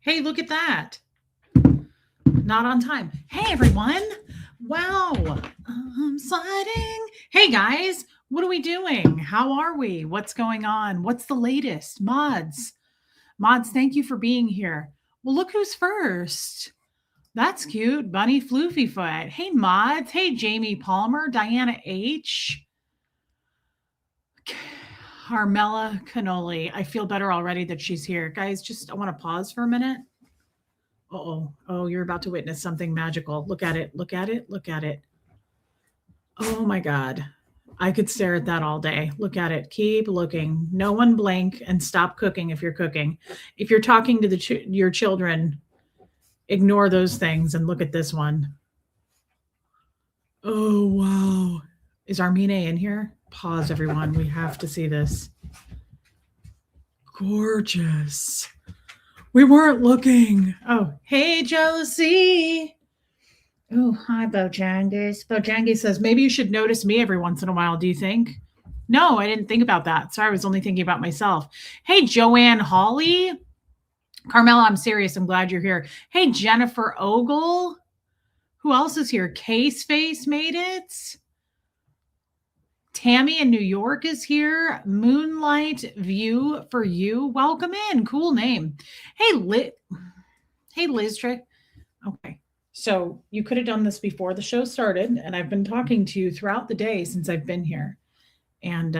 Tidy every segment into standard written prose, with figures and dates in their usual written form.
Hey, look at that. Not on time. Hey, everyone. Wow. I'm sliding. Hey, guys. What are we doing? How are we? What's going on? What's the latest? Mods. Mods, thank you for being here. Well, look who's first. That's cute. Bunny Floofy Foot. Hey, Mods. Hey, Jamie Palmer, Diana H. Carmela Cannoli. I feel better already that she's here. Guys, I want to pause for a minute. Oh, you're about to witness something magical. Look at it. Look at it. Look at it. Oh my God. I could stare at that all day. Look at it. Keep looking. No one blink and stop cooking if you're cooking. If you're talking to your children, ignore those things and look at this one. Oh, wow. Is Armine in here? Pause, everyone. We have to see this. Gorgeous. We weren't looking. Oh, hey, Josie. Oh, hi, Bojangles. Bojangles says, maybe you should notice me every once in a while, do you think? No, I didn't think about that. Sorry, I was only thinking about myself. Hey, Joanne Hawley. Carmela, I'm serious. I'm glad you're here. Hey, Jennifer Ogle. Who else is here? Case Face made it. Tammy in New York is here. Moonlight View for you. Welcome in. Cool name. Hey, Liz Trick. Okay. So you could have done this before the show started, and I've been talking to you throughout the day since I've been here. And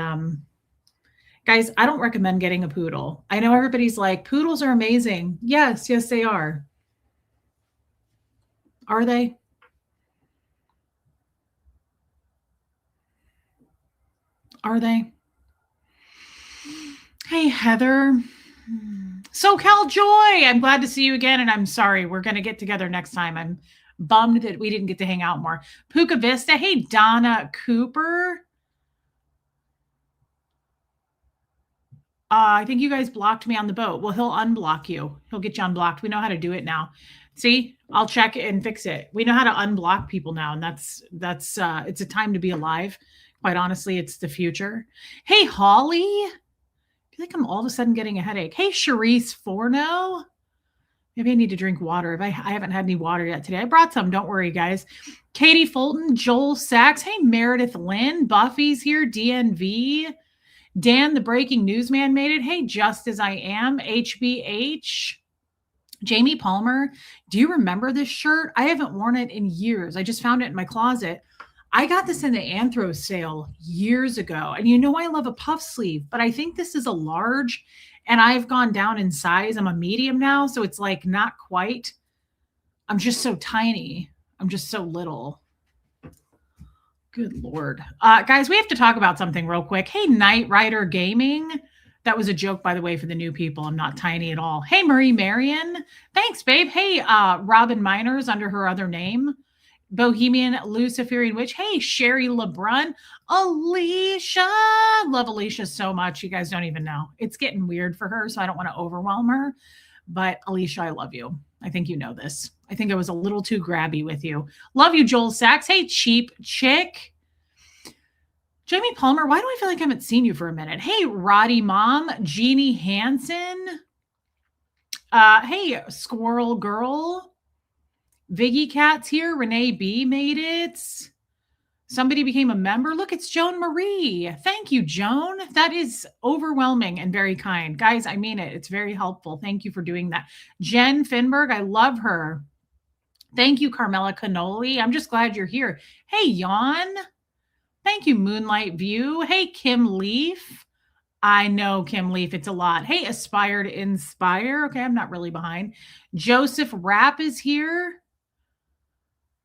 guys, I don't recommend getting a poodle. I know everybody's like, poodles are amazing. Yes, they are. Are they? Are they? Hey, Heather. SoCal Joy, I'm glad to see you again, and I'm sorry. We're going to get together next time. I'm bummed that we didn't get to hang out more. Puka Vista. Hey, Donna Cooper. I think you guys blocked me on the boat. Well, he'll unblock you. He'll get you unblocked. We know how to do it now. See, I'll check and fix it. We know how to unblock people now, and that's it's a time to be alive. Quite honestly, it's the future. Hey, Holly. I feel like I'm all of a sudden getting a headache. Hey, Charisse Forno. Maybe I need to drink water. I haven't had any water yet today. I brought some. Don't worry, guys. Katie Fulton, Joel Sachs. Hey, Meredith Lynn. Buffy's here. DNV. Dan, the breaking newsman, made it. Hey, just as I am. HBH. Jamie Palmer. Do you remember this shirt? I haven't worn it in years. I just found it in my closet. I got this in the Anthro sale years ago. And you know I love a puff sleeve, but I think this is a large, and I've gone down in size. I'm a medium now, so it's like not quite. I'm just so tiny. I'm just so little. Good Lord. Guys, we have to talk about something real quick. Hey, Knight Rider Gaming. That was a joke, by the way, for the new people. I'm not tiny at all. Hey, Marie Marion. Thanks, babe. Hey, Robin Miners under her other name. Bohemian Luciferian Witch. Hey, Sherry LeBrun. Alicia. Love Alicia so much. You guys don't even know. It's getting weird for her, so I don't want to overwhelm her. But Alicia, I love you. I think you know this. I think I was a little too grabby with you. Love you, Joel Sachs. Hey, Cheap Chick. Jamie Palmer, why do I feel like I haven't seen you for a minute? Hey, Roddy Mom. Jeannie Hansen. Hey, Squirrel Girl. Viggy Cat's here. Renee B made it. Somebody became a member. Look, it's Joan Marie. Thank you, Joan. That is overwhelming and very kind. Guys, I mean it. It's very helpful. Thank you for doing that. Jen Finberg, I love her. Thank you, Carmela Cannoli. I'm just glad you're here. Hey, Yawn. Thank you, Moonlight View. Hey, Kim Leaf. I know, Kim Leaf. It's a lot. Hey, Aspire to Inspire. Okay, I'm not really behind. Joseph Rapp is here.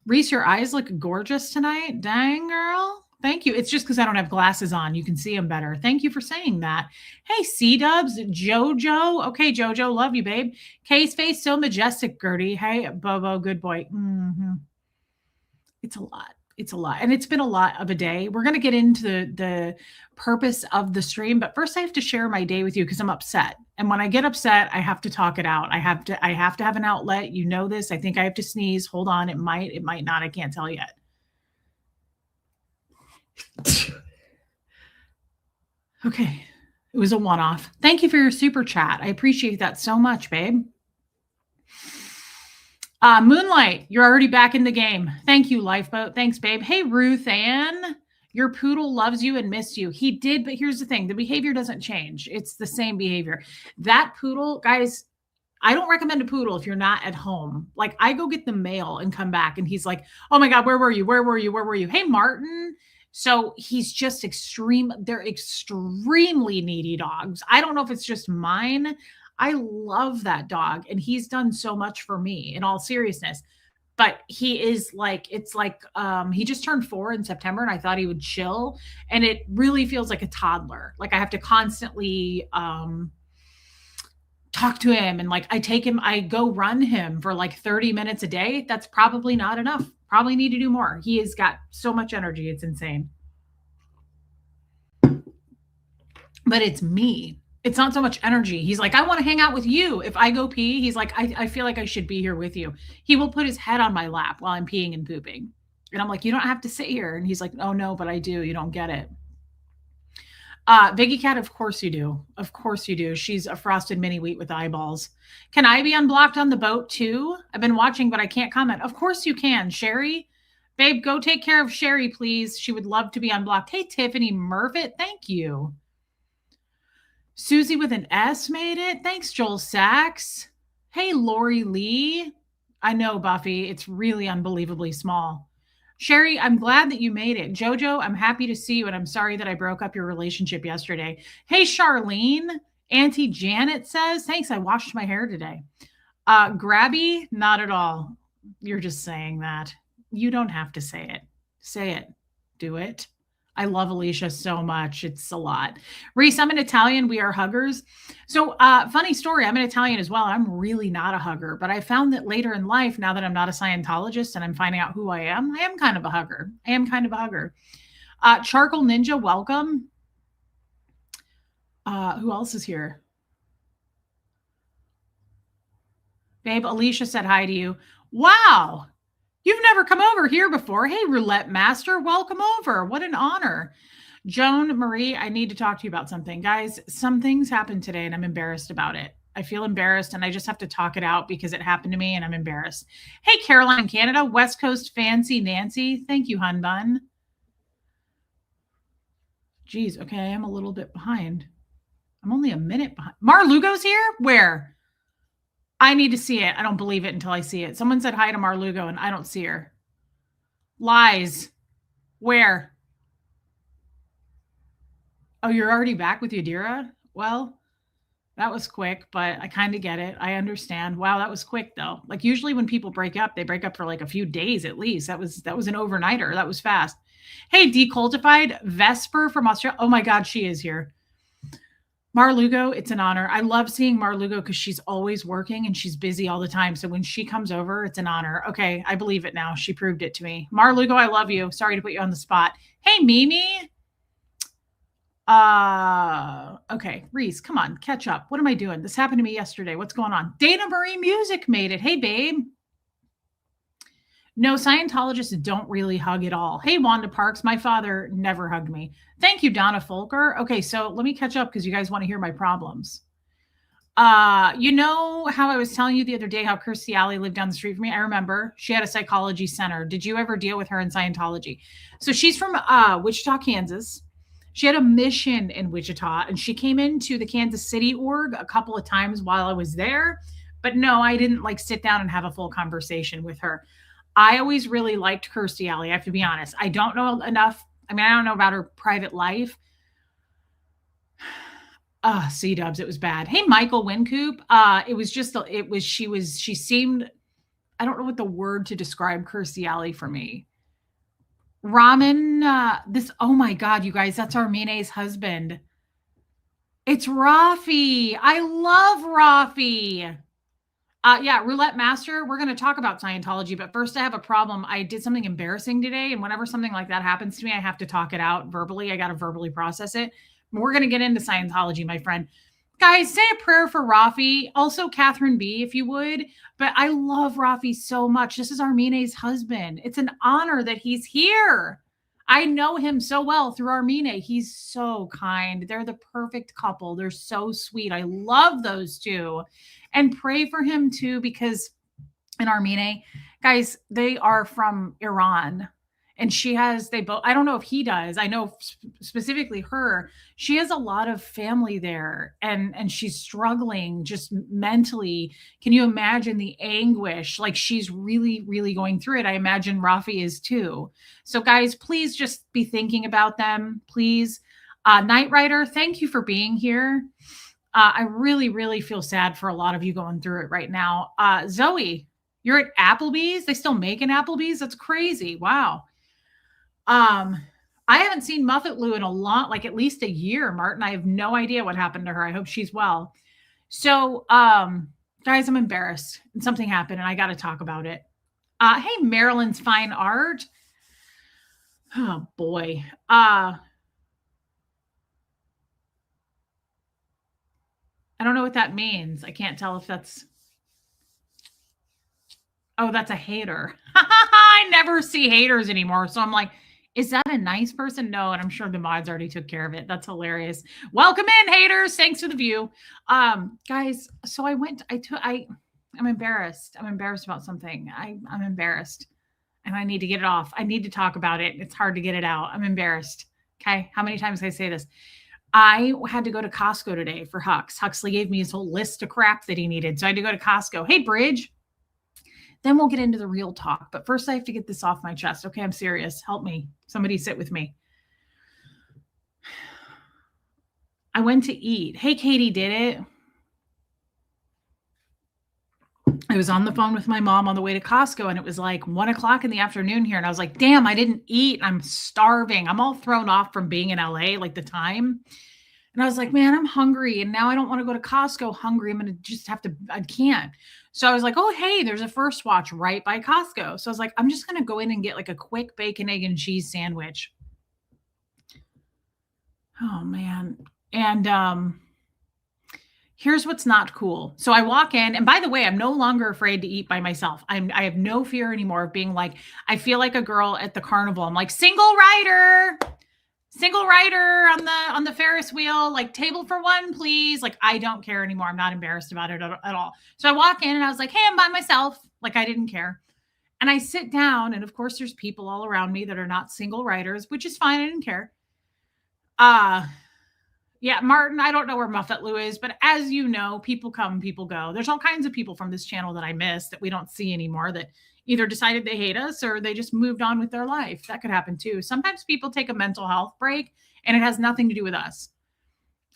Reese, your eyes look gorgeous tonight. Dang, girl. Thank you. It's just because I don't have glasses on. You can see them better. Thank you for saying that. Hey, C-Dubs, Jojo. Okay, Jojo, love you, babe. Case Face, so majestic, Gertie. Hey, Bobo, good boy. It's a lot. It's a lot. And it's been a lot of a day. We're going to get into the purpose of the stream, but first I have to share my day with you because I'm upset. And when I get upset, I have to talk it out. I have to have an outlet. You know this. I think I have to sneeze. Hold on. It might not. I can't tell yet. Okay. It was a one-off. Thank you for your super chat. I appreciate that so much, babe. Moonlight, you're already back in the game. Thank you, Lifeboat. Thanks, babe. Hey, Ruth Ann, your poodle loves you and missed you. He did, but here's the thing. The behavior doesn't change. It's the same behavior. That poodle, guys, I don't recommend a poodle if you're not at home. Like, I go get the mail and come back, and he's like, oh my God, where were you? Where were you? Where were you? Hey, Martin. So he's just they're extremely needy dogs. I don't know if it's just mine. I love that dog, and he's done so much for me in all seriousness. But he is like, it's like he just turned 4 in September, and I thought he would chill. And it really feels like a toddler. Like, I have to constantly talk to him, and like I go run him for like 30 minutes a day. That's probably not enough. Probably need to do more. He has got so much energy. It's insane. But it's me. It's not so much energy. He's like, I want to hang out with you. If I go pee, he's like, I feel like I should be here with you. He will put his head on my lap while I'm peeing and pooping. And I'm like, you don't have to sit here. And he's like, oh no, but I do. You don't get it. Viggy Cat, of course you do. Of course you do. She's a frosted mini wheat with eyeballs. Can I be unblocked on the boat too? I've been watching, but I can't comment. Of course you can. Sherry, babe, go take care of Sherry, please. She would love to be unblocked. Hey, Tiffany Murfitt, thank you. Susie with an S made it. Thanks, Joel Sachs. Hey, Lori Lee. I know, Buffy. It's really unbelievably small. Sherry, I'm glad that you made it. Jojo, I'm happy to see you, and I'm sorry that I broke up your relationship yesterday. Hey, Charlene. Auntie Janet says, thanks, I washed my hair today. Grabby, not at all. You're just saying that. You don't have to say it. Say it. Do it. I love Alicia so much. It's a lot. Reese, I'm an Italian. We are huggers. So funny story. I'm an Italian as well. I'm really not a hugger, but I found that later in life, now that I'm not a Scientologist and I'm finding out who I am kind of a hugger. Charcoal Ninja, welcome. Who else is here? Babe, Alicia said hi to you. Wow. You've never come over here before. Hey, Roulette Master, welcome over. What an honor. Joan Marie, I need to talk to you about something. Guys, some things happened today and I'm embarrassed about it. I feel embarrassed and I just have to talk it out because it happened to me and I'm embarrassed. Hey, Caroline, Canada, West Coast Fancy Nancy. Thank you, Hun Bun. Geez, okay, I am a little bit behind. I'm only a minute behind. Mar Lugo's here? Where? I need to see it. I don't believe it until I see it. Someone said hi to Mar Lugo and I don't see her. Lies. Where? Oh, you're already back with Yadira? Well, that was quick, but I kind of get it. I understand. Wow, that was quick though. Like usually when people break up, they break up for like a few days at least. That was an overnighter. That was fast. Hey, Decultified Vesper from Australia. Oh my God, she is here. Mar Lugo, it's an honor. I love seeing Mar Lugo because she's always working and she's busy all the time. So when she comes over, it's an honor. Okay, I believe it now. She proved it to me. Mar Lugo, I love you. Sorry to put you on the spot. Hey, Mimi. Okay, Reese, come on, catch up. What am I doing? This happened to me yesterday. What's going on? Dana Marie Music made it. Hey, babe. No, Scientologists don't really hug at all. Hey, Wanda Parks, my father never hugged me. Thank you, Donna Folker. Okay, so let me catch up because you guys want to hear my problems. You know how I was telling you the other day how Kirstie Alley lived down the street from me? I remember. She had a psychology center. Did you ever deal with her in Scientology? So she's from Wichita, Kansas. She had a mission in Wichita, and she came into the Kansas City org a couple of times while I was there. But no, I didn't like sit down and have a full conversation with her. I always really liked Kirstie Alley. I have to be honest. I don't know enough. I mean, I don't know about her private life. C-dubs, it was bad. Hey, Michael Wincoop. She seemed, I don't know what the word to describe Kirstie Alley for me. Ramen, oh my God, you guys, that's Armine's husband. It's Rafi. I love Rafi. Yeah, Roulette Master, we're going to talk about Scientology, but first I have a problem. I did something embarrassing today, and whenever something like that happens to me, I have to talk it out verbally. I got to verbally process it. We're going to get into Scientology, my friend. Guys, say a prayer for Rafi. Also, Catherine B, if you would. But I love Rafi so much. This is Armine's husband. It's an honor that he's here. I know him so well through Armine. He's so kind. They're the perfect couple. They're so sweet. I love those two. And pray for him too, because in Armine, guys, they are from Iran. And they both, I don't know if he does. I know specifically her, she has a lot of family there and she's struggling just mentally. Can you imagine the anguish? Like she's really, really going through it. I imagine Rafi is too. So guys, please just be thinking about them, please. Knight Rider, thank you for being here. I really, really feel sad for a lot of you going through it right now. Zoe, you're at Applebee's? They still making Applebee's? That's crazy. Wow. I haven't seen Muffet Lou in a lot, like at least a year, Martin. I have no idea what happened to her. I hope she's well. So, guys, I'm embarrassed. And something happened and I got to talk about it. Hey, Maryland's Fine Art. Oh boy. I don't know what that means. I can't tell if that's. Oh, that's a hater. I never see haters anymore. So I'm like, is that a nice person? No, and I'm sure the mods already took care of it. That's hilarious. Welcome in, haters. Thanks for the view. Guys, so I'm embarrassed. I'm embarrassed about something. I'm embarrassed. And I need to get it off. I need to talk about it. It's hard to get it out. I'm embarrassed. Okay. How many times can I say this? I had to go to Costco today for Hux. Huxley gave me his whole list of crap that he needed. So I had to go to Costco. Hey, Bridge. Then we'll get into the real talk. But first I have to get this off my chest. Okay, I'm serious. Help me. Somebody sit with me. I went to eat. Hey, Katie did it. I was on the phone with my mom on the way to Costco and it was like 1:00 in the afternoon here. And I was like, damn, I didn't eat. I'm starving. I'm all thrown off from being in LA, like the time. And I was like, man, I'm hungry. And now I don't want to go to Costco hungry. I'm going to just have to, I can't. So I was like, oh, hey, there's a First Watch right by Costco. So I was like, I'm just going to go in and get like a quick bacon, egg, and cheese sandwich. Oh, man. And here's what's not cool. So I walk in, and by the way, I'm no longer afraid to eat by myself. I have no fear anymore of being like, I feel like a girl at the carnival. I'm like, single rider on the Ferris wheel, like table for one, please. Like, I don't care anymore. I'm not embarrassed about it at all. So I walk in and I was like, hey, I'm by myself. Like, I didn't care. And I sit down, and of course there's people all around me that are not single riders, which is fine. I didn't care. Yeah, Martin, I don't know where Muffet Lou is, but as you know, people come, people go. There's all kinds of people from this channel that I miss that we don't see anymore that either decided they hate us or they just moved on with their life. That could happen too. Sometimes people take a mental health break and it has nothing to do with us.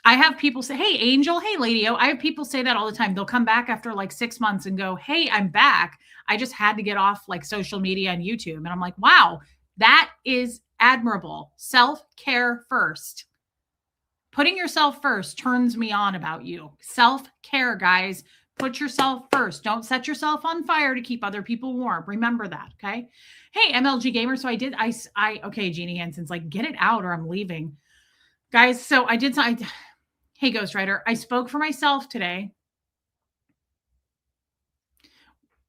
I have people say, hey, Angel, hey, Lady-O. I have people say that all the time. They'll come back after like 6 months and go, hey, I'm back. I just had to get off like social media and YouTube. And I'm like, wow, that is admirable. Self-care first. Putting yourself first turns me on about you. Self-care, guys. Put yourself first. Don't set yourself on fire to keep other people warm. Remember that, okay? Hey, MLG Gamer. So okay, Jeannie Hansen's like, get it out or I'm leaving. Guys, so hey, Ghost Rider. I spoke for myself today.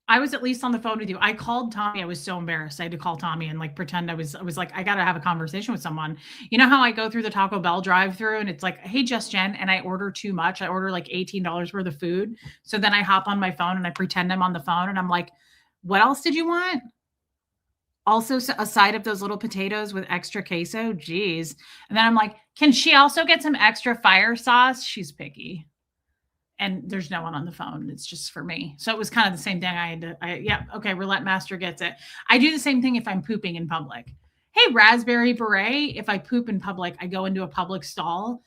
I was at least on the phone with you. I called Tommy. I was so embarrassed. I had to call Tommy and like pretend I was like, I got to have a conversation with someone. You know how I go through the Taco Bell drive-through and it's like, hey, Just Jen, and I order too much. I order like $18 worth of food. So then I hop on my phone and I pretend I'm on the phone and I'm like, what else did you want? Also a side of those little potatoes with extra queso. Geez. And then I'm like, can she also get some extra fire sauce? She's picky. And there's no one on the phone. It's just for me. So it was kind of the same thing. Okay, Roulette Master gets it. I do the same thing if I'm pooping in public. Hey, Raspberry Beret, if I poop in public, I go into a public stall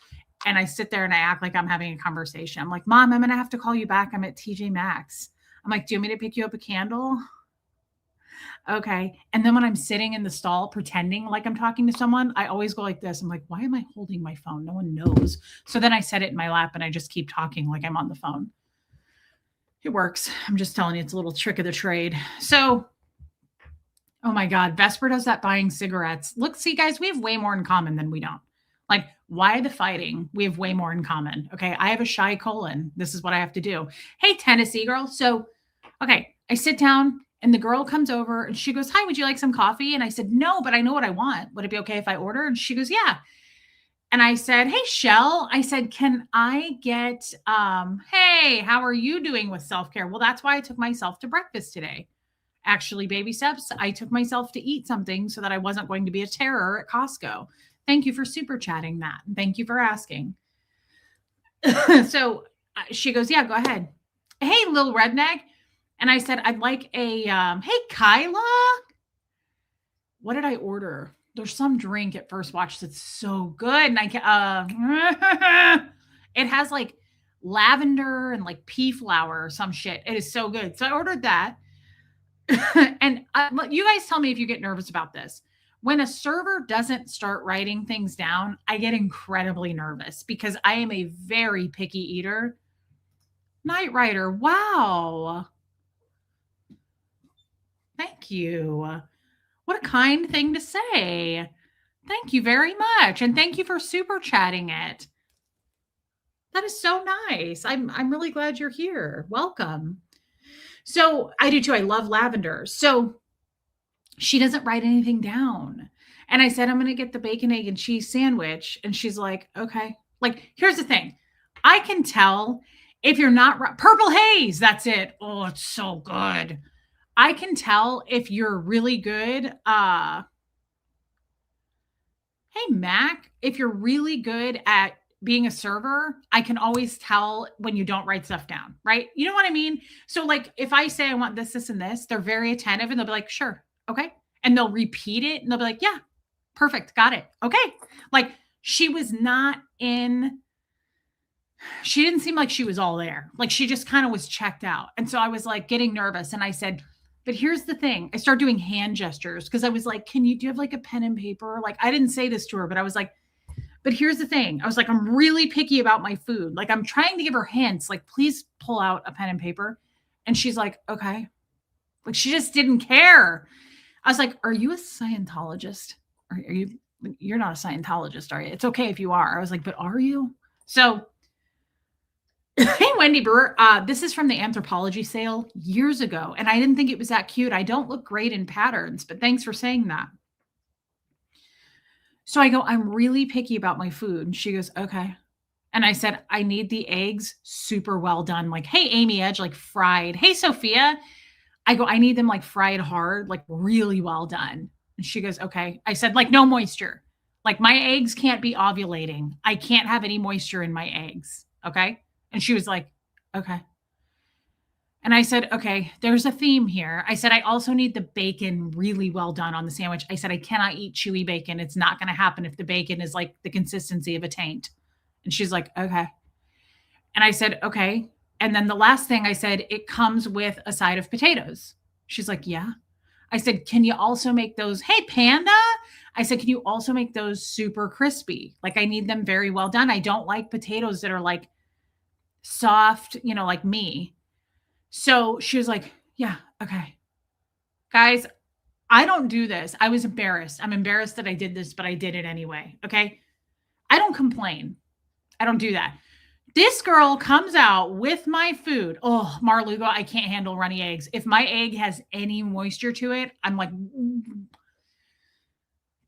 and I sit there and I act like I'm having a conversation. I'm like, Mom, I'm going to have to call you back. I'm at TJ Maxx. I'm like, do you want me to pick you up a candle? Okay. And then when I'm sitting in the stall pretending like I'm talking to someone, I always go like this. I'm like, why am I holding my phone? No one knows. So then I set it in my lap and I just keep talking like I'm on the phone. It works. I'm just telling you, it's a little trick of the trade. So, oh my God, Vesper does that buying cigarettes. Look, see guys, we have way more in common than we don't. Like, why the fighting? We have way more in common. Okay. I have a shy colon. This is what I have to do. Hey, Tennessee girl. So, okay. I sit down And the girl comes over and she goes, "Hi, would you like some coffee?" And I said, "No, but I know what I want. Would it be okay if I order?" And she goes, "Yeah." And I said, "Hey, Shell," I said, "can I get, hey, how are you doing with self-care?" Well, that's why I took myself to breakfast today. Actually, baby steps. I took myself to eat something so that I wasn't going to be a terror at Costco. Thank you for super chatting that. Thank you for asking. So she goes, "Yeah, go ahead." "Hey, little redneck." And I said, "I'd like a, hey, Kyla." What did I order? There's some drink at First Watch that's so good. And it has like lavender and like pea flower or some shit. It is so good. So I ordered that. And you guys tell me if you get nervous about this. When a server doesn't start writing things down, I get incredibly nervous because I am a very picky eater. Night Rider, wow. Thank you. What a kind thing to say. Thank you very much. And thank you for super chatting it. That is so nice. I'm really glad you're here. Welcome. So I do too. I love lavender. So she doesn't write anything down. And I said, "I'm going to get the bacon, egg, and cheese sandwich." And she's like, "Okay." Like, here's the thing. I can tell if you're not purple haze. That's it. Oh, it's so good. I can tell if you're really good. Hey, Mac, if you're really good at being a server, I can always tell when you don't write stuff down, right? You know what I mean? So, like, if I say I want this, this, and this, they're very attentive and they'll be like, "Sure, okay." And they'll repeat it and they'll be like, "Yeah, perfect, got it, okay." Like, she was not in, she didn't seem like she was all there. Like, she just kind of was checked out. And so I was like getting nervous and I said, "But here's the thing." I started doing hand gestures because I was like, do you have like a pen and paper? Like, I didn't say this to her, but I was like, "But here's the thing." I was like, "I'm really picky about my food." Like, I'm trying to give her hints, like, "Please pull out a pen and paper." And she's like, "Okay." Like, she just didn't care. I was like, "Are you a Scientologist? Are you, you're not a Scientologist, are you? It's okay if you are." I was like, "But are you?" So, hey, Wendy Brewer, this is from the Anthropology sale years ago. And I didn't think it was that cute. I don't look great in patterns, but thanks for saying that. So I go, "I'm really picky about my food." And she goes, "Okay." And I said, "I need the eggs super well done. Like, hey, Amy Edge, like fried. Hey, Sophia." I go, "I need them like fried hard, like really well done." And she goes, "Okay." I said, "Like no moisture. Like my eggs can't be ovulating. I can't have any moisture in my eggs." Okay. And she was like, "Okay." And I said, "Okay, there's a theme here." I said, "I also need the bacon really well done on the sandwich." I said, "I cannot eat chewy bacon. It's not going to happen if the bacon is like the consistency of a taint." And she's like, "Okay." And I said, "Okay." And then the last thing I said, "It comes with a side of potatoes." She's like, "Yeah." I said, "Can you also make those?" Hey, Panda. I said, "Can you also make those super crispy? Like, I need them very well done. I don't like potatoes that are like soft, like me." So she was like, "Yeah, okay." Guys, I don't do this. I was embarrassed. I'm embarrassed that I did this, but I did it anyway. Okay. I don't complain. I don't do that. This girl comes out with my food. Oh, Marlugo, I can't handle runny eggs. If my egg has any moisture to it, I'm like,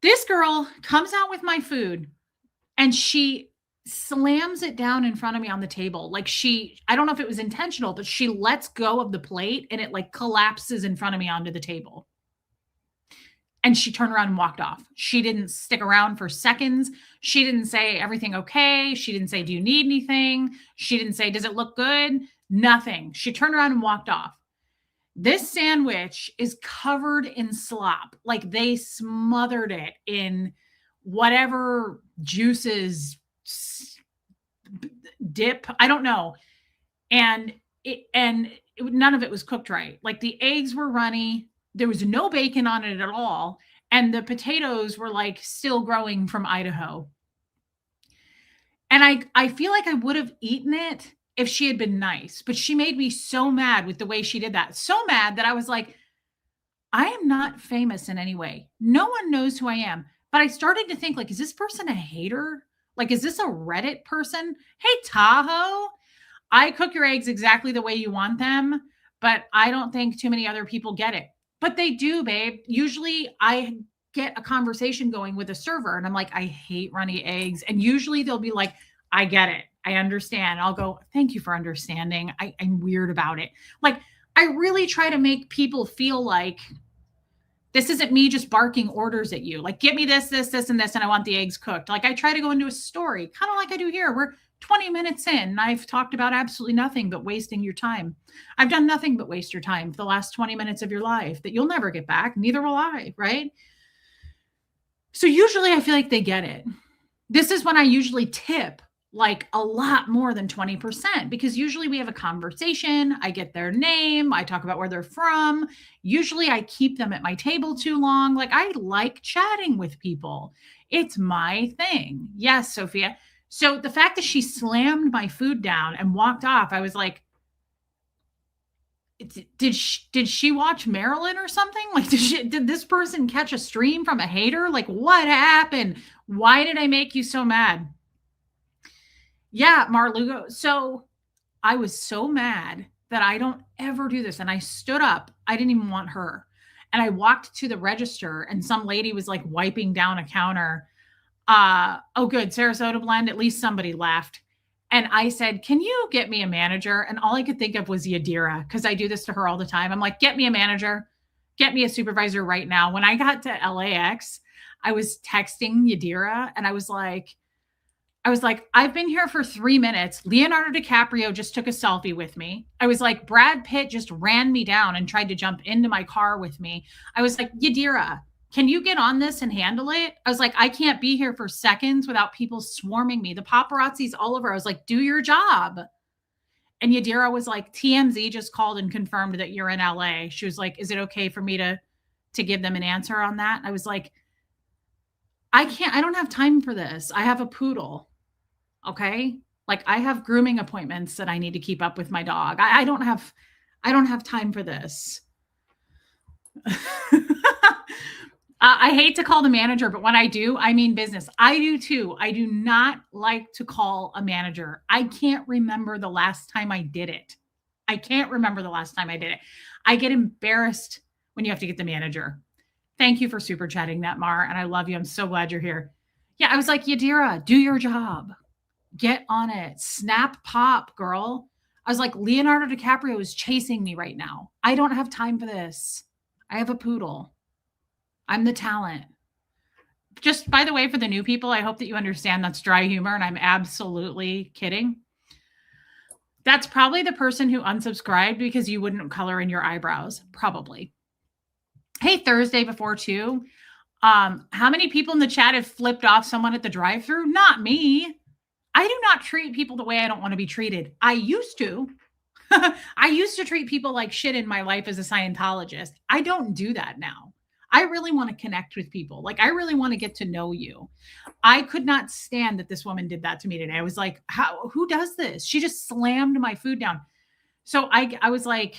this girl comes out with my food and she slams it down in front of me on the table. Like I don't know if it was intentional, but she lets go of the plate and it like collapses in front of me onto the table. And she turned around and walked off. She didn't stick around for seconds. She didn't say, "Everything okay?" She didn't say, "Do you need anything?" She didn't say, "Does it look good?" Nothing. She turned around and walked off. This sandwich is covered in slop. Like they smothered it in whatever juices, dip, I don't know. And none of it was cooked right. Like the eggs were runny. There was no bacon on it at all. And the potatoes were like still growing from Idaho. And I feel like I would have eaten it if she had been nice, but she made me so mad with the way she did that. So mad that I was like, I am not famous in any way. No one knows who I am. But I started to think, like, is this person a hater? Like, is this a Reddit person? Hey, Tahoe, I cook your eggs exactly the way you want them, but I don't think too many other people get it. But they do, babe. Usually I get a conversation going with a server and I'm like, I hate runny eggs. And usually they'll be like, I get it. I understand. I'll go, thank you for understanding. I'm weird about it. Like, I really try to make people feel like this isn't me just barking orders at you. Like, get me this, this, this, and this, and I want the eggs cooked. Like, I try to go into a story, kind of like I do here. We're 20 minutes in, and I've talked about absolutely nothing but wasting your time. I've done nothing but waste your time for the last 20 minutes of your life that you'll never get back. Neither will I, right? So usually I feel like they get it. This is when I usually tip like a lot more than 20% because usually we have a conversation. I get their name. I talk about where they're from. Usually I keep them at my table too long. Like, I like chatting with people. It's my thing. Yes, Sophia. So the fact that she slammed my food down and walked off, I was like, did she watch Marilyn or something? Like, did this person catch a stream from a hater? Like, what happened? Why did I make you so mad? Yeah, Marlugo. So I was so mad that I don't ever do this. And I stood up. I didn't even want her. And I walked to the register and some lady was like wiping down a counter. Oh, good. Sarasota blend. At least somebody laughed. And I said, can you get me a manager? And all I could think of was Yadira, because I do this to her all the time. I'm like, get me a manager, get me a supervisor right now. When I got to LAX, I was texting Yadira and I was like, I've been here for 3 minutes. Leonardo DiCaprio just took a selfie with me. I was like, Brad Pitt just ran me down and tried to jump into my car with me. I was like, Yadira, can you get on this and handle it? I was like, I can't be here for seconds without people swarming me. The paparazzi's all over. I was like, do your job. And Yadira was like, TMZ just called and confirmed that you're in LA. She was like, is it okay for me to give them an answer on that? I was like, I don't have time for this. I have a poodle. Okay. Like, I have grooming appointments that I need to keep up with my dog. I don't have time for this. I hate to call the manager, but when I do, I mean business. I do too. I do not like to call a manager. I can't remember the last time I did it. I get embarrassed when you have to get the manager. Thank you for super chatting that, Mar. And I love you. I'm so glad you're here. Yeah, I was like, Yadira, do your job. Get on it. Snap pop, girl. I was like, Leonardo DiCaprio is chasing me right now. I don't have time for this. I have a poodle. I'm the talent. Just by the way, for the new people, I hope that you understand that's dry humor and I'm absolutely kidding. That's probably the person who unsubscribed because you wouldn't color in your eyebrows. Probably. Hey, Thursday before 2. How many people in the chat have flipped off someone at the drive-thru? Not me. I do not treat people the way I don't want to be treated. I used to. I used to treat people like shit in my life as a Scientologist. I don't do that now. I really want to connect with people. Like, I really want to get to know you. I could not stand that this woman did that to me today. I was like, who does this? She just slammed my food down. So I was like,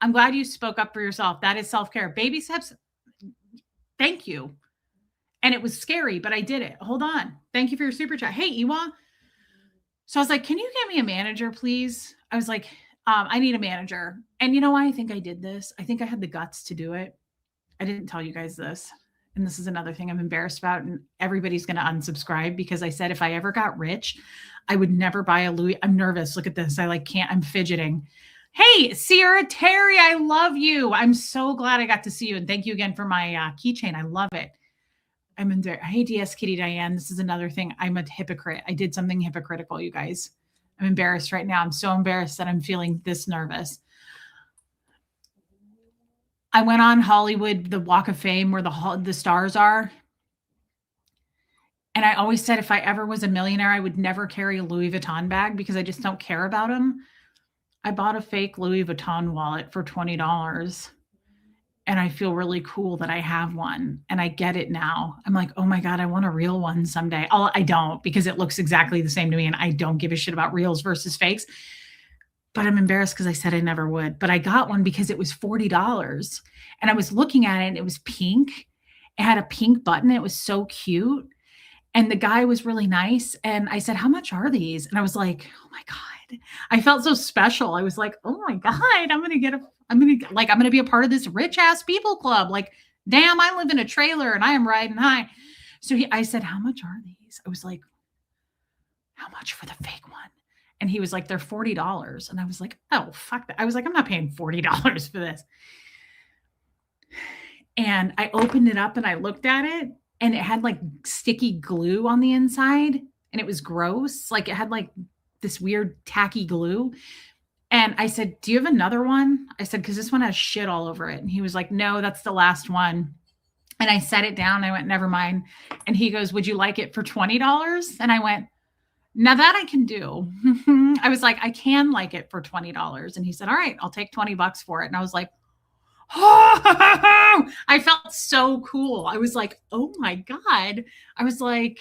I'm glad you spoke up for yourself. That is self-care. Baby steps. Thank you. And it was scary, but I did it. Hold on. Thank you for your super chat. Hey, Iwa. So I was like, can you get me a manager, please? I was like, I need a manager. And you know why I think I did this? I think I had the guts to do it. I didn't tell you guys this. And this is another thing I'm embarrassed about. And everybody's going to unsubscribe because I said if I ever got rich, I would never buy a Louis. I'm nervous. Look at this. I'm fidgeting. Hey, Sierra Terry, I love you. I'm so glad I got to see you. And thank you again for my keychain. I love it. I'm in there. Hey, DS Kitty Diane. This is another thing. I'm a hypocrite. I did something hypocritical, you guys. I'm embarrassed right now. I'm so embarrassed that I'm feeling this nervous. I went on Hollywood, the Walk of Fame where the stars are. And I always said if I ever was a millionaire, I would never carry a Louis Vuitton bag because I just don't care about them. I bought a fake Louis Vuitton wallet for $20. And I feel really cool that I have one and I get it now. I'm like, oh my God, I want a real one someday. I don't because it looks exactly the same to me and I don't give a shit about reals versus fakes. But I'm embarrassed because I said I never would. But I got one because it was $40 and I was looking at it and it was pink. It had a pink button. It was so cute. And the guy was really nice. And I said, how much are these? And I was like, oh my God, I felt so special. I was like, oh my God, I'm going to be a part of this rich ass people club. Like, damn, I live in a trailer and I am riding high. So I said, how much are these? I was like, how much for the fake one? And he was like, they're $40. And I was like, oh, fuck that. I was like, I'm not paying $40 for this. And I opened it up and I looked at it, and it had like sticky glue on the inside, and it was gross. Like it had like this weird tacky glue. And I said, do you have another one? I said, because this one has shit all over it. And he was like, no, that's the last one. And I set it down. I went, never mind. And he goes, would you like it for $20? And I went, now that I can do. I was like, I can like it for $20. And he said, all right, I'll take $20 for it. And I was like, oh, I felt so cool. I was like, oh my God. I was like,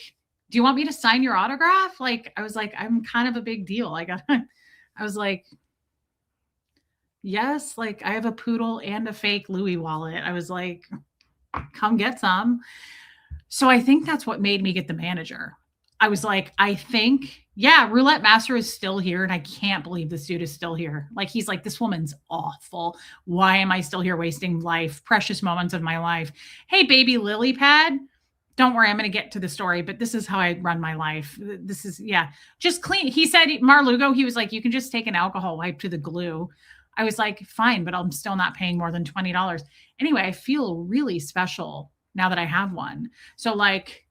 do you want me to sign your autograph? Like, I was like, I'm kind of a big deal. I was like, yes, like I have a poodle and a fake Louis wallet. I was like, come get some. So I think that's what made me get the manager. I was like, I think, yeah, Roulette Master is still here. And I can't believe this dude is still here. Like, he's like, this woman's awful. Why am I still here wasting life, precious moments of my life? Hey, baby lily pad. Don't worry, I'm going to get to the story, but this is how I run my life. This is, yeah, just clean. He said, Marlugo, he was like, you can just take an alcohol wipe to the glue. I was like, fine, but I'm still not paying more than $20. Anyway, I feel really special now that I have one. So like,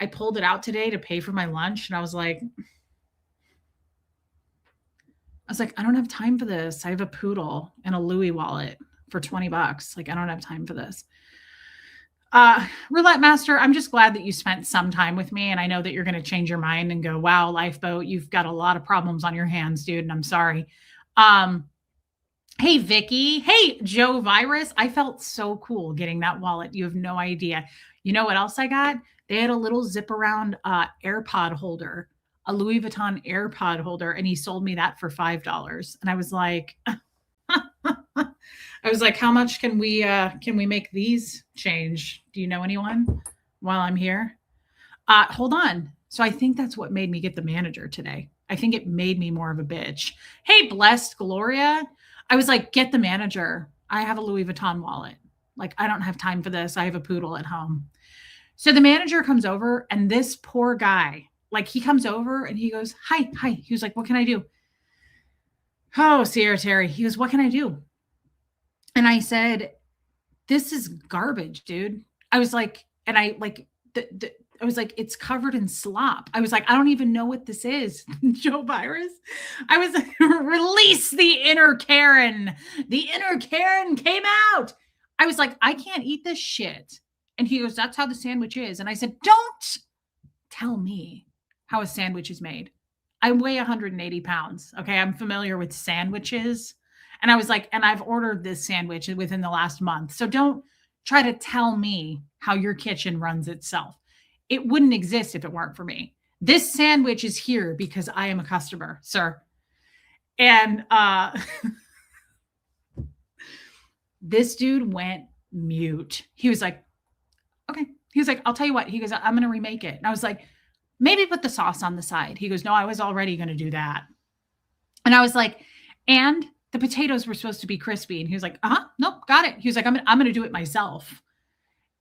I pulled it out today to pay for my lunch. And I was like, I don't have time for this. I have a poodle and a Louis wallet for $20. Like, I don't have time for this. Roulette Master, I'm just glad that you spent some time with me. And I know that you're going to change your mind and go, wow, Lifeboat, you've got a lot of problems on your hands, dude. And I'm sorry. Hey, Vicky. Hey, Joe Virus. I felt so cool getting that wallet. You have no idea. You know what else I got? They had a little zip around AirPod holder, a Louis Vuitton AirPod holder, and he sold me that for $5. And I was like, how much can we make these change? Do you know anyone while I'm here? Hold on. So I think that's what made me get the manager today. I think it made me more of a bitch. Hey, Blessed Gloria. I was like, get the manager. I have a Louis Vuitton wallet. Like, I don't have time for this. I have a poodle at home. So the manager comes over, and this poor guy, like, he comes over and he goes, hi. He was like, what can I do? Oh, Sierra Terry. He goes, what can I do? And I said, this is garbage, dude. I was like, and I like, I was like, it's covered in slop. I was like, I don't even know what this is. Joe Virus. I was like, release the inner Karen. The inner Karen came out. I was like, I can't eat this shit. And he goes, that's how the sandwich is. And I said, don't tell me how a sandwich is made. I weigh 180 pounds. Okay. I'm familiar with sandwiches. And I was like, and I've ordered this sandwich within the last month. So don't try to tell me how your kitchen runs itself. It wouldn't exist if it weren't for me. This sandwich is here because I am a customer, sir. And this dude went mute. He was like, okay. He was like, I'll tell you what. He goes, I'm going to remake it. And I was like, maybe put the sauce on the side. He goes, no, I was already going to do that. And I was like, and the potatoes were supposed to be crispy. And he was like, nope, got it. He was like, I'm going to do it myself.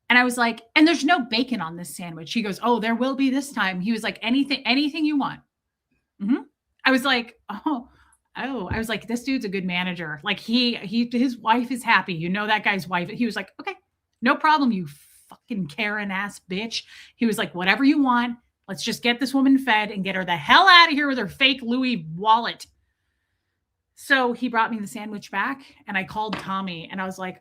And I was like, and there's no bacon on this sandwich. He goes, oh, there will be this time. He was like, anything you want. Mm-hmm. I was like, oh, I was like, this dude's a good manager. Like his wife is happy. You know, that guy's wife. He was like, okay, no problem. You fucking Karen ass bitch. He was like, whatever you want. Let's just get this woman fed and get her the hell out of here with her fake Louis wallet. So he brought me the sandwich back, and I called Tommy, and I was like,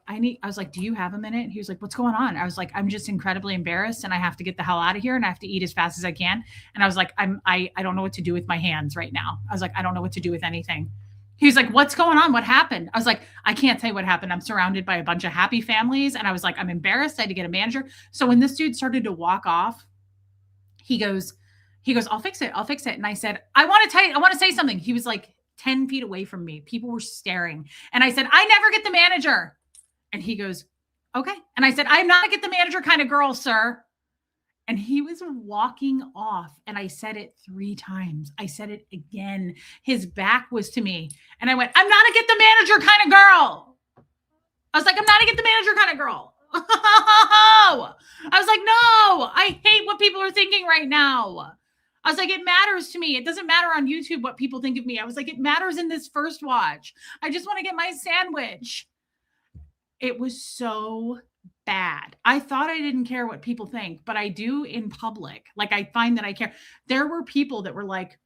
do you have a minute? He was like, what's going on? I was like, I'm just incredibly embarrassed, and I have to get the hell out of here, and I have to eat as fast as I can. And I was like, I don't know what to do with my hands right now. I was like, I don't know what to do with anything. He was like, what's going on? What happened? I was like, I can't tell you what happened. I'm surrounded by a bunch of happy families. And I was like, I'm embarrassed. I had to get a manager. So when this dude started to walk off, he goes, I'll fix it. And I said, I want to say something. He was like 10 feet away from me. People were staring. And I said, I never get the manager. And he goes, okay. And I said, I'm not a get the manager kind of girl, sir. And he was walking off, and I said it 3 times. I said it again. His back was to me, and I went, "I'm not a get the manager kind of girl." I was like, "I'm not a get the manager kind of girl." I was like, "No, I hate what people are thinking right now." I was like, "It matters to me. It doesn't matter on YouTube what people think of me." I was like, "It matters in this first watch. I just want to get my sandwich." It was so bad. I thought I didn't care what people think, but I do in public. Like, I find that I care. There were people that were like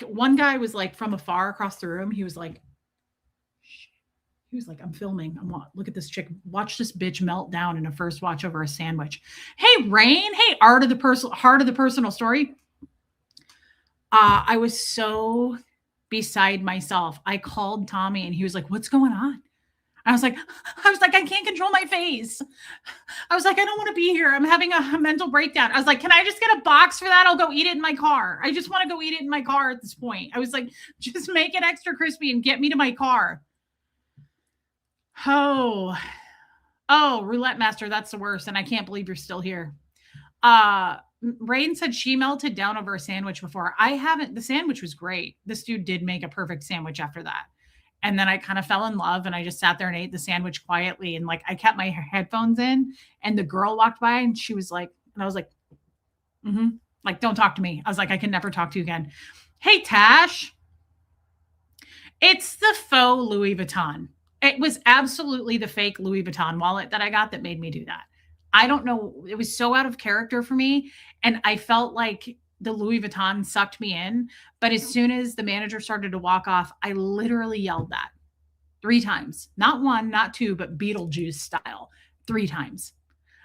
one guy was like from afar across the room. He was like, "I'm filming. Look at this chick. Watch this bitch melt down in a first watch over a sandwich." Hey, Rain. Hey, heart of the personal story. I was so beside myself. I called Tommy and he was like, "What's going on?" I was like, "I can't control my face." I was like, "I don't want to be here. I'm having a mental breakdown." I was like, "Can I just get a box for that? I'll go eat it in my car. I just want to go eat it in my car at this point." I was like, "Just make it extra crispy and get me to my car." Oh, Roulette Master, that's the worst. And I can't believe you're still here. Rain said she melted down over a sandwich before. I haven't. The sandwich was great. This dude did make a perfect sandwich after that. And then I kind of fell in love and I just sat there and ate the sandwich quietly. And like, I kept my headphones in and the girl walked by and she was like, and I was like, like, "Don't talk to me." I was like, "I can never talk to you again." Hey, Tash. It's the faux Louis Vuitton. It was absolutely the fake Louis Vuitton wallet that I got that made me do that. I don't know. It was so out of character for me. And I felt like the Louis Vuitton sucked me in. But as soon as the manager started to walk off, I literally yelled that 3 times. Not 1, not 2, but Beetlejuice style. 3 times.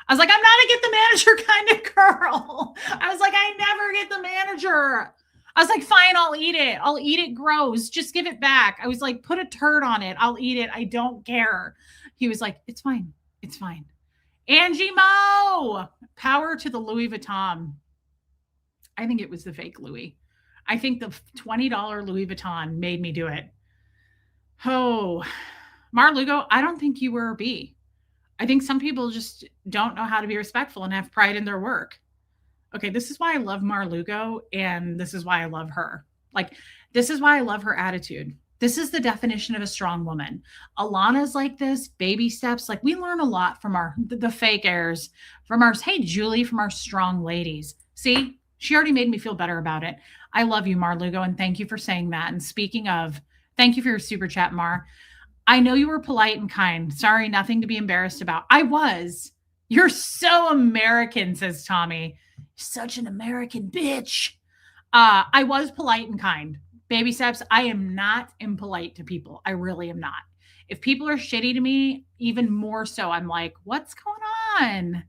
I was like, "I'm not a get the manager kind of girl." I was like, "I never get the manager." I was like, "Fine, I'll eat it. I'll eat it gross. Just give it back." I was like, "Put a turd on it. I'll eat it. I don't care." He was like, "It's fine. It's fine." Angie Mo, power to the Louis Vuitton. I think it was the fake Louis. I think the $20 Louis Vuitton made me do it. Oh, Marlugo, I don't think you were a B. I think some people just don't know how to be respectful and have pride in their work. Okay, this is why I love Marlugo, and this is why I love her. Like, this is why I love her attitude. This is the definition of a strong woman. Alana's like this, baby steps. Like, we learn a lot from the fake heirs, from our, hey, Julie, from our strong ladies. See, she already made me feel better about it. I love you, Marlugo, and thank you for saying that. And speaking of, thank you for your super chat, Mar. I know you were polite and kind. Sorry, nothing to be embarrassed about. I was. You're so American, says Tommy. Such an American bitch. I was polite and kind. Baby steps. I am not impolite to people. I really am not. If people are shitty to me, even more so, I'm like, "What's going on?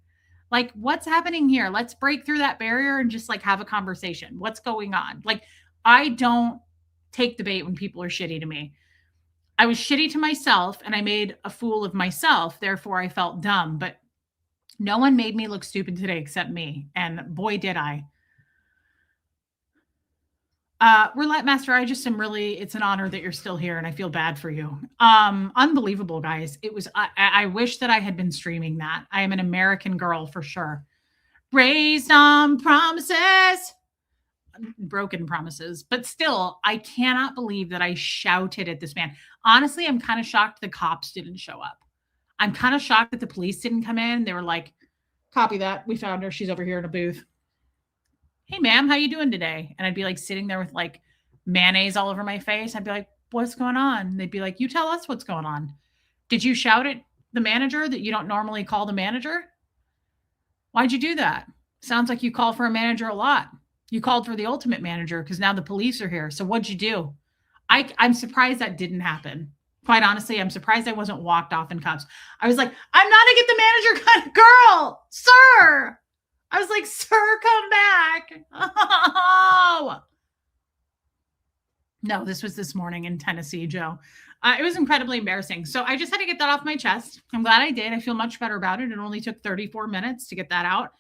Like, what's happening here? Let's break through that barrier and just like have a conversation. What's going on?" Like, I don't take the bait when people are shitty to me. I was shitty to myself and I made a fool of myself. Therefore, I felt dumb. But no one made me look stupid today except me. And boy, did I. Roulette Master, I just am really, it's an honor that you're still here and I feel bad for you. Unbelievable, guys. It was, I wish that I had been streaming that. I am an American girl for sure. Raised on promises, broken promises, but still, I cannot believe that I shouted at this man. Honestly, I'm kind of shocked the cops didn't show up. I'm kind of shocked that the police didn't come in. They were like, "Copy that. We found her. She's over here in a booth. Hey, ma'am, how you doing today?" And I'd be like sitting there with like mayonnaise all over my face. I'd be like, "What's going on?" And they'd be like, "You tell us what's going on. Did you shout at the manager that you don't normally call the manager? Why'd you do that? Sounds like you call for a manager a lot. You called for the ultimate manager because now the police are here. So what'd you do?" I'm surprised that didn't happen. Quite honestly, I'm surprised I wasn't walked off in cuffs. I was like, "I'm not a get the manager kind of girl, sir." I was like, "Sir, come back." Oh. No, this was this morning in Tennessee, Joe. It was incredibly embarrassing. So I just had to get that off my chest. I'm glad I did. I feel much better about it. It only took 34 minutes to get that out.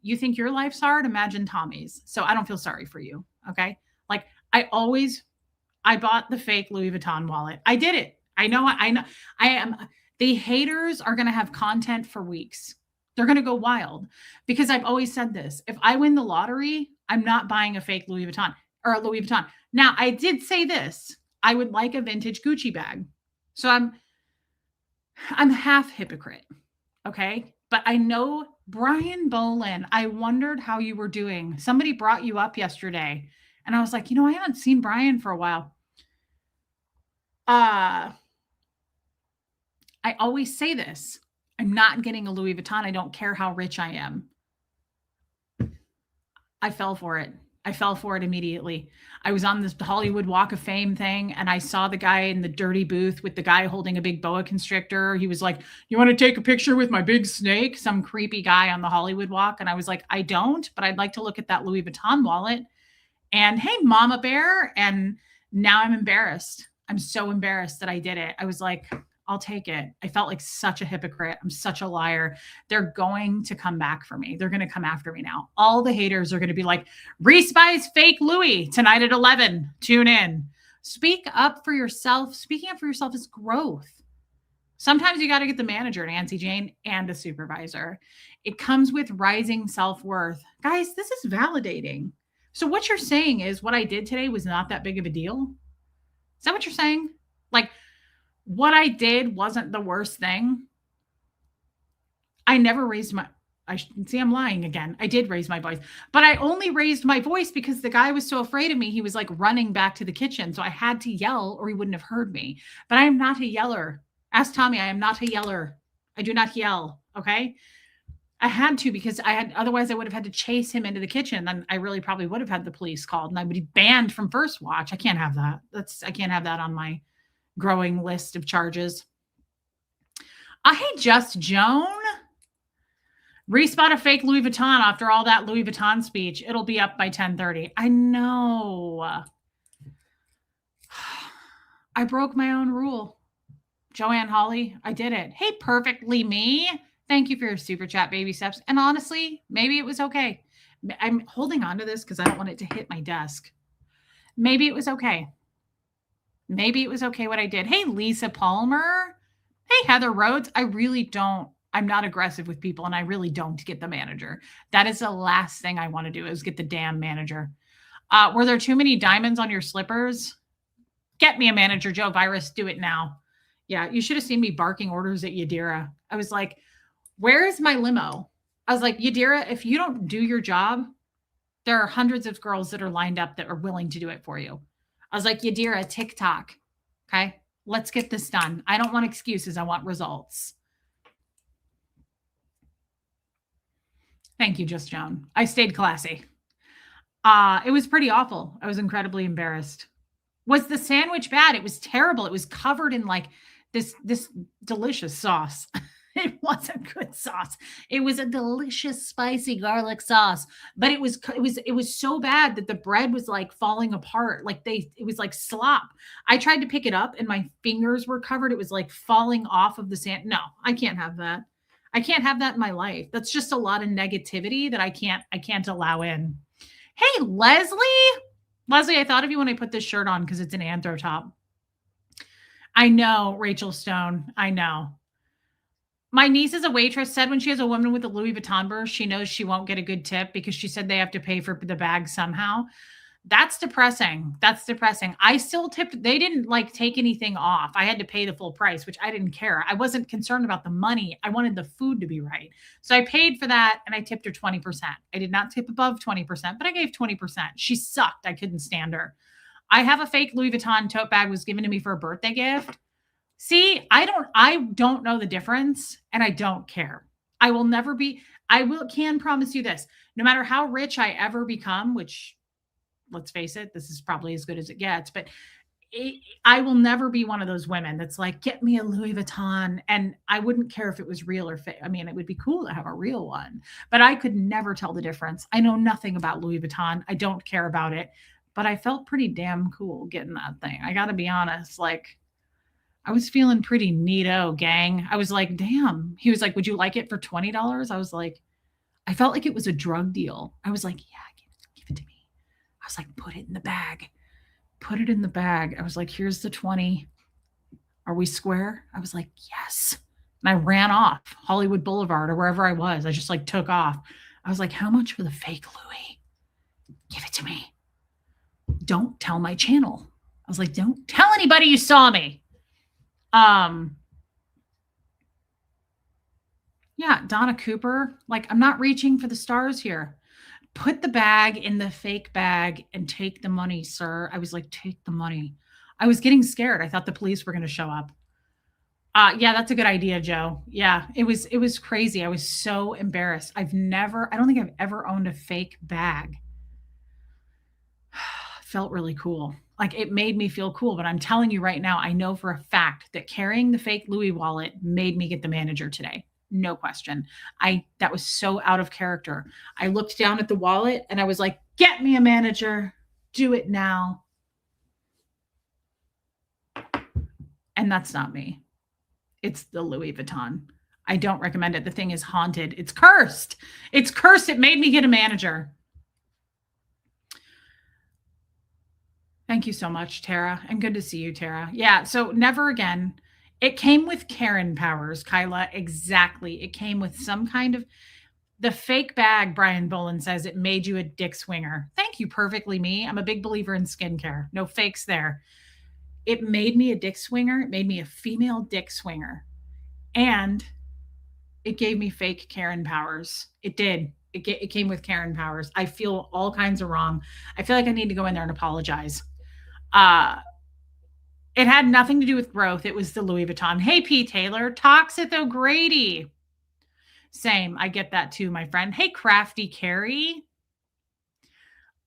You think your life's hard? Imagine Tommy's. So I don't feel sorry for you. Okay. Like I bought the fake Louis Vuitton wallet. I did it. I know. I am. The haters are going to have content for weeks. They're going to go wild because I've always said this. If I win the lottery, I'm not buying a fake Louis Vuitton or a Louis Vuitton. Now, I did say this. I would like a vintage Gucci bag. So I'm half hypocrite. Okay? But I know Brian Bolin, I wondered how you were doing. Somebody brought you up yesterday and I was like, I haven't seen Brian for a while. I always say this. I'm not getting a Louis Vuitton. I don't care how rich I am. I fell for it. I fell for it immediately. I was on this Hollywood Walk of Fame thing and I saw the guy in the dirty booth with the guy holding a big boa constrictor. He was like, "You want to take a picture with my big snake?" Some creepy guy on the Hollywood Walk. And I was like, "I don't, but I'd like to look at that Louis Vuitton wallet." And hey, Mama Bear. And now I'm embarrassed. I'm so embarrassed that I did it. I was like, I'll take it. I felt like such a hypocrite. I'm such a liar. They're going to come back for me. They're going to come after me now. All the haters are going to be like, Reese buys fake Louis tonight at 11. Tune in. Speak up for yourself. Speaking up for yourself is growth. Sometimes you got to get the manager, Nancy Jane, and a supervisor. It comes with rising self-worth. Guys, this is validating. So what you're saying is what I did today was not that big of a deal? Is that what you're saying? Like, what I did wasn't the worst thing. I never raised I'm lying again. I did raise my voice, but I only raised my voice because the guy was so afraid of me. He was like running back to the kitchen. So I had to yell or he wouldn't have heard me, but I am not a yeller. Ask Tommy. I am not a yeller. I do not yell. Okay. I had to because otherwise I would have had to chase him into the kitchen. Then I really probably would have had the police called and I would be banned from First Watch. I can't have that. I can't have that on my growing list of charges. Hey, Just Joan. Reese bought a fake Louis Vuitton after all that Louis Vuitton speech. It'll be up by 10:30. I know. I broke my own rule. Joanne Holly, I did it. Hey, perfectly me. Thank you for your super chat, baby steps. And honestly, maybe it was okay. I'm holding on to this because I don't want it to hit my desk. Maybe it was okay. Maybe it was okay what I did. Hey, Lisa Palmer. Hey, Heather Rhodes. I'm not aggressive with people and I really don't get the manager. That is the last thing I want to do is get the damn manager. Were there too many diamonds on your slippers? Get me a manager, Joe Virus. Do it now. Yeah, you should have seen me barking orders at Yadira. I was like, where is my limo? I was like, Yadira, if you don't do your job, there are hundreds of girls that are lined up that are willing to do it for you. I was like, Yadira, TikTok. Okay, let's get this done. I don't want excuses. I want results. Thank you, Just Joan. I stayed classy. It was pretty awful. I was incredibly embarrassed. Was the sandwich bad? It was terrible. It was covered in like this delicious sauce. It wasn't good sauce. It was a delicious spicy garlic sauce, but it was so bad that the bread was like falling apart. Like it was like slop. I tried to pick it up and my fingers were covered. It was like falling off of the sand. No, I can't have that. I can't have that in my life. That's just a lot of negativity that I can't allow in. Hey, Leslie, I thought of you when I put this shirt on because it's an anthro top. I know, Rachel Stone. I know. My niece is a waitress, said when she has a woman with a Louis Vuitton purse, she knows she won't get a good tip because she said they have to pay for the bag somehow. That's depressing. I still tipped. They didn't like take anything off. I had to pay the full price, which I didn't care. I wasn't concerned about the money. I wanted the food to be right. So I paid for that and I tipped her 20%. I did not tip above 20%, but I gave 20%. She sucked. I couldn't stand her. I have a fake Louis Vuitton tote bag was given to me for a birthday gift. See, I don't know the difference and I don't care. Can promise you this. No matter how rich I ever become, which let's face it, this is probably as good as it gets, but I will never be one of those women that's like, get me a Louis Vuitton. And I wouldn't care if it was real or fake. I mean, it would be cool to have a real one, but I could never tell the difference. I know nothing about Louis Vuitton. I don't care about it, but I felt pretty damn cool getting that thing. I got to be honest. Like, I was feeling pretty neato, gang. I was like, damn. He was like, would you like it for $20? I was like, I felt like it was a drug deal. I was like, yeah, give it to me. I was like, put it in the bag. Put it in the bag. I was like, here's the 20. Are we square? I was like, yes. And I ran off Hollywood Boulevard or wherever I was. I just like took off. I was like, how much for the fake Louis? Give it to me. Don't tell my channel. I was like, don't tell anybody you saw me. Yeah, Donna Cooper, like, I'm not reaching for the stars here. Put the bag in the fake bag and take the money, sir. I was like, take the money. I was getting scared. I thought the police were going to show up. Yeah, that's a good idea, Joe. Yeah, it was crazy. I was so embarrassed. I don't think I've ever owned a fake bag. Felt really cool. Like, it made me feel cool, but I'm telling you right now, I know for a fact that carrying the fake Louis wallet made me get the manager today. No question. That was so out of character. I looked down at the wallet and I was like, get me a manager. Do it now. And that's not me. It's the Louis Vuitton. I don't recommend it. The thing is haunted. It's cursed. It's cursed. It made me get a manager. Thank you so much, Tara. And good to see you, Tara. Yeah, so never again. It came with Karen powers, Kyla. Exactly. It came with some kind of the fake bag. Brian Boland says it made you a dick swinger. Thank you, perfectly me. I'm a big believer in skincare. No fakes there. It made me a dick swinger. It made me a female dick swinger. And it gave me fake Karen powers. It did. It came with Karen powers. I feel all kinds of wrong. I feel like I need to go in there and apologize. It had nothing to do with growth. It was the Louis Vuitton. Hey, P. Taylor. Toxic O'Grady. Same. I get that too, my friend. Hey, Crafty Carrie.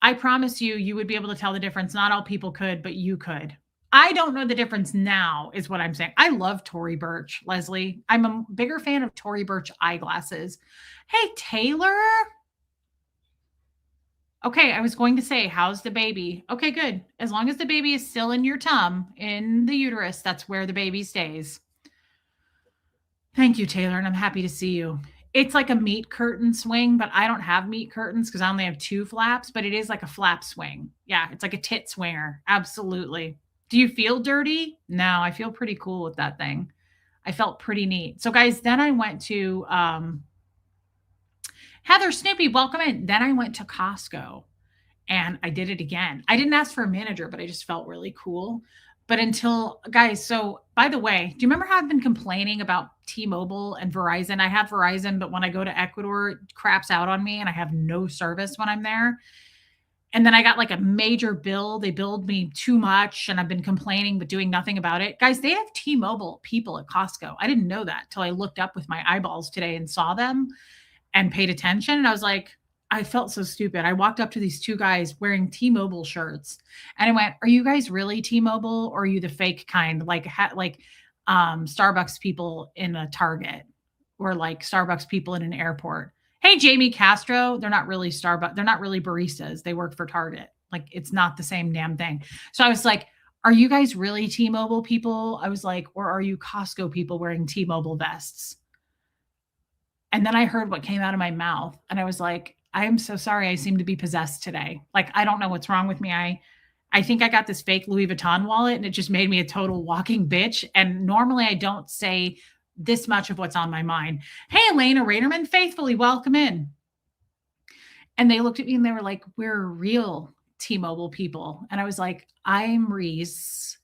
I promise you would be able to tell the difference. Not all people could, but you could. I don't know the difference now, is what I'm saying. I love Tory Burch, Leslie. I'm a bigger fan of Tory Burch eyeglasses. Hey, Taylor. Okay, I was going to say, how's the baby? Okay, good. As long as the baby is still in your tum, in the uterus, that's where the baby stays. Thank you, Taylor, and I'm happy to see you. It's like a meat curtain swing, but I don't have meat curtains because I only have 2 flaps, but it is like a flap swing. Yeah, it's like a tit swinger. Absolutely. Do you feel dirty? No, I feel pretty cool with that thing. I felt pretty neat. So, guys, then I went to Heather Snoopy, welcome in. Then I went to Costco and I did it again. I didn't ask for a manager, but I just felt really cool. But guys, so by the way, do you remember how I've been complaining about T-Mobile and Verizon? I have Verizon, but when I go to Ecuador, it craps out on me and I have no service when I'm there. And then I got like a major bill. They billed me too much and I've been complaining, but doing nothing about it. Guys, they have T-Mobile people at Costco. I didn't know that till I looked up with my eyeballs today and saw them and paid attention. And I was like, I felt so stupid. I walked up to these 2 guys wearing T-Mobile shirts and I went, are you guys really T-Mobile or are you the fake kind? Like Starbucks people in a Target or like Starbucks people in an airport. Hey, Jamie Castro, they're not really Starbucks. They're not really baristas. They work for Target. Like, it's not the same damn thing. So I was like, are you guys really T-Mobile people? I was like, or are you Costco people wearing T-Mobile vests? And then I heard what came out of my mouth and I was like, I am so sorry. I seem to be possessed today. Like, I don't know what's wrong with me. I think I got this fake Louis Vuitton wallet and it just made me a total walking bitch. And normally I don't say this much of what's on my mind. Hey, Elena Raderman, faithfully welcome in. And they looked at me and they were like, we're real T-Mobile people. And I was like, I'm Reese.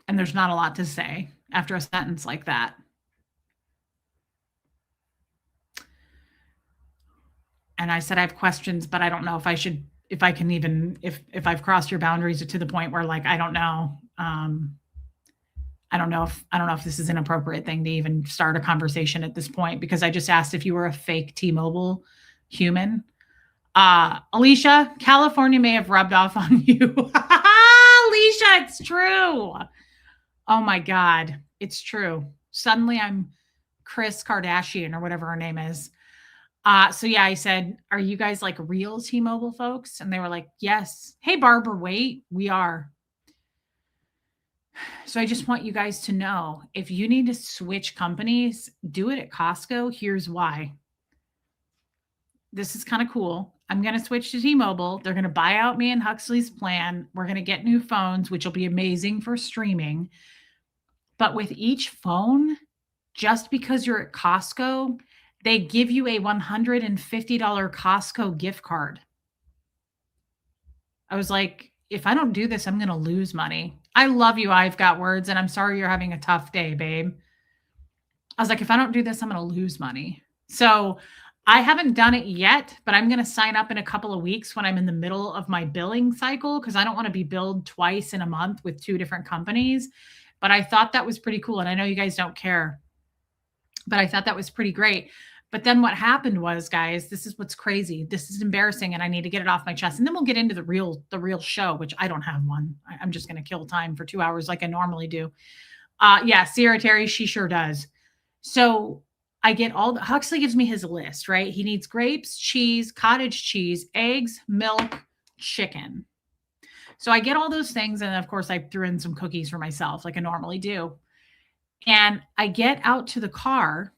And there's not a lot to say after a sentence like that. And I said, I have questions, but I don't know if I've crossed your boundaries to the point where like, I don't know. I don't know if this is an appropriate thing to even start a conversation at this point, because I just asked if you were a fake T-Mobile human. Alicia, California may have rubbed off on you. Alicia, it's true. Oh my God, it's true. Suddenly I'm Kris Kardashian or whatever her name is. So yeah, I said, are you guys like real T-Mobile folks? And they were like, yes. Hey, Barbara, wait, we are. So I just want you guys to know, if you need to switch companies, do it at Costco. Here's why. This is kind of cool. I'm going to switch to T-Mobile. They're going to buy out me and Huxley's plan. We're going to get new phones, which will be amazing for streaming. But with each phone, just because you're at Costco, they give you a $150 Costco gift card. I was like, if I don't do this, I'm going to lose money. I love you. I've got words, and I'm sorry you're having a tough day, babe. I was like, if I don't do this, I'm going to lose money. So I haven't done it yet, but I'm going to sign up in a couple of weeks when I'm in the middle of my billing cycle because I don't want to be billed twice in a month with 2 different companies. But I thought that was pretty cool. And I know you guys don't care, but I thought that was pretty great. But then what happened was, guys, this is what's crazy. This is embarrassing, and I need to get it off my chest. And then we'll get into the real show, which I don't have one. I'm just going to kill time for 2 hours like I normally do. Yeah, Sierra Terry, she sure does. So I get Huxley gives me his list, right? He needs grapes, cheese, cottage cheese, eggs, milk, chicken. So I get all those things. And of course, I threw in some cookies for myself like I normally do. And I get out to the car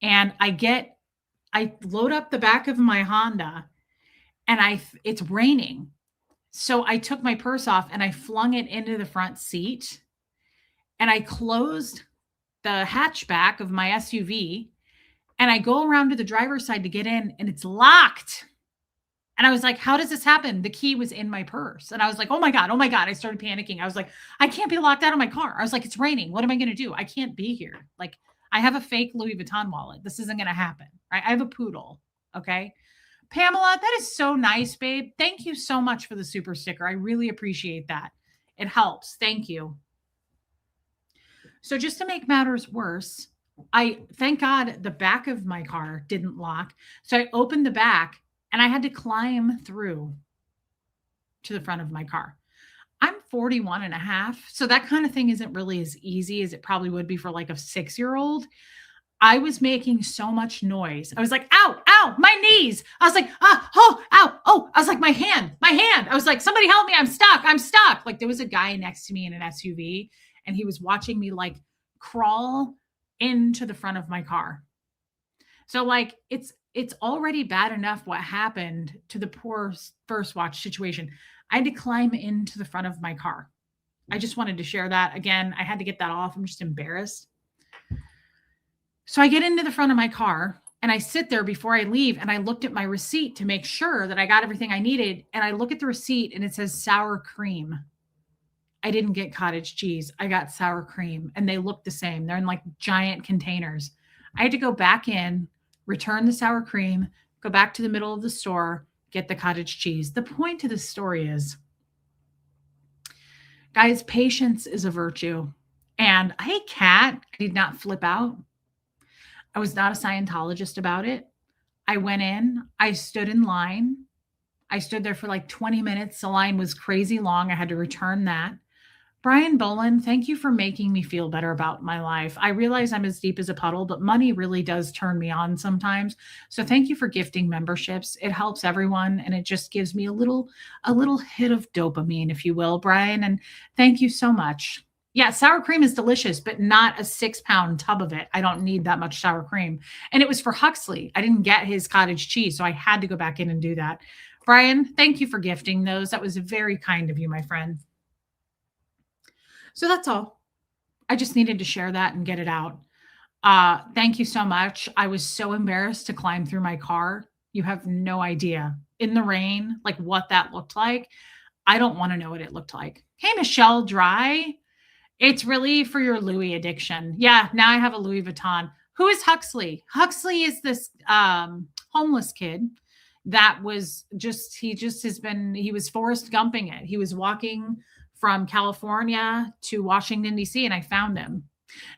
and I load up the back of my Honda and it's raining. So I took my purse off and I flung it into the front seat and I closed the hatchback of my SUV and I go around to the driver's side to get in and it's locked. And I was like, how does this happen? The key was in my purse. And I was like, oh my God. I started panicking. I was like, I can't be locked out of my car. I was like, it's raining. What am I going to do? I can't be here. Like, I have a fake Louis Vuitton wallet. This isn't going to happen. Right? I have a poodle. Okay. Pamela, that is so nice, babe. Thank you so much for the super sticker. I really appreciate that. It helps. Thank you. So just to make matters worse, thank God the back of my car didn't lock. So I opened the back and I had to climb through to the front of my car. I'm 41 and a half. So that kind of thing isn't really as easy as it probably would be for like a 6-year-old. I was making so much noise. I was like, ow, ow, my knees. I was like, oh, ow, oh. I was like, my hand. I was like, somebody help me. I'm stuck. Like there was a guy next to me in an SUV and he was watching me like crawl into the front of my car. So like, it's already bad enough what happened to the poor first watch situation. I had to climb into the front of my car. I just wanted to share that. Again, I had to get that off. I'm just embarrassed. So I get into the front of my car and I sit there before I leave and I looked at my receipt to make sure that I got everything I needed. And I look at the receipt and it says sour cream. I didn't get cottage cheese. I got sour cream and they look the same. They're in like giant containers. I had to go back in, return the sour cream, go back to the middle of the store, get the cottage cheese. The point of the story is, guys, patience is a virtue. And hey, Kat, I did not flip out. I was not a Scientologist about it. I went in, I stood in line. I stood there for like 20 minutes. The line was crazy long. I had to return that. Brian Boland, thank you for making me feel better about my life. I realize I'm as deep as a puddle, but money really does turn me on sometimes. So thank you for gifting memberships. It helps everyone and it just gives me a little hit of dopamine, if you will, Brian. And thank you so much. Yeah, sour cream is delicious, but not a 6-pound tub of it. I don't need that much sour cream. And it was for Huxley. I didn't get his cottage cheese, so I had to go back in and do that. Brian, thank you for gifting those. That was very kind of you, my friend. So that's all. I just needed to share that and get it out. Thank you so much. I was so embarrassed to climb through my car. You have no idea. In the rain, like what that looked like. I don't want to know what it looked like. Hey, Michelle Dry. It's really for your Louis addiction. Yeah, now I have a Louis Vuitton. Who is Huxley? Huxley is this homeless kid that was he was Forrest Gumping it. He was walking from California to Washington, D.C., and I found him.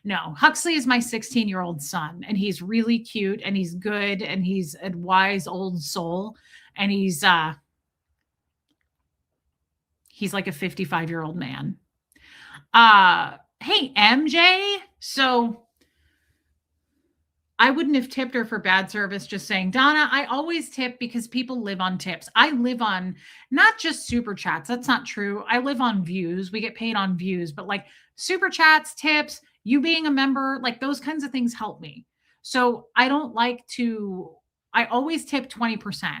No, Huxley is my 16-year-old son, and he's really cute, and he's good, and he's a wise old soul, and he's like a 55-year-old man. Hey, MJ. So I wouldn't have tipped her for bad service, just saying, Donna, I always tip because people live on tips. I live on not just super chats. That's not true. I live on views. We get paid on views, but like super chats, tips, you being a member, like those kinds of things help me. So I always tip 20%.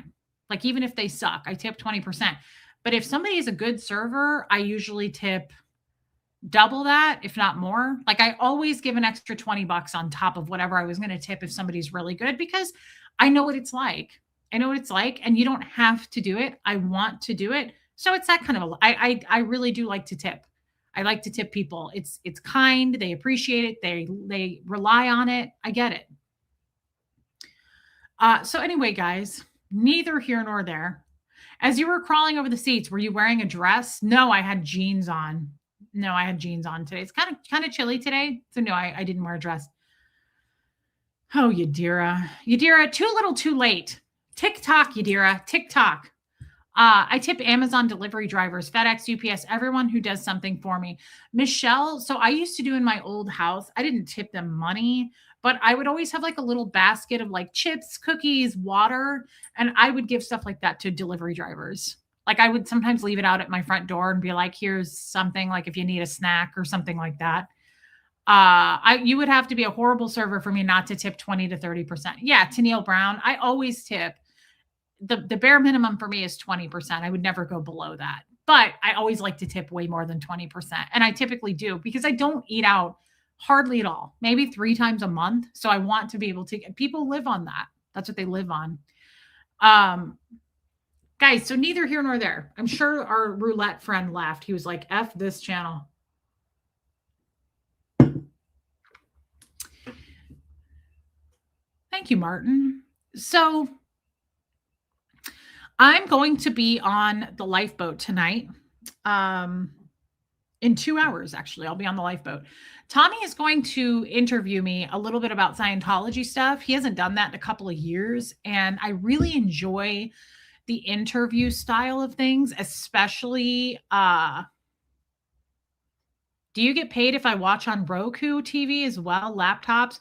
Like even if they suck, I tip 20%. But if somebody is a good server, I usually tip double that, if not more. Like I always give an extra $20 on top of whatever I was going to tip if somebody's really good because I know what it's like. I know what it's like, and you don't have to do it. I want to do it. So it's that kind of I really do like to tip. I like to tip people. It's kind, they appreciate it, they rely on it. I get it. So anyway, guys, neither here nor there. As you were crawling over the seats, were you wearing a dress? No, I had jeans on. No, I had jeans on today. It's kind of chilly today, so no, I didn't wear a dress. Oh, Yadira, Yadira, too little, too late. TikTok, Yadira, TikTok. I tip Amazon delivery drivers, FedEx, UPS, everyone who does something for me. Michelle, so I used to do in my old house, I didn't tip them money, but I would always have like a little basket of like chips, cookies, water, and I would give stuff like that to delivery drivers. Like I would sometimes leave it out at my front door and be like, here's something like if you need a snack or something like that. You would have to be a horrible server for me not to tip 20 to 30%. Yeah, to Neil Brown, I always tip. The bare minimum for me is 20%. I would never go below that. But I always like to tip way more than 20%. And I typically do because I don't eat out hardly at all, maybe 3 times a month. So I want to be able to people live on that. That's what they live on. Guys, so neither here nor there. I'm sure our roulette friend laughed. He was like, F this channel. Thank you, Martin. So I'm going to be on the lifeboat tonight. In 2 hours, actually, I'll be on the lifeboat. Tommy is going to interview me a little bit about Scientology stuff. He hasn't done that in a couple of years, and I really enjoy the interview style of things, especially do you get paid if I watch on Roku TV as well, laptops?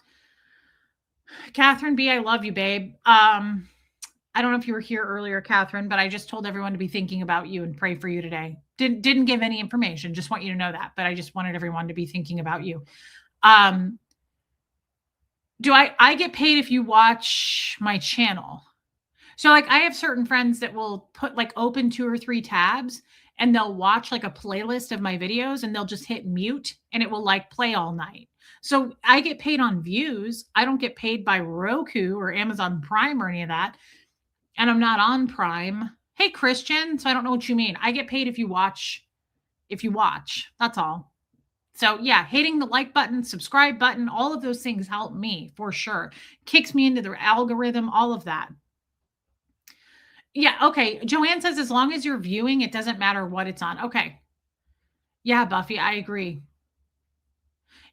Catherine B, I love you, babe. I don't know if you were here earlier, Catherine, but I just told everyone to be thinking about you and pray for you today. Didn't give any information. Just want you to know that, but I just wanted everyone to be thinking about you. Do I get paid if you watch my channel? So like I have certain friends that will put like open 2 or 3 tabs and they'll watch like a playlist of my videos and they'll just hit mute and it will like play all night. So I get paid on views. I don't get paid by Roku or Amazon Prime or any of that. And I'm not on Prime. Hey, Christian. So I don't know what you mean. I get paid if you watch. That's all. So yeah, hitting the like button, subscribe button, all of those things help me for sure. Kicks me into the algorithm, all of that. Yeah, okay. Joanne says as long as you're viewing, it doesn't matter what it's on. Okay. Yeah, Buffy, I agree.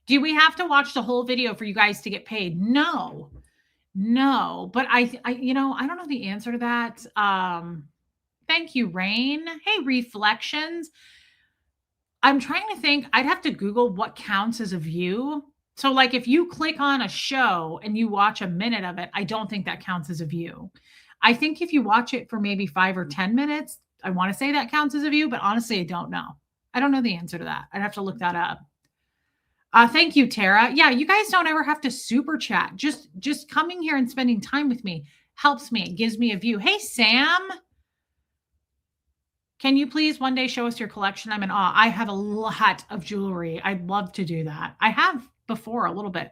Do we have to watch the whole video for you guys to get paid? No. But I don't know the answer to that. Thank you, Rain. Hey, Reflections. I'm trying to think. I'd have to Google what counts as a view. So like if you click on a show and you watch a minute of it, I don't think that counts as a view. I think if you watch it for maybe 5 or 10 minutes, I want to say that counts as a view, but honestly, I don't know. I don't know the answer to that. I'd have to look that up. Thank you, Tara. Yeah, you guys don't ever have to super chat. Just coming here and spending time with me helps me. It gives me a view. Hey, Sam. Can you please one day show us your collection? I'm in awe. I have a lot of jewelry. I'd love to do that. I have before a little bit.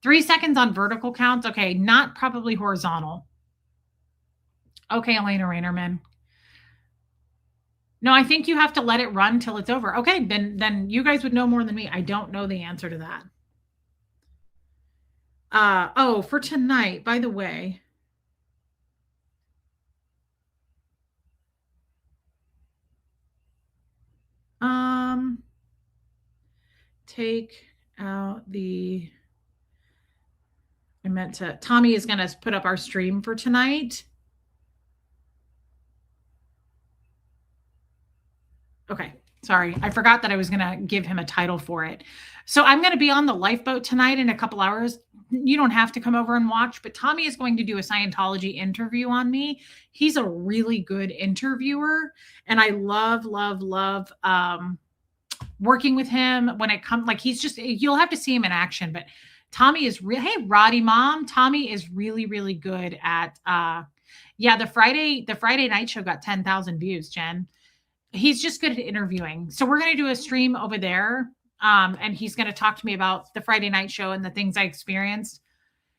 3 seconds on vertical counts. Okay, not probably horizontal. Okay, Elena Rainerman. No, I think you have to let it run till it's over. Okay, then you guys would know more than me. I don't know the answer to that. Oh, for tonight, by the way. Take out the Tommy is going to put up our stream for tonight. Okay. Sorry. I forgot that I was going to give him a title for it. So I'm going to be on the lifeboat tonight in a couple hours. You don't have to come over and watch, but Tommy is going to do a Scientology interview on me. He's a really good interviewer. And I love working with him when it comes, like you'll have to see him in action, but Tommy is hey, Roddy Mom. Tommy is really, really good at, the Friday night show got 10,000 views, Jen. He's just good at interviewing. So we're going to do a stream over there. And he's going to talk to me about the Friday night show and the things I experienced.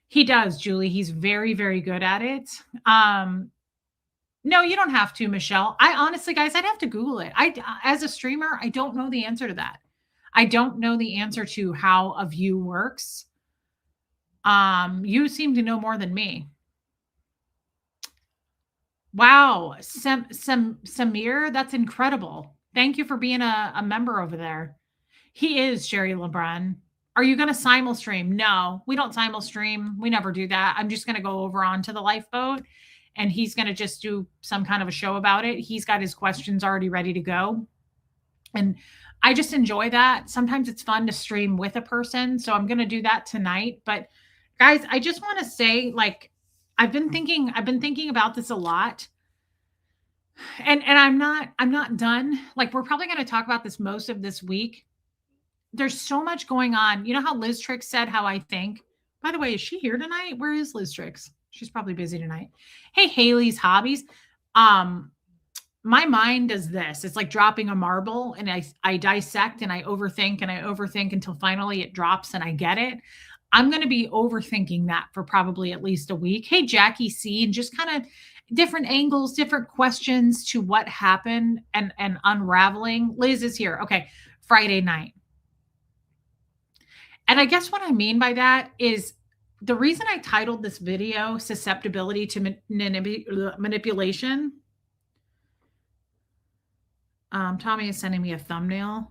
He does, Julie. He's very, very good at it. No, you don't have to, Michelle. I honestly, guys, I'd have to Google it. As a streamer, I don't know the answer to that. I don't know the answer to how a view works. You seem to know more than me. Wow, Samir, that's incredible. Thank you for being a member over there. He is Sherry LeBrun. Are you going to simul stream? No, we don't simul stream. We never do that. I'm just going to go over onto the lifeboat and he's going to just do some kind of a show about it. He's got his questions already ready to go. And I just enjoy that. Sometimes it's fun to stream with a person. So I'm going to do that tonight. But guys, I just want to say, like, I've been thinking about this a lot. And I'm not done. Like, we're probably going to talk about this most of this week. There's so much going on. You know how Liz Trix said how I think? By the way, is she here tonight? Where is Liz Trix? She's probably busy tonight. Hey, Haley's Hobbies. My mind does this. It's like dropping a marble, and I dissect and I overthink until finally it drops and I get it. I'm going to be overthinking that for probably at least a week. Hey, Jackie C, and just kind of different angles, different questions to what happened and unraveling. Liz is here. Okay. Friday night. And I guess what I mean by that is the reason I titled this video Susceptibility to Manipulation. Tommy is sending me a thumbnail.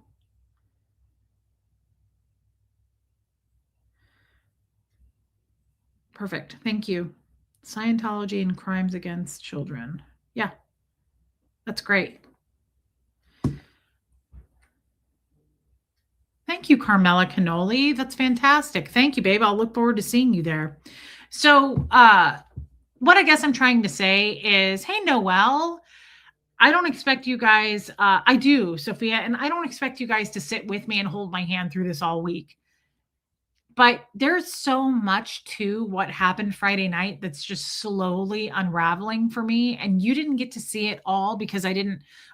Perfect. Thank you. Scientology and crimes against children. Yeah, that's great. Thank you, Carmela Cannoli. That's fantastic. Thank you, babe. I'll look forward to seeing you there. So what I guess I'm trying to say is, hey, Noelle, I don't expect you guys, I do, Sophia, and I don't expect you guys to sit with me and hold my hand through this all week. But there's so much to what happened Friday night that's just slowly unraveling for me. And you didn't get to see it all because I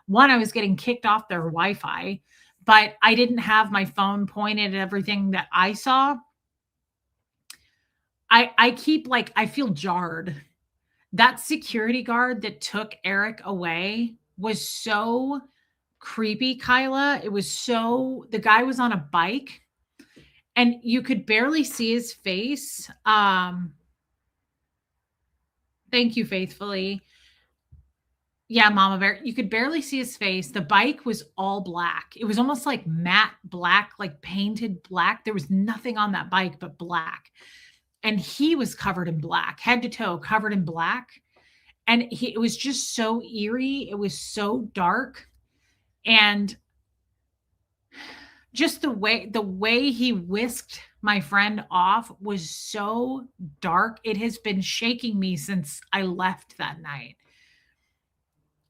was getting kicked off their Wi-Fi, but I didn't have my phone pointed at everything that I saw. I feel jarred. That security guard that took Eric away was so creepy, Kyla. The guy was on a bike and you could barely see his face. Thank you, faithfully. Yeah, Mama Bear. You could barely see his face. The bike was all black. It was almost like matte black, like painted black. There was nothing on that bike but black. And he was covered in black, head to toe, covered in black. And it was just so eerie. It was so dark. And just the way he whisked my friend off was so dark. It has been shaking me since I left that night.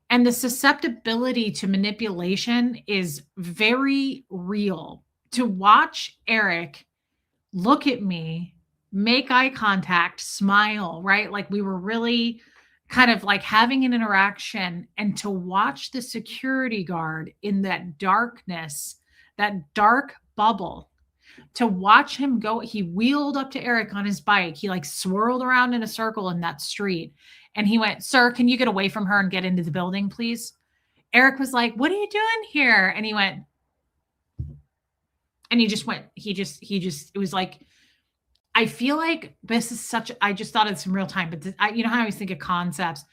And the susceptibility to manipulation is very real. To watch Eric look at me, make eye contact, smile, right? Like we were really kind of like having an interaction, and to watch the security guard in that darkness, that dark bubble, to watch him go, he wheeled up to Eric on his bike. He like swirled around in a circle in that street. And he went, "Sir, can you get away from her and get into the building, please?" Eric was like, "What are you doing here?" And he went, and he just, it was like, I feel like this is I just thought of this in real time, but you know how I always think of concepts.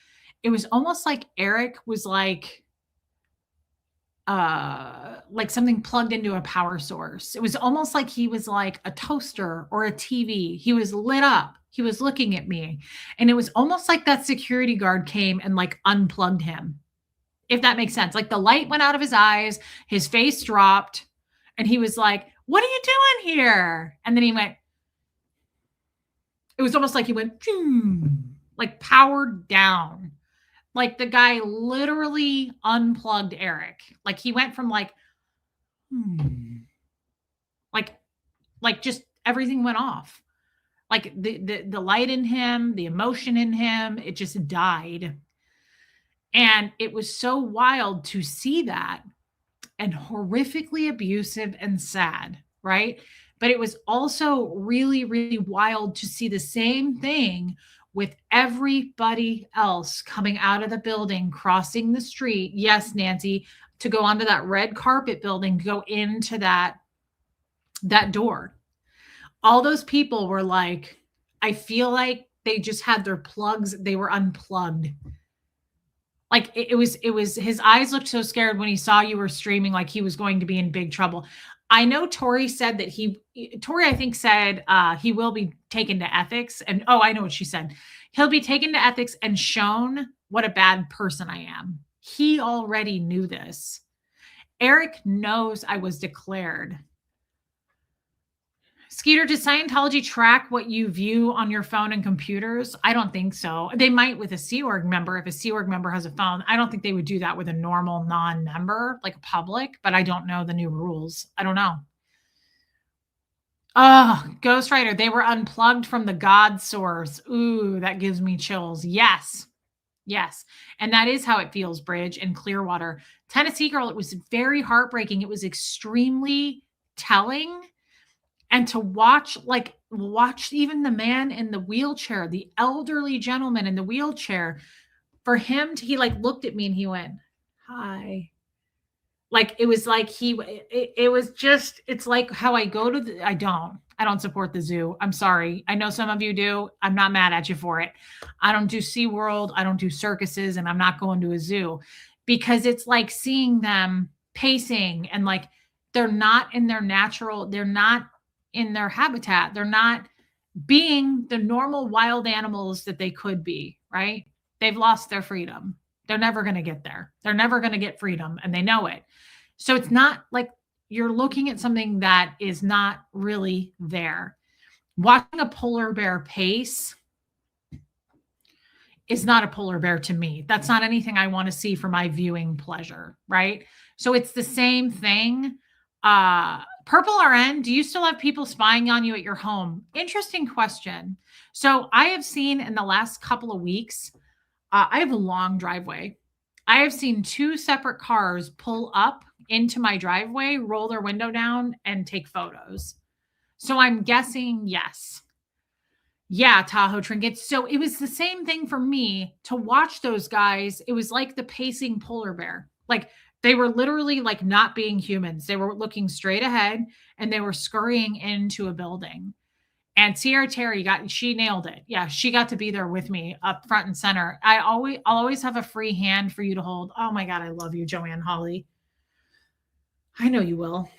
It was almost like Eric was like something plugged into a power source. It was almost like he was like a toaster or a TV. He was lit up. He was looking at me. And it was almost like that security guard came and like unplugged him, if that makes sense. Like the light went out of his eyes, his face dropped, and he was like, "What are you doing here?" And then he went, it was almost like he went, like powered down. Like the guy literally unplugged Eric. Like he went from like just everything went off. Like the light in him, the emotion in him, it just died. And it was so wild to see that. and horrifically abusive and sad, right? But it was also really, really wild to see the same thing with everybody else coming out of the building, crossing the street. Yes, Nancy, to go onto that red carpet building, go into that door. All those people were like, I feel like they just had their plugs, they were unplugged. Like it was his eyes looked so scared when he saw you were streaming, like he was going to be in big trouble. I know Tori said that Tori, I think, said he will be taken to ethics. And oh, I know what she said. He'll be taken to ethics and shown what a bad person I am. He already knew this. Eric knows I was declared. Skeeter, does Scientology track what you view on your phone and computers? I don't think so. They might with a Sea Org member. If a Sea Org member has a phone, I don't think they would do that with a normal non-member, like a public, but I don't know the new rules. I don't know. Oh, Ghost Rider, they were unplugged from the God source. Ooh, that gives me chills. Yes. Yes. And that is how it feels, Bridge and Clearwater. Tennessee Girl, it was very heartbreaking. It was extremely telling. And to watch even the man in the wheelchair, the elderly gentleman in the wheelchair, for him to, he like looked at me and he went, hi. Like, it was like it was just, it's like how I go to I don't support the zoo. I'm sorry. I know some of you do. I'm not mad at you for it. I don't do SeaWorld. I don't do circuses, and I'm not going to a zoo because it's like seeing them pacing and like they're not in their natural, they're not in their habitat. They're not being the normal wild animals that they could be, right? They've lost their freedom. They're never going to get there. They're never going to get freedom, and they know it. So it's not like you're looking at something that is not really there. Watching a polar bear pace is not a polar bear to me. That's not anything I want to see for my viewing pleasure, right? So it's the same thing. Purple RN, do you still have people spying on you at your home? Interesting question. So I have seen in the last couple of weeks, I have a long driveway. I have seen 2 separate cars pull up into my driveway, roll their window down, and take photos. So I'm guessing yes. Yeah, Tahoe trinkets. So it was the same thing for me to watch those guys. It was like the pacing polar bear. Like they were literally like not being humans. They were looking straight ahead and they were scurrying into a building. And Sierra Terry she nailed it. Yeah, she got to be there with me up front and center. I'll always have a free hand for you to hold. Oh my God, I love you, Joanne Holly. I know you will.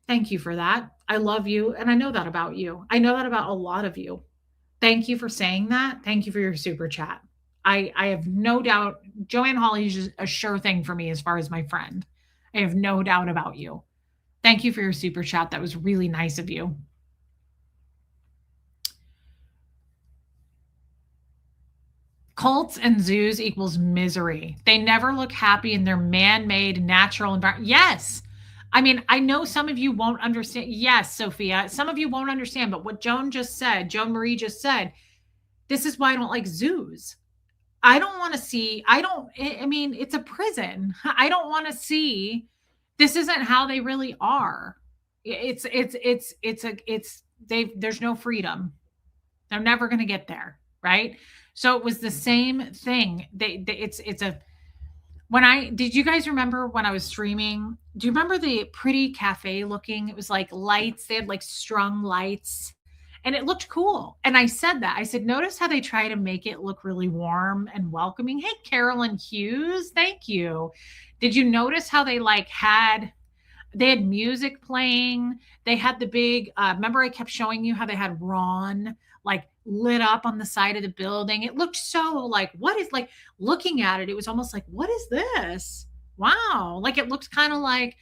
Thank you for that. I love you. And I know that about you. I know that about a lot of you. Thank you for saying that. Thank you for your super chat. I have no doubt. Joanne Holly is just a sure thing for me as far as my friend. I have no doubt about you. Thank you for your super chat. That was really nice of you. Cults and zoos equals misery. They never look happy in their man-made natural environment. Yes. I mean, I know some of you won't understand. Yes, Sophia, some of you won't understand, but what Joan Marie just said, this is why I don't like zoos. I don't want to see, I mean, it's a prison. I don't want to see, this isn't how they really are. There's no freedom. They're never going to get there. Right. So it was the same thing. Did you guys remember when I was streaming? Do you remember the pretty cafe looking? It was like lights. They had like strung lights and it looked cool. And I said, notice how they try to make it look really warm and welcoming. Hey, Carolyn Hughes. Thank you. Did you notice how they had music playing? They had the big, remember I kept showing you how they had Ron like lit up on the side of the building. It looked so like, what is like looking at it? It was almost like, what is this? Wow. Like it looks kind of like,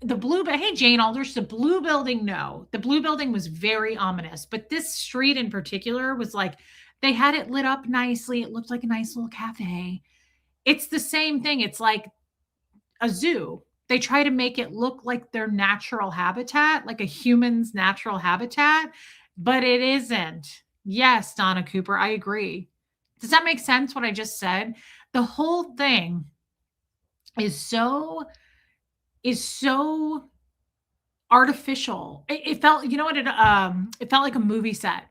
the blue, but hey, Jane Aldrich, the blue building. No, the blue building was very ominous, but this street in particular was like, they had it lit up nicely. It looked like a nice little cafe. It's the same thing. It's like a zoo. They try to make it look like their natural habitat, like a human's natural habitat, but it isn't. Yes, Donna Cooper, I agree. Does that make sense what I just said? The whole thing is so artificial. It felt, you know what, it felt like a movie set.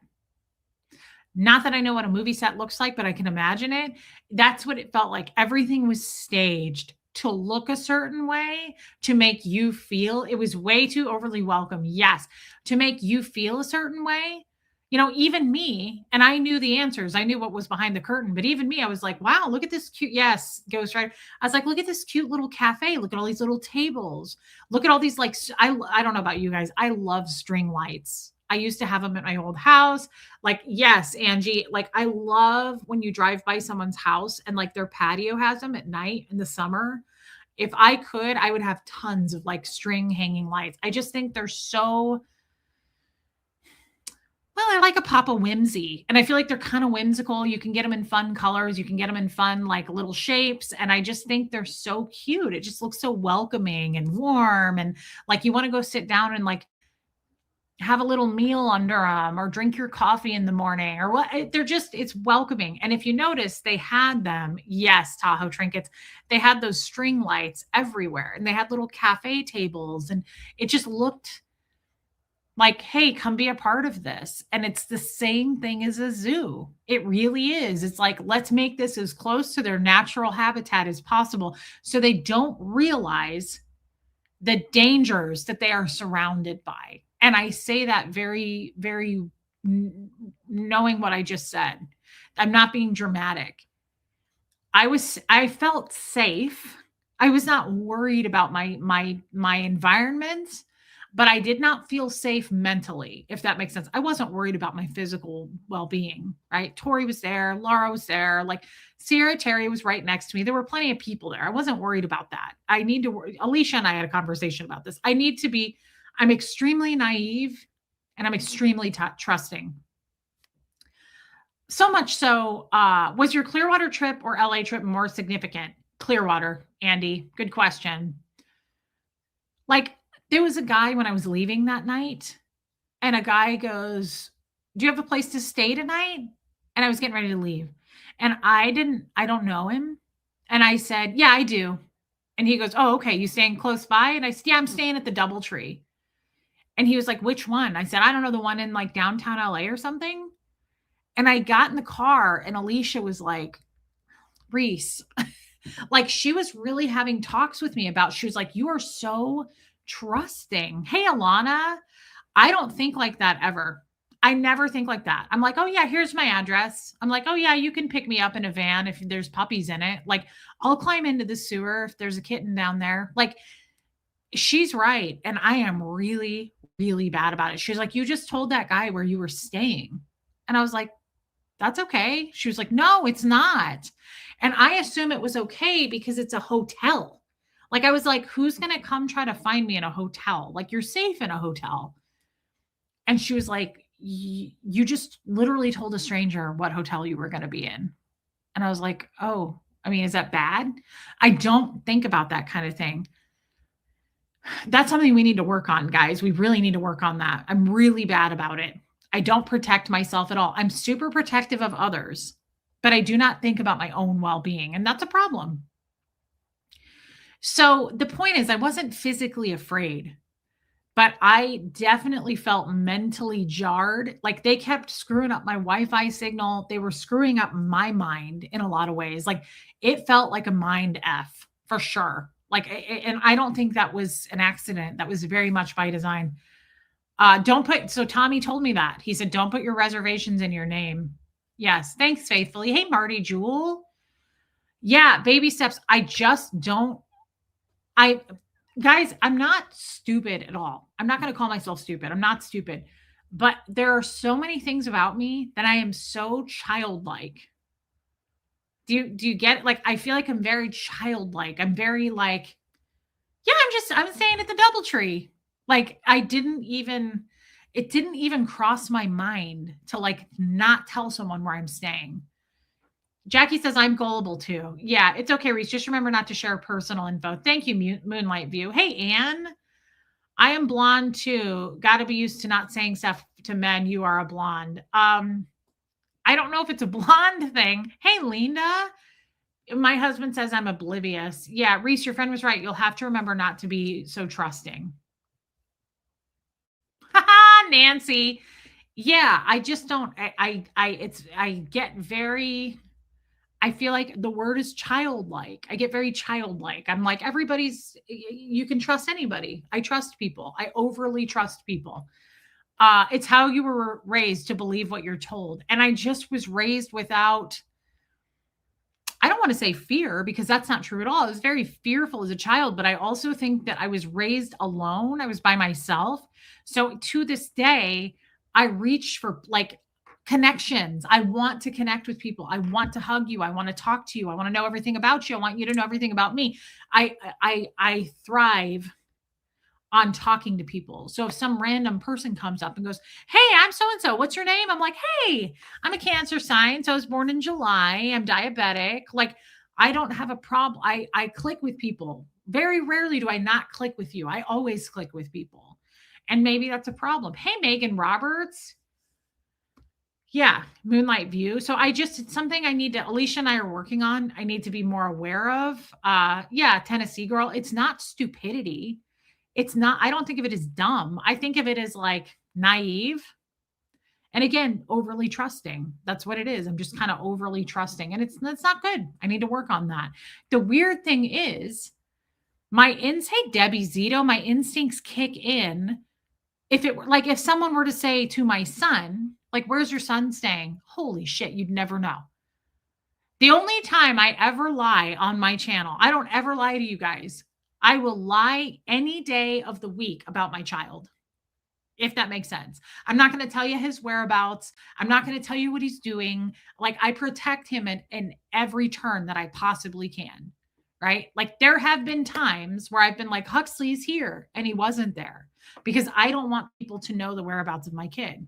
Not that I know what a movie set looks like, but I can imagine it. That's what it felt like. Everything was staged to look a certain way, to make you feel it was way too overly welcome. Yes, to make you feel a certain way. You know, even me, and I knew the answers. I knew what was behind the curtain, but even me, I was like, wow, look at this cute. Yes, Ghost Rider. I was like, look at this cute little cafe. Look at all these little tables. Look at all these, like, I don't know about you guys. I love string lights. I used to have them at my old house. Like, yes, Angie, like I love when you drive by someone's house and like their patio has them at night in the summer. If I could, I would have tons of like string hanging lights. I just think they're so, well, I like a pop of whimsy. And I feel like they're kind of whimsical. You can get them in fun colors, you can get them in fun, like little shapes. And I just think they're so cute. It just looks so welcoming and warm. And like you want to go sit down and like have a little meal under them or drink your coffee in the morning or what. They're just, it's welcoming. And if you notice, they had them, yes, Tahoe trinkets, they had those string lights everywhere and they had little cafe tables and it just looked like, hey, come be a part of this. And it's the same thing as a zoo. It really is. It's like, let's make this as close to their natural habitat as possible so they don't realize the dangers that they are surrounded by. And I say that very, very knowing what I just said. I'm not being dramatic. I felt safe. I was not worried about my environment, but I did not feel safe mentally, if that makes sense. I wasn't worried about my physical well-being, right? Tori was there, Laura was there, like Sierra Terry was right next to me. There were plenty of people there. I wasn't worried about that. I need to Alicia and I had a conversation about this. I'm extremely naive and I'm extremely trusting. So much so, was your Clearwater trip or LA trip more significant? Clearwater, Andy. Good question. Like, there was a guy when I was leaving that night, and a guy goes, "Do you have a place to stay tonight?" And I was getting ready to leave. And I don't know him. And I said, "Yeah, I do." And he goes, "Oh, okay. You staying close by?" And I said, "Yeah, I'm staying at the DoubleTree." And he was like, "Which one?" I said, "I don't know, the one in like downtown LA or something." And I got in the car and Alicia was like, "Reese," like she was really having talks with me about, she was like, "You are so trusting." Hey, Alana, I don't think like that ever. I never think like that. I'm like, "Oh yeah, here's my address." I'm like, "Oh yeah, you can pick me up in a van if there's puppies in it." Like, I'll climb into the sewer if there's a kitten down there. Like, she's right. And I am really, really bad about it. She's like, "You just told that guy where you were staying." And I was like, "That's okay." She was like, "No, it's not." And I assume it was okay because it's a hotel. Like, I was like, who's going to come try to find me in a hotel? Like, you're safe in a hotel. And she was like, "You just literally told a stranger what hotel you were going to be in." And I was like, "Oh, I mean, is that bad?" I don't think about that kind of thing. That's something we need to work on, guys. We really need to work on that. I'm really bad about it. I don't protect myself at all. I'm super protective of others, but I do not think about my own well-being, and that's a problem. So the point is, I wasn't physically afraid, but I definitely felt mentally jarred. Like, they kept screwing up my Wi-Fi signal. They were screwing up my mind in a lot of ways. Like, it felt like a mind F for sure. Like, and I don't think that was an accident. That was very much by design. So Tommy told me that. He said, "Don't put your reservations in your name." Yes. Thanks, faithfully. Hey, Marty Jewel. Yeah, baby steps. Guys, I'm not stupid at all. I'm not going to call myself stupid. I'm not stupid. But there are so many things about me that I am so childlike. Do you get it? Like, I feel like I'm very childlike. I'm very like, yeah, I'm staying at the DoubleTree. Like, it didn't even cross my mind to like not tell someone where I'm staying. Jackie says I'm gullible too. Yeah, it's okay, Reese. Just remember not to share personal info. Thank you, Moonlight View. Hey, Anne. I am blonde too. Got to be used to not saying stuff to men. You are a blonde. I don't know if it's a blonde thing. Hey, Linda. My husband says I'm oblivious. Yeah, Reese, your friend was right. You'll have to remember not to be so trusting. Nancy. Yeah, I just don't I get very I feel like the word is childlike. I get very childlike. I'm like everybody's you can trust anybody. I trust people. I overly trust people. It's how you were raised to believe what you're told. And I just was raised without I don't want to say fear because that's not true at all. I was very fearful as a child, but I also think that I was raised alone. I was by myself. So to this day, I reach for like connections. I want to connect with people. I want to hug you. I want to talk to you. I want to know everything about you. I want you to know everything about me. I thrive on talking to people. So if some random person comes up and goes, "Hey, I'm so and so. What's your name?" I'm like, "Hey, I'm a cancer sign. So I was born in July. I'm diabetic." Like I don't have a problem. I click with people. Very rarely do I not click with you. I always click with people. And maybe that's a problem. Hey, Megan Roberts. Yeah, Moonlight View. So I just it's something I need to Alicia and I are working on. I need to be more aware of. Yeah, Tennessee girl. It's not stupidity. It's not I don't think of it as dumb. I think of it as like naive and again, overly trusting. That's what it is. I'm just kind of overly trusting and it's that's not good. I need to work on that. The weird thing is my instinct, Debbie Zito, my instincts kick in if it were like if someone were to say to my son, like, "Where's your son staying?" Holy shit, you'd never know. The only time I ever lie on my channel, I don't ever lie to you guys. I will lie any day of the week about my child, if that makes sense. I'm not going to tell you his whereabouts. I'm not going to tell you what he's doing. Like, I protect him in every turn that I possibly can. Right. Like, there have been times where I've been like, Huxley's here and he wasn't there because I don't want people to know the whereabouts of my kid.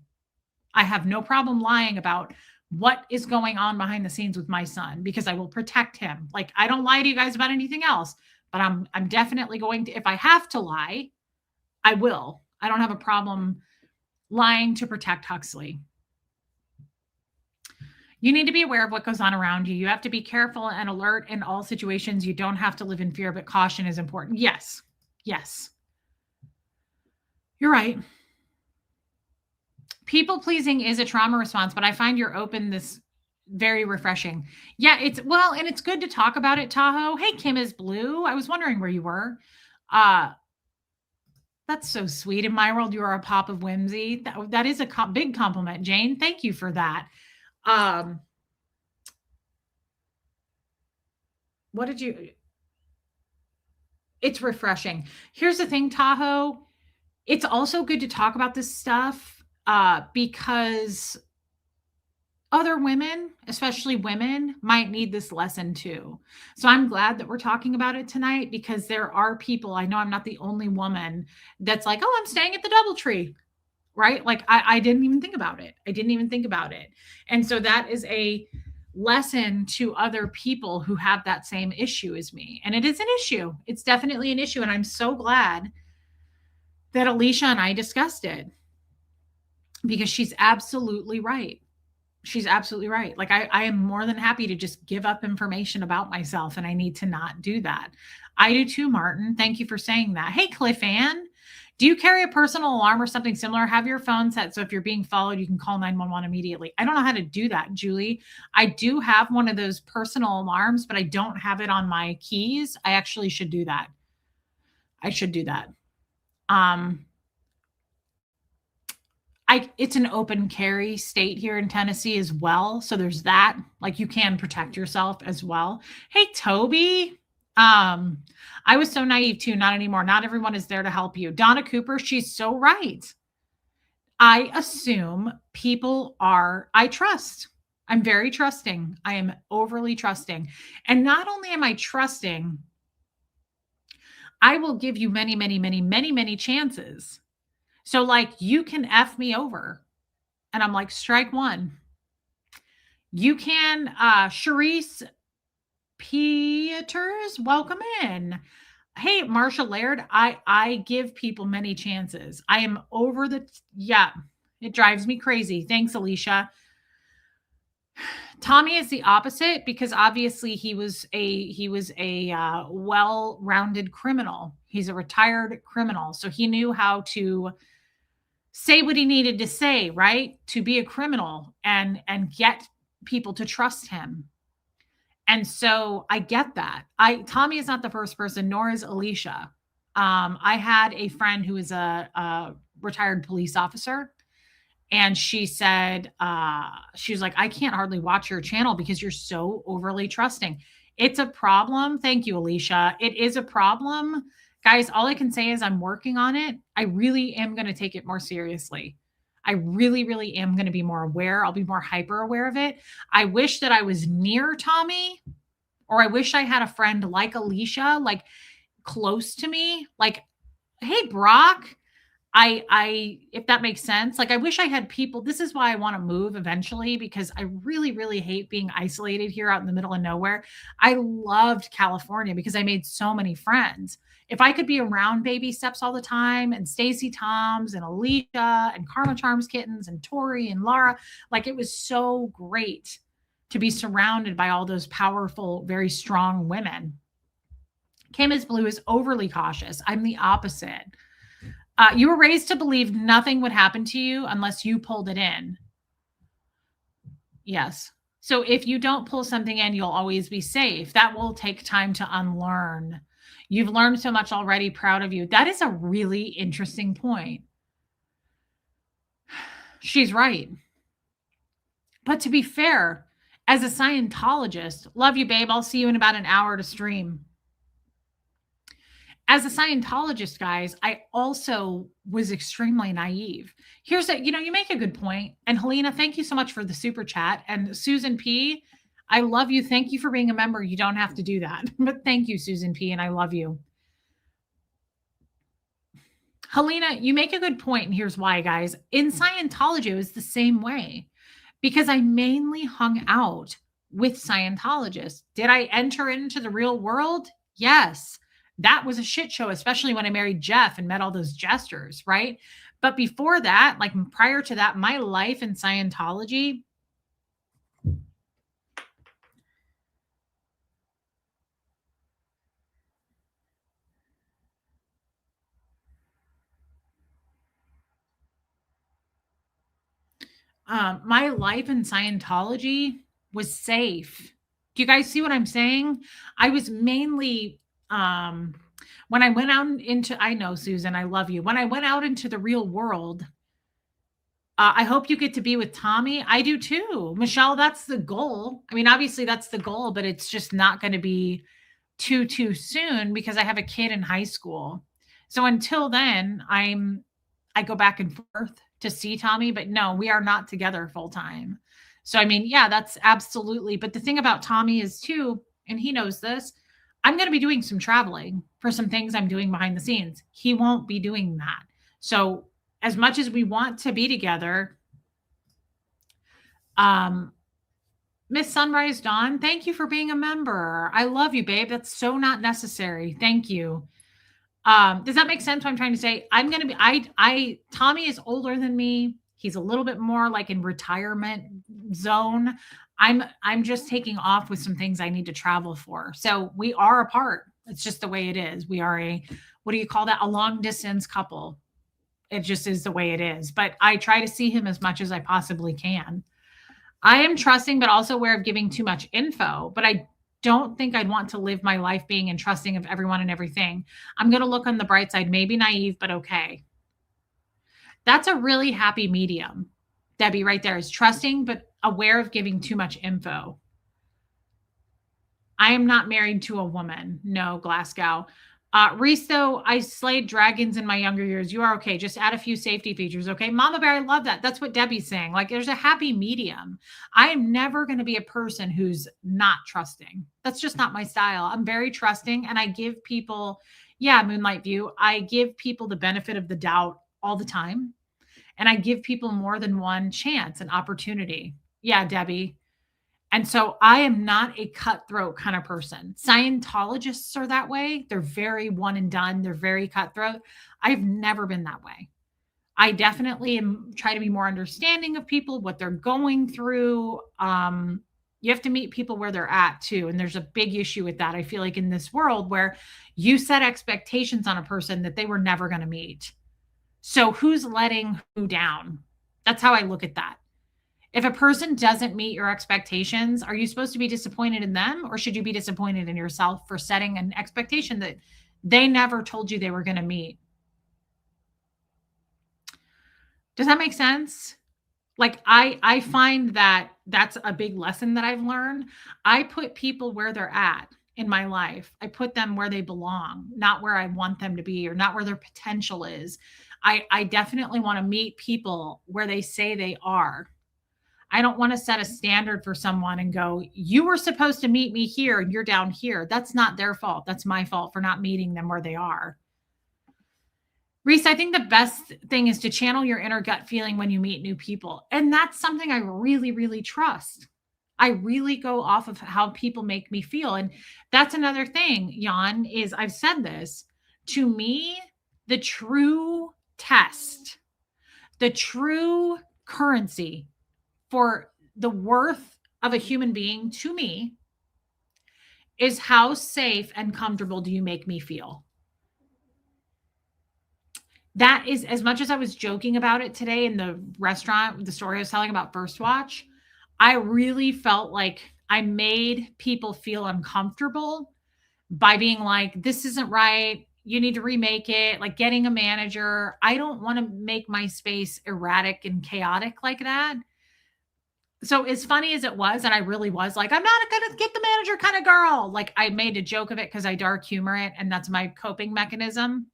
I have no problem lying about what is going on behind the scenes with my son because I will protect him. Like I don't lie to you guys about anything else, but I'm definitely going to if I have to lie, I will. I don't have a problem lying to protect Huxley. You need to be aware of what goes on around you. You have to be careful and alert in all situations. You don't have to live in fear, but caution is important. Yes. Yes. You're right. People pleasing is a trauma response, but I find your openness very refreshing. Yeah, it's well, and it's good to talk about it, Tahoe. Hey, Kim is blue. I was wondering where you were. Uh, that's so sweet. In my world, you are a pop of whimsy. That is a big compliment, Jane. Thank you for that. Um, what did you? It's refreshing. Here's the thing, Tahoe. It's also good to talk about this stuff because other women, especially women, might need this lesson too. So I'm glad that we're talking about it tonight because there are people, I know I'm not the only woman that's like, oh, I'm staying at the Doubletree, right? Like I didn't even think about it. I didn't even think about it. And so that is a lesson to other people who have that same issue as me. And it is an issue. It's definitely an issue. And I'm so glad that Alicia and I discussed it because she's absolutely right. She's absolutely right. Like I am more than happy to just give up information about myself, and I need to not do that. I do too, Martin. Thank you for saying that. Hey, Cliff Ann, do you carry a personal alarm or something similar? Have your phone set so if you're being followed, you can call 911 immediately. I don't know how to do that, Julie. I do have one of those personal alarms, but I don't have it on my keys. I actually should do that. I should do that. Um, it's an open carry state here in Tennessee as well. So there's that. Like you can protect yourself as well. Hey, Toby. I was so naive too. Not anymore. Not everyone is there to help you. Donna Cooper, she's so right. I assume I trust. I'm very trusting. I am overly trusting. And not only am I trusting, I will give you many, many, many, many, many chances. So like you can F me over. And I'm like, strike one. You can, Charisse Peters, welcome in. Hey, Marsha Laird, I give people many chances. I am over the, yeah, it drives me crazy. Thanks, Alicia. Tommy is the opposite because obviously he was a well-rounded criminal. He's a retired criminal, so he knew how to say what he needed to say, right? To be a criminal and get people to trust him. And so I get that. I Tommy is not the first person, nor is Alicia. I had a friend who is a retired police officer, and she said, she was like, I can't hardly watch your channel because you're so overly trusting. It's a problem. Thank you, Alicia. It is a problem. Guys, all I can say is I'm working on it. I really am going to take it more seriously. I really, really am going to be more aware. I'll be more hyper aware of it. I wish that I was near Tommy, or I wish I had a friend like Alicia, like close to me. Like, hey, Brock, I if that makes sense. Like I wish I had people. This is why I want to move eventually because I really really hate being isolated here out in the middle of nowhere. I loved California because I made so many friends. If I could be around baby steps all the time and Stacy Toms and Alicia and Karma Charms kittens and Tori and Laura, like it was so great to be surrounded by all those powerful, very strong women. Kim is Blue is overly cautious. I'm the opposite. You were raised to believe nothing would happen to you unless you pulled it in. Yes. So if you don't pull something in, you'll always be safe. That will take time to unlearn. You've learned so much already. Proud of you. That is a really interesting point. She's right. But to be fair, as a Scientologist, love you, babe. I'll see you in about an hour to stream. As a Scientologist, guys, I also was extremely naive. Here's a, you make a good point. And Helena, thank you so much for the super chat. And Susan P, I love you. Thank you for being a member. You don't have to do that. But thank you, Susan P, and I love you. Helena, you make a good point, and here's why, guys. In Scientology, it was the same way because I mainly hung out with Scientologists. Did I enter into the real world? Yes. That was a shit show, especially when I married Jeff and met all those jesters, right? But before that, like prior to that, my life in Scientology, my life in Scientology was safe. Do you guys see what I'm saying? I was mainly when I went out into, I know, Susan, I love you. When I went out into the real world, I hope you get to be with Tommy. I do too. Michelle, that's the goal. I mean, obviously that's the goal, but it's just not going to be too soon because I have a kid in high school. So until then, I go back and forth to see Tommy, but no, we are not together full time. So I mean, yeah, that's absolutely. But the thing about Tommy is too, and he knows this, I'm going to be doing some traveling for some things I'm doing behind the scenes. He won't be doing that. So as much as we want to be together, Miss Sunrise Dawn, thank you for being a member. I love you, babe. That's so not necessary. Thank you. Does that make sense? What I'm trying to say? I'm gonna be Tommy is older than me. He's a little bit more like in retirement zone. I'm just taking off with some things I need to travel for. So we are apart. It's just the way it is. We are what do you call that? A long distance couple. It just is the way it is. But I try to see him as much as I possibly can. I am trusting, but also aware of giving too much info. But I don't think I'd want to live my life being and trusting of everyone and everything. I'm going to look on the bright side, maybe naive, but okay. That's a really happy medium. Debbie right there is trusting, but aware of giving too much info. I am not married to a woman. No, Glasgow. Reese, though, I slayed dragons in my younger years. You are okay. Just add a few safety features. Okay. Mama Bear, I love that. That's what Debbie's saying. Like there's a happy medium. I am never going to be a person who's not trusting. That's just not my style. I'm very trusting and I give people, yeah, Moonlight View. I give people the benefit of the doubt all the time. And I give people more than one chance and opportunity. Yeah, Debbie. And so I am not a cutthroat kind of person. Scientologists are that way. They're very one and done. They're very cutthroat. I've never been that way. I definitely try to be more understanding of people, what they're going through. You have to meet people where they're at too. And there's a big issue with that. I feel like in this world where you set expectations on a person that they were never going to meet. So who's letting who down? That's how I look at that. If a person doesn't meet your expectations, are you supposed to be disappointed in them, or should you be disappointed in yourself for setting an expectation that they never told you they were going to meet? Does that make sense? Like I find that that's a big lesson that I've learned. I put people where they're at in my life. I put them where they belong, not where I want them to be or not where their potential is. I definitely want to meet people where they say they are. I don't want to set a standard for someone and go, you were supposed to meet me here and you're down here. That's not their fault. That's my fault for not meeting them where they are. Reese, I think the best thing is to channel your inner gut feeling when you meet new people. And that's something I really, really trust. I really go off of how people make me feel. And that's another thing, Jan, is I've said this. To me, the true test, the true currency for the worth of a human being to me is how safe and comfortable do you make me feel? That is, as much as I was joking about it today in the restaurant, the story I was telling about First Watch, I really felt like I made people feel uncomfortable by being like, this isn't right. You need to remake it, like getting a manager. I don't want to make my space erratic and chaotic like that. So as funny as it was, and I really was like, I'm not gonna get the manager kind of girl. Like I made a joke of it because I dark humor it, and that's my coping mechanism.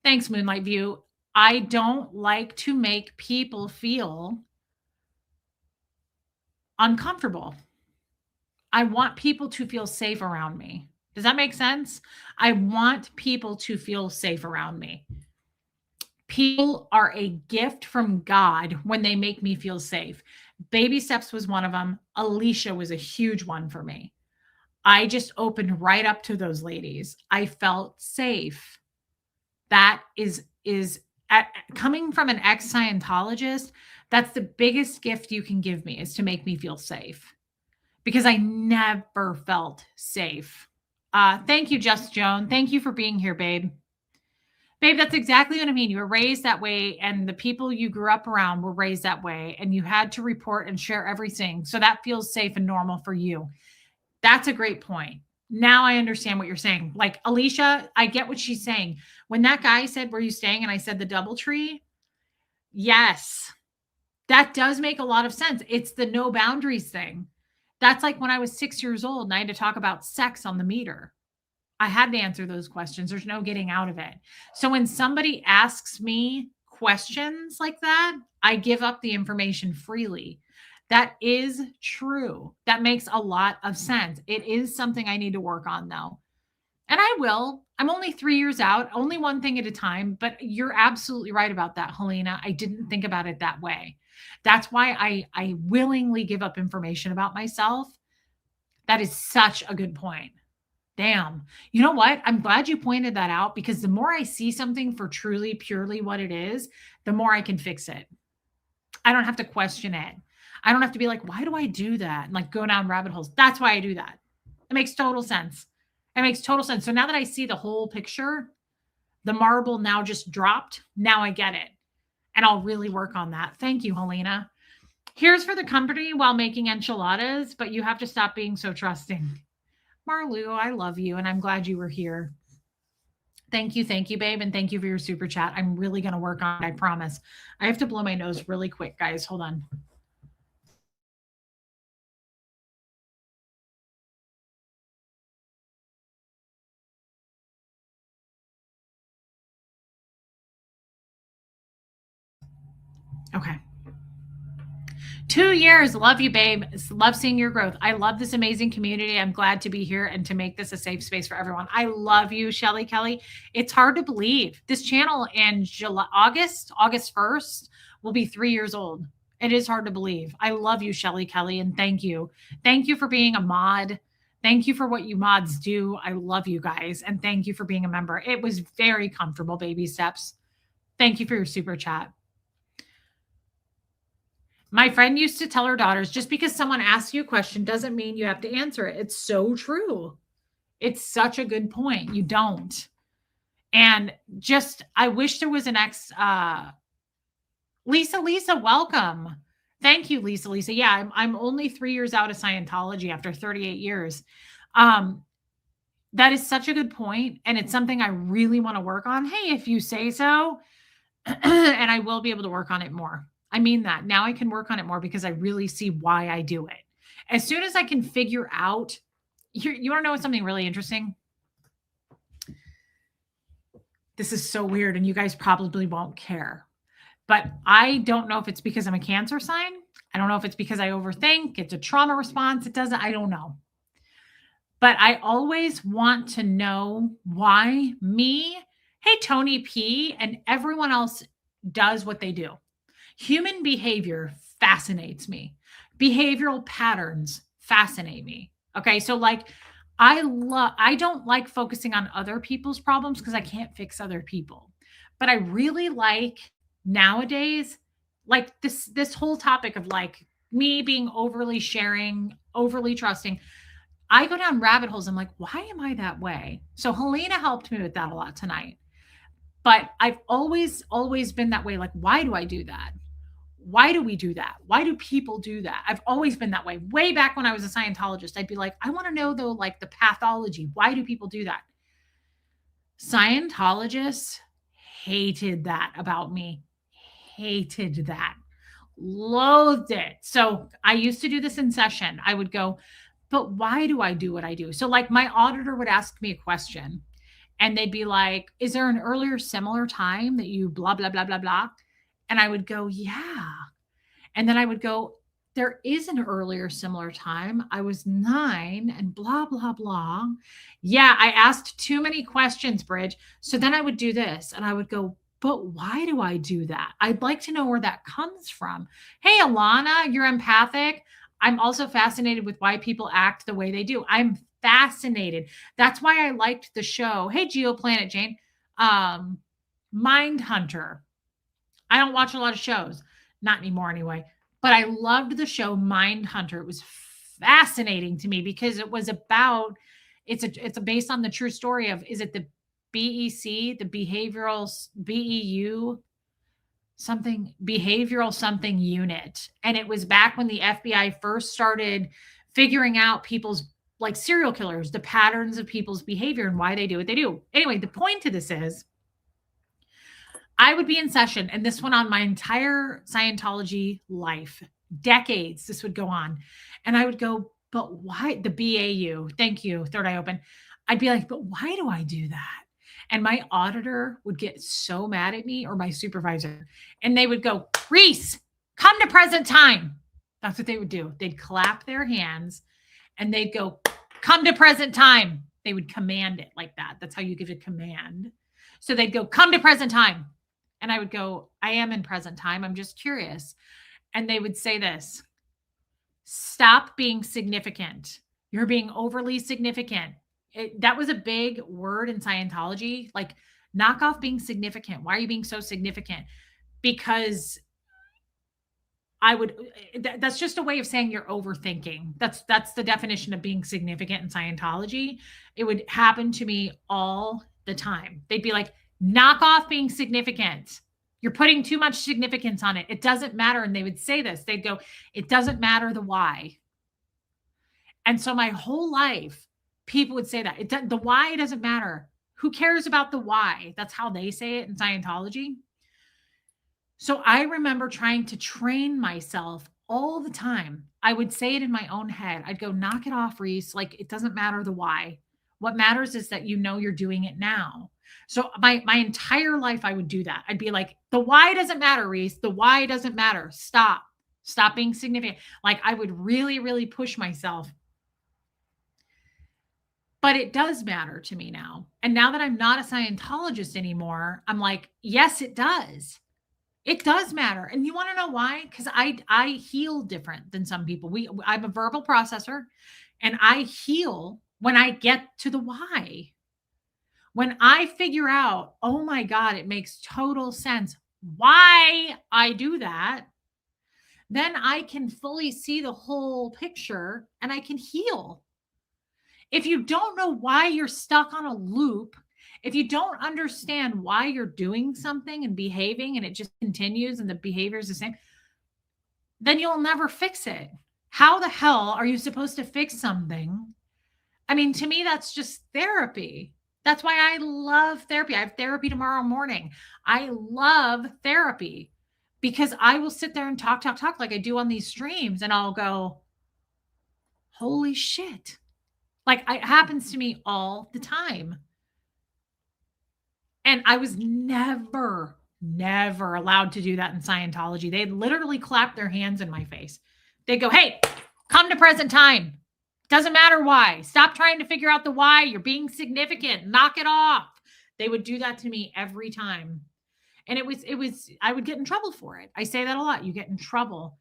Thanks, Moonlight View. I don't like to make people feel uncomfortable. I want people to feel safe around me. Does that make sense? I want people to feel safe around me. People are a gift from God when they make me feel safe. Baby Steps was one of them. Alicia was a huge one for me. I just opened right up to those ladies. I felt safe. That is coming from an ex-Scientologist, that's the biggest gift you can give me, is to make me feel safe, because I never felt safe. Thank you, Just Joan. Thank you for being here, babe. Babe, that's exactly what I mean. You were raised that way, and the people you grew up around were raised that way, and you had to report and share everything. So that feels safe and normal for you. That's a great point. Now I understand what you're saying. Like Alicia, I get what she's saying. When that guy said, where are you staying? And I said the DoubleTree. Yes, that does make a lot of sense. It's the no boundaries thing. That's like when I was 6 years old and I had to talk about sex on the meter. I had to answer those questions. There's no getting out of it. So when somebody asks me questions like that, I give up the information freely. That is true. That makes a lot of sense. It is something I need to work on, though. And I will. I'm only 3 years out, only one thing at a time. But you're absolutely right about that, Helena. I didn't think about it that way. That's why I willingly give up information about myself. That is such a good point. Damn. You know what? I'm glad you pointed that out, because the more I see something for truly, purely what it is, the more I can fix it. I don't have to question it. I don't have to be like, why do I do that? And like go down rabbit holes. That's why I do that. It makes total sense. It makes total sense. So now that I see the whole picture, the marble now just dropped. Now I get it. And I'll really work on that. Thank you, Helena. Here's for the company while making enchiladas, but you have to stop being so trusting. Marlu, I love you, and I'm glad you were here. Thank you, babe, and thank you for your super chat. I'm really going to work on it, I promise. I have to blow my nose really quick, guys. Hold on. Okay. 2 years. Love you, babe. Love seeing your growth. I love this amazing community. I'm glad to be here and to make this a safe space for everyone. I love you, Shelly Kelly. It's hard to believe this channel in August 1st will be 3 years old. It is hard to believe. I love you, Shelly Kelly, and thank you. Thank you for being a mod. Thank you for what you mods do. I love you guys, and thank you for being a member. It was very comfortable, Baby Steps. Thank you for your super chat. My friend used to tell her daughters, just because someone asks you a question doesn't mean you have to answer it. It's so true. It's such a good point. You don't. And just, I wish there was an Lisa, welcome. Thank you, Lisa. Yeah, I'm only 3 years out of Scientology after 38 years. Um, that is such a good point, and it's something I really want to work on. Hey, if you say so, and I will be able to work on it more. I mean that. Now I can work on it more because I really see why I do it. As soon as I can figure out, you want to know something really interesting? This is so weird, and you guys probably won't care. But I don't know if it's because I'm a Cancer sign. I don't know if it's because I overthink. It's a trauma response. It doesn't, I don't know. But I always want to know why me, hey, Tony P, and everyone else does what they do. Human behavior fascinates me. Behavioral patterns fascinate me. Okay. So, like, I don't like focusing on other people's problems because I can't fix other people. But I really like nowadays, like this whole topic of like me being overly sharing, overly trusting. I go down rabbit holes. I'm like, why am I that way? So Helena helped me with that a lot tonight. But I've always been that way. Like, why do I do that? Why do we do that? Why do people do that? I've always been that way. Way back when I was a Scientologist, I'd be like, I want to know though, like the pathology. Why do people do that? Scientologists hated that about me. Hated that. Loathed it. So I used to do this in session. I would go, but why do I do what I do? So, like, my auditor would ask me a question and they'd be like, is there an earlier similar time that you blah, blah, blah, blah, blah? And I would go, yeah. And then I would go, there is an earlier similar time. I was 9 and blah, blah, blah. Yeah, I asked too many questions, Bridge. So then I would do this and I would go, but why do I do that? I'd like to know where that comes from. Hey, Alana, you're empathic. I'm also fascinated with why people act the way they do. I'm fascinated. That's why I liked the show. Hey, Geoplanet Jane. Um, Mind Hunter. I don't watch a lot of shows, not anymore anyway. But I loved the show Mind Hunter. It was fascinating to me because it was about it's based on the true story of, is it the BEC, the behavioral BEU something, behavioral something unit. And it was back when the FBI first started figuring out people's, like, serial killers, the patterns of people's behavior and why they do what they do. Anyway, the point to this is I would be in session, and this went on my entire Scientology life, decades. This would go on. And I would go, but why the BAU? Thank you. Third eye open. I'd be like, but why do I do that? And my auditor would get so mad at me, or my supervisor, and they would go, Reese, come to present time. That's what they would do. They'd clap their hands and they'd go, come to present time. They would command it like that. That's how you give a command. So they'd go, come to present time. And I would go, I am in present time. I'm just curious. And they would say this, stop being significant. You're being overly significant. That was a big word in Scientology. Like, knock off being significant. Why are you being so significant? Because that's just a way of saying you're overthinking. That's the definition of being significant in Scientology. It would happen to me all the time. They'd be like, knock off being significant. You're putting too much significance on it. It doesn't matter. And they would say this. They'd go, it doesn't matter the why. And so my whole life, people would say that. The why doesn't matter. Who cares about the why? That's how they say it in Scientology. So I remember trying to train myself all the time. I would say it in my own head. I'd go, knock it off, Reese. Like, it doesn't matter the why. What matters is that you know you're doing it now. So my entire life, I would do that. I'd be like, the why doesn't matter, Reese. The why doesn't matter. Stop being significant. Like, I would really, really push myself. But it does matter to me now. And now that I'm not a Scientologist anymore, I'm like, yes, it does. It does matter. And you want to know why? Because I heal different than some people. I'm a verbal processor, and I heal when I get to the why. When I figure out, oh my God, it makes total sense why I do that, then I can fully see the whole picture and I can heal. If you don't know why you're stuck on a loop, if you don't understand why you're doing something and behaving and it just continues and the behavior is the same, then you'll never fix it. How the hell are you supposed to fix something? I mean, to me, that's just therapy. That's why I love therapy. I have therapy tomorrow morning. I love therapy because I will sit there and talk like I do on these streams, and I'll go, holy shit. Like it happens to me all the time. And I was never allowed to do that in Scientology. They'd literally clap their hands in my face. They'd go, hey, come to present time. Doesn't matter why. Stop trying to figure out the why. You're being significant. Knock it off. They would do that to me every time. And I would get in trouble for it. I say that a lot. You get in trouble.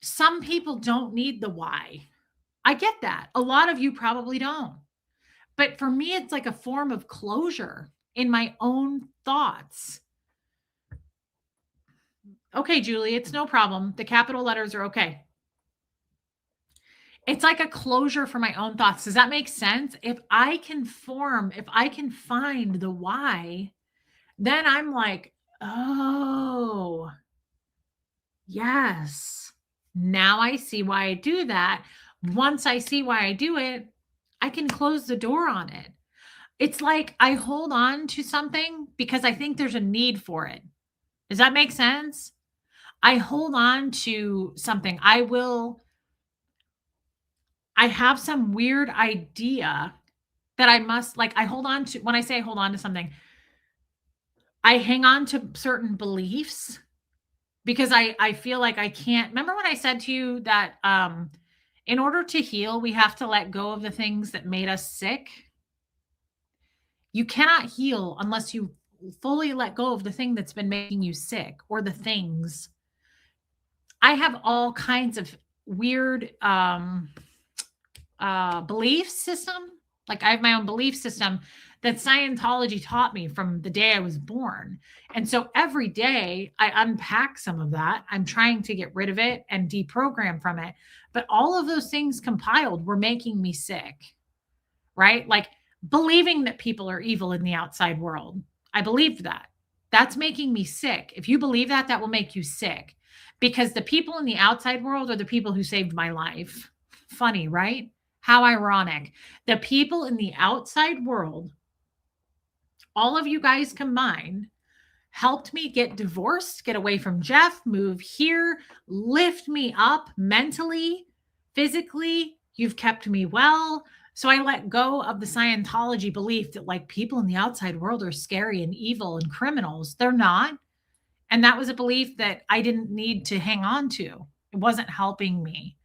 Some people don't need the why. I get that. A lot of you probably don't. But for me, it's like a form of closure in my own thoughts. Okay, Julie, it's no problem. The capital letters are okay. It's like a closure for my own thoughts. Does that make sense? If I can find the why, then I'm like, oh, yes. Now I see why I do that. Once I see why I do it, I can close the door on it. It's like I hold on to something because I think there's a need for it. Does that make sense? I hold on to something. I have some weird idea that I must, like, I hold on to, when I say I hold on to something, I hang on to certain beliefs because I feel like I can't. Remember when I said to you that in order to heal, we have to let go of the things that made us sick? You cannot heal unless you fully let go of the thing that's been making you sick or the things. I have all kinds of weird belief system. Like I have my own belief system that Scientology taught me from the day I was born. And so every day I unpack some of that. I'm trying to get rid of it and deprogram from it. But all of those things compiled were making me sick, right? Like believing that people are evil in the outside world. I believed that. That's making me sick. If you believe that, that will make you sick because the people in the outside world are the people who saved my life. Funny, right? How ironic. The people in the outside world, all of you guys combined, helped me get divorced, get away from Jeff, move here, lift me up mentally, physically. You've kept me well. So I let go of the Scientology belief that like people in the outside world are scary and evil and criminals. They're not. And that was a belief that I didn't need to hang on to. It wasn't helping me.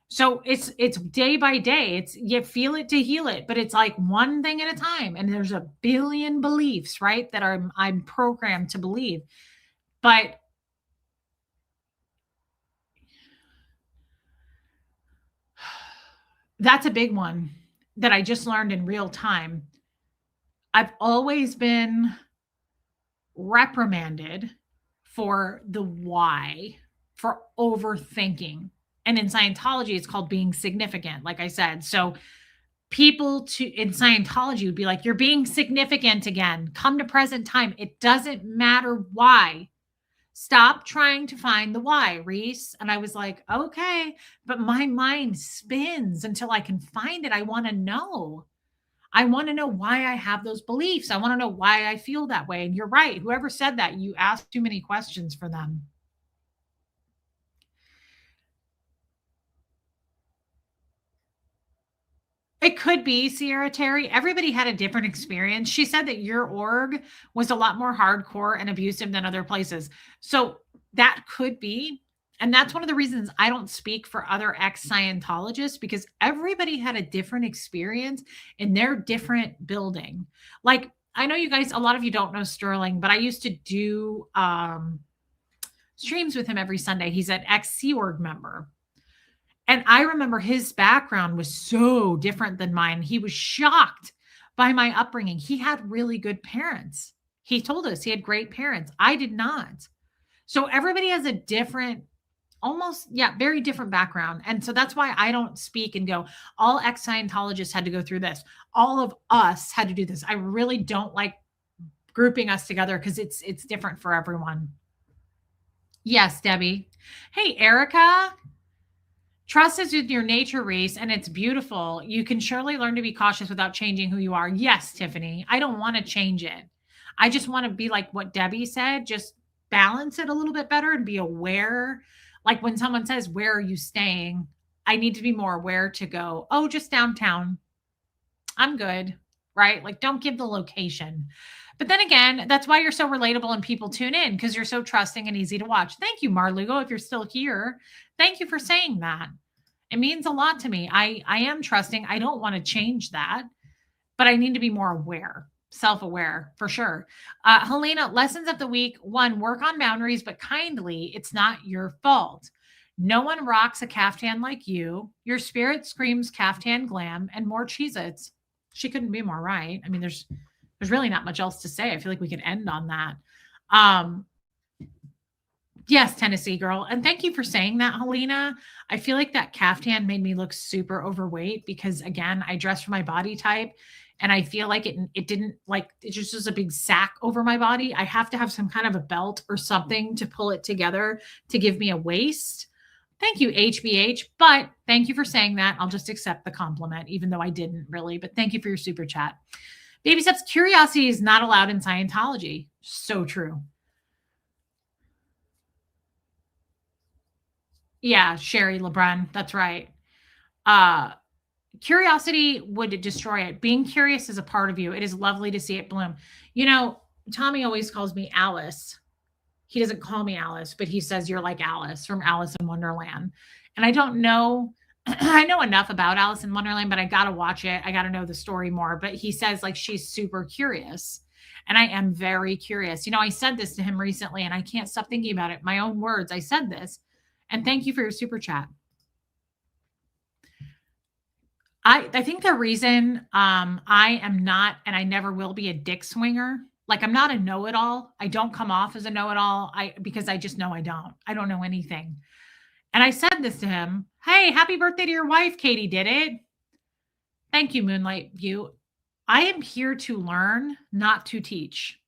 So it's day by day. It's you feel it to heal it, but it's like one thing at a time. And there's a billion beliefs, right? That I'm programmed to believe. But that's a big one that I just learned in real time. I've always been reprimanded for the why, for overthinking. And in Scientology, it's called being significant, like I said. So people in Scientology would be like, you're being significant again. Come to present time. It doesn't matter why. Stop trying to find the why, Reese. And I was like, okay, but my mind spins until I can find it. I want to know. I want to know why I have those beliefs. I want to know why I feel that way. And you're right. Whoever said that, you asked too many questions for them. It could be, Sierra Terry. Everybody had a different experience. She said that your org was a lot more hardcore and abusive than other places. So that could be. And that's one of the reasons I don't speak for other ex-Scientologists because everybody had a different experience in their different building. Like, I know you guys, a lot of you don't know Sterling, but I used to do streams with him every Sunday. He's an ex-Sea Org member. And I remember his background was so different than mine. He was shocked by my upbringing. He had really good parents. He told us he had great parents. I did not. So everybody has a different almost, yeah, very different background. And so that's why I don't speak and go, all ex Scientologists had to go through this. All of us had to do this. I really don't like grouping us together because it's different for everyone. Yes, Debbie. Hey, Erica. Trust is with your nature, Reese, and it's beautiful. You can surely learn to be cautious without changing who you are. Yes, Tiffany. I don't want to change it. I just want to be like what Debbie said, just balance it a little bit better and be aware. Like when someone says, "Where are you staying?" I need to be more aware to go, "Oh, just downtown. I'm good." Right? Like don't give the location. But then again, that's why you're so relatable and people tune in because you're so trusting and easy to watch. Thank you, Marlugo, if you're still here. Thank you for saying that. It means a lot to me. I am trusting. I don't want to change that, but I need to be more aware, self-aware for sure. Helena, lessons of the week. One, work on boundaries, but kindly. It's not your fault. No one rocks a caftan like you. Your spirit screams caftan glam and more Cheez-Its. She couldn't be more right. I mean, there's really not much else to say. I feel like we could end on that. Yes, Tennessee girl. And thank you for saying that, Helena. I feel like that caftan made me look super overweight because again, I dress for my body type and I feel like it didn't like it just was a big sack over my body. I have to have some kind of a belt or something to pull it together to give me a waist. Thank you, HBH. But thank you for saying that. I'll just accept the compliment, even though I didn't really. But thank you for your super chat. Baby steps, curiosity is not allowed in Scientology. So true. Yeah, Sherry LeBrun. That's right. Uh, Curiosity would destroy it. Being curious is a part of you. It is lovely to see it bloom. You know, Tommy always calls me Alice. He doesn't call me Alice, but he says you're like Alice from Alice in Wonderland. And I don't know, I know enough about Alice in Wonderland, but I got to watch it. I got to know the story more. But he says like she's super curious. And I am very curious. You know, I said this to him recently and I can't stop thinking about it. My own words. I said this. And thank you for your super chat. I think the reason I am not and I never will be a dick swinger, like I'm not a know-it-all. I don't come off as a know-it-all. Because I just know I don't. I don't know anything. And I said this to him. Hey, happy birthday to your wife. Katie did it. Thank you, Moonlight View. I am here to learn, not to teach.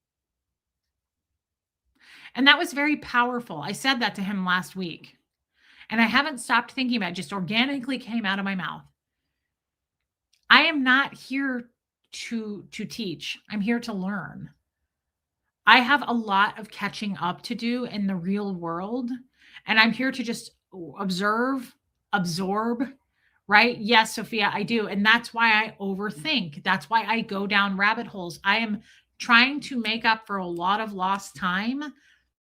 And that was very powerful. I said that to him last week. And I haven't stopped thinking about it, just organically came out of my mouth. I am not here to teach. I'm here to learn. I have a lot of catching up to do in the real world, and I'm here to just observe, absorb, right? Yes, Sophia, I do. And that's why I overthink. That's why I go down rabbit holes. I am trying to make up for a lot of lost time.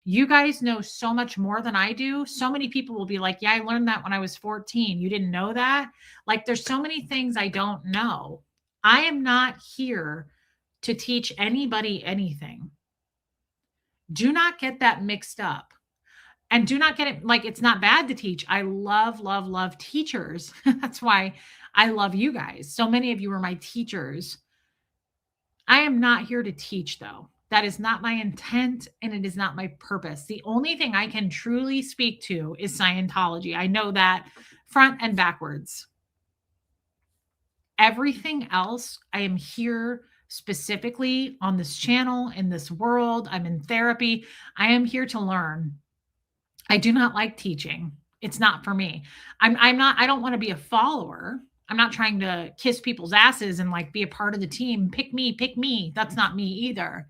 You guys know so much more than I do. So many people will be like, yeah, I learned that when I was 14. You didn't know that? Like, there's so many things I don't know. I am not here to teach anybody anything. Do not get that mixed up. And do not get it like it's not bad to teach. I love, love, love teachers. That's why I love you guys. So many of you are my teachers. I am not here to teach, though. That is not my intent and it is not my purpose. The only thing I can truly speak to is Scientology. I know that front and backwards. Everything else, I am here specifically on this channel, in this world. I'm in therapy. I am here to learn. I do not like teaching. It's not for me. I don't want to be a follower. I'm not trying to kiss people's asses and like be a part of the team. Pick me, pick me. That's not me either.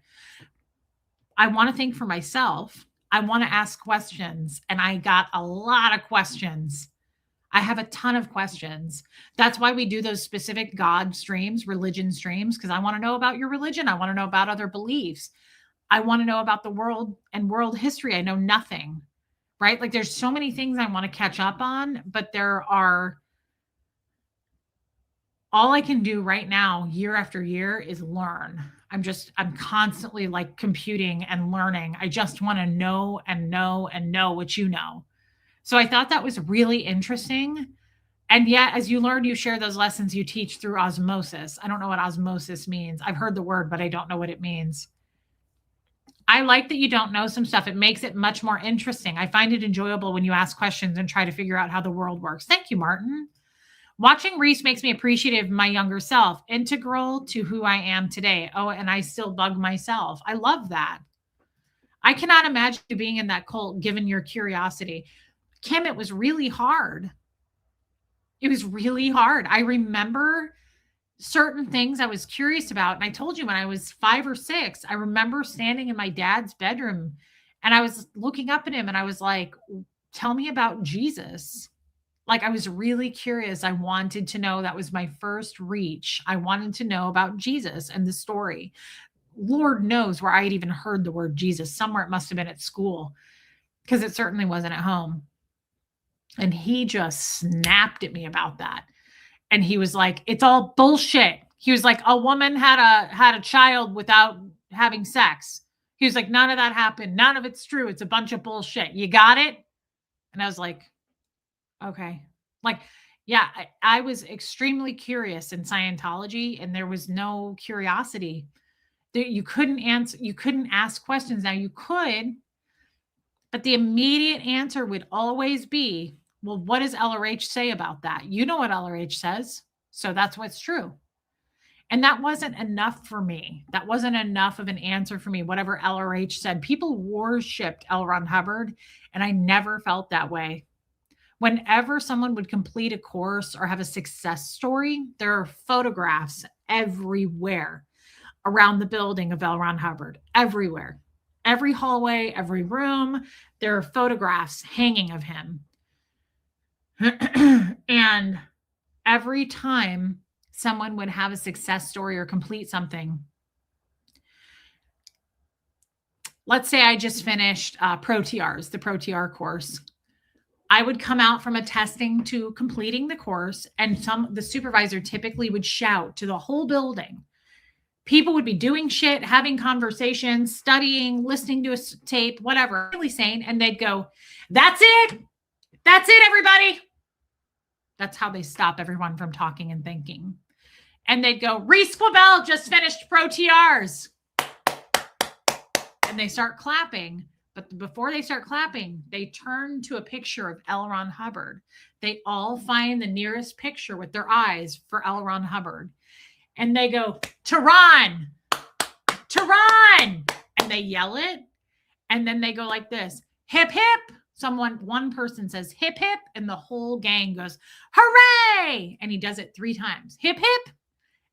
I want to think for myself. I want to ask questions. And I got a lot of questions. I have a ton of questions. That's why we do those specific God streams, religion streams, because I want to know about your religion. I want to know about other beliefs. I want to know about the world and world history. I know nothing, right? Like there's so many things I want to catch up on, but all I can do right now, year after year, is learn. I'm constantly like computing and learning. I just want to know and know and know what you know. So I thought that was really interesting. And yet, as you learn, you share those lessons you teach through osmosis. I don't know what osmosis means. I've heard the word, but I don't know what it means. I like that you don't know some stuff. It makes it much more interesting. I find it enjoyable when you ask questions and try to figure out how the world works. Thank you, Martin. Watching Reese makes me appreciative of my younger self, integral to who I am today. Oh, and I still bug myself. I love that. I cannot imagine you being in that cult given your curiosity. Kim, it was really hard. It was really hard. I remember certain things I was curious about. And I told you when I was 5 or 6, I remember standing in my dad's bedroom and I was looking up at him and I was like, tell me about Jesus. Like, I was really curious. I wanted to know. That was my first reach. I wanted to know about Jesus and the story. Lord knows where I had even heard the word Jesus. Somewhere it must have been at school, because it certainly wasn't at home. And he just snapped at me about that. And he was like, it's all bullshit. He was like, a woman had a child without having sex. He was like, none of that happened. None of it's true. It's a bunch of bullshit. You got it? And I was like, okay. Like, yeah, I was extremely curious in Scientology, and there was no curiosity. You couldn't answer, you couldn't ask questions. Now you could, but the immediate answer would always be, well, what does LRH say about that? You know what LRH says. So that's what's true. And that wasn't enough for me. That wasn't enough of an answer for me, whatever LRH said. People worshiped L. Ron Hubbard, and I never felt that way. Whenever someone would complete a course or have a success story, there are photographs everywhere around the building of L. Ron Hubbard, everywhere. Every hallway, every room, there are photographs hanging of him. And every time someone would have a success story or complete something, let's say I just finished ProTRs, the ProTR course. I would come out from a testing to completing the course, and the supervisor typically would shout to the whole building. People would be doing shit, having conversations, studying, listening to a tape, whatever, really sane, and they'd go, that's it. That's it, everybody. That's how they stop everyone from talking and thinking. And they'd go, Reese Quabell just finished ProTRs. And they start clapping. But before they start clapping, they turn to a picture of L. Ron Hubbard. They all find the nearest picture with their eyes for L. Ron Hubbard. And they go, Tehran, Tehran. And they yell it. And then they go like this, hip, hip. One person says, hip, hip. And the whole gang goes, hooray. And he does it 3 times, hip, hip.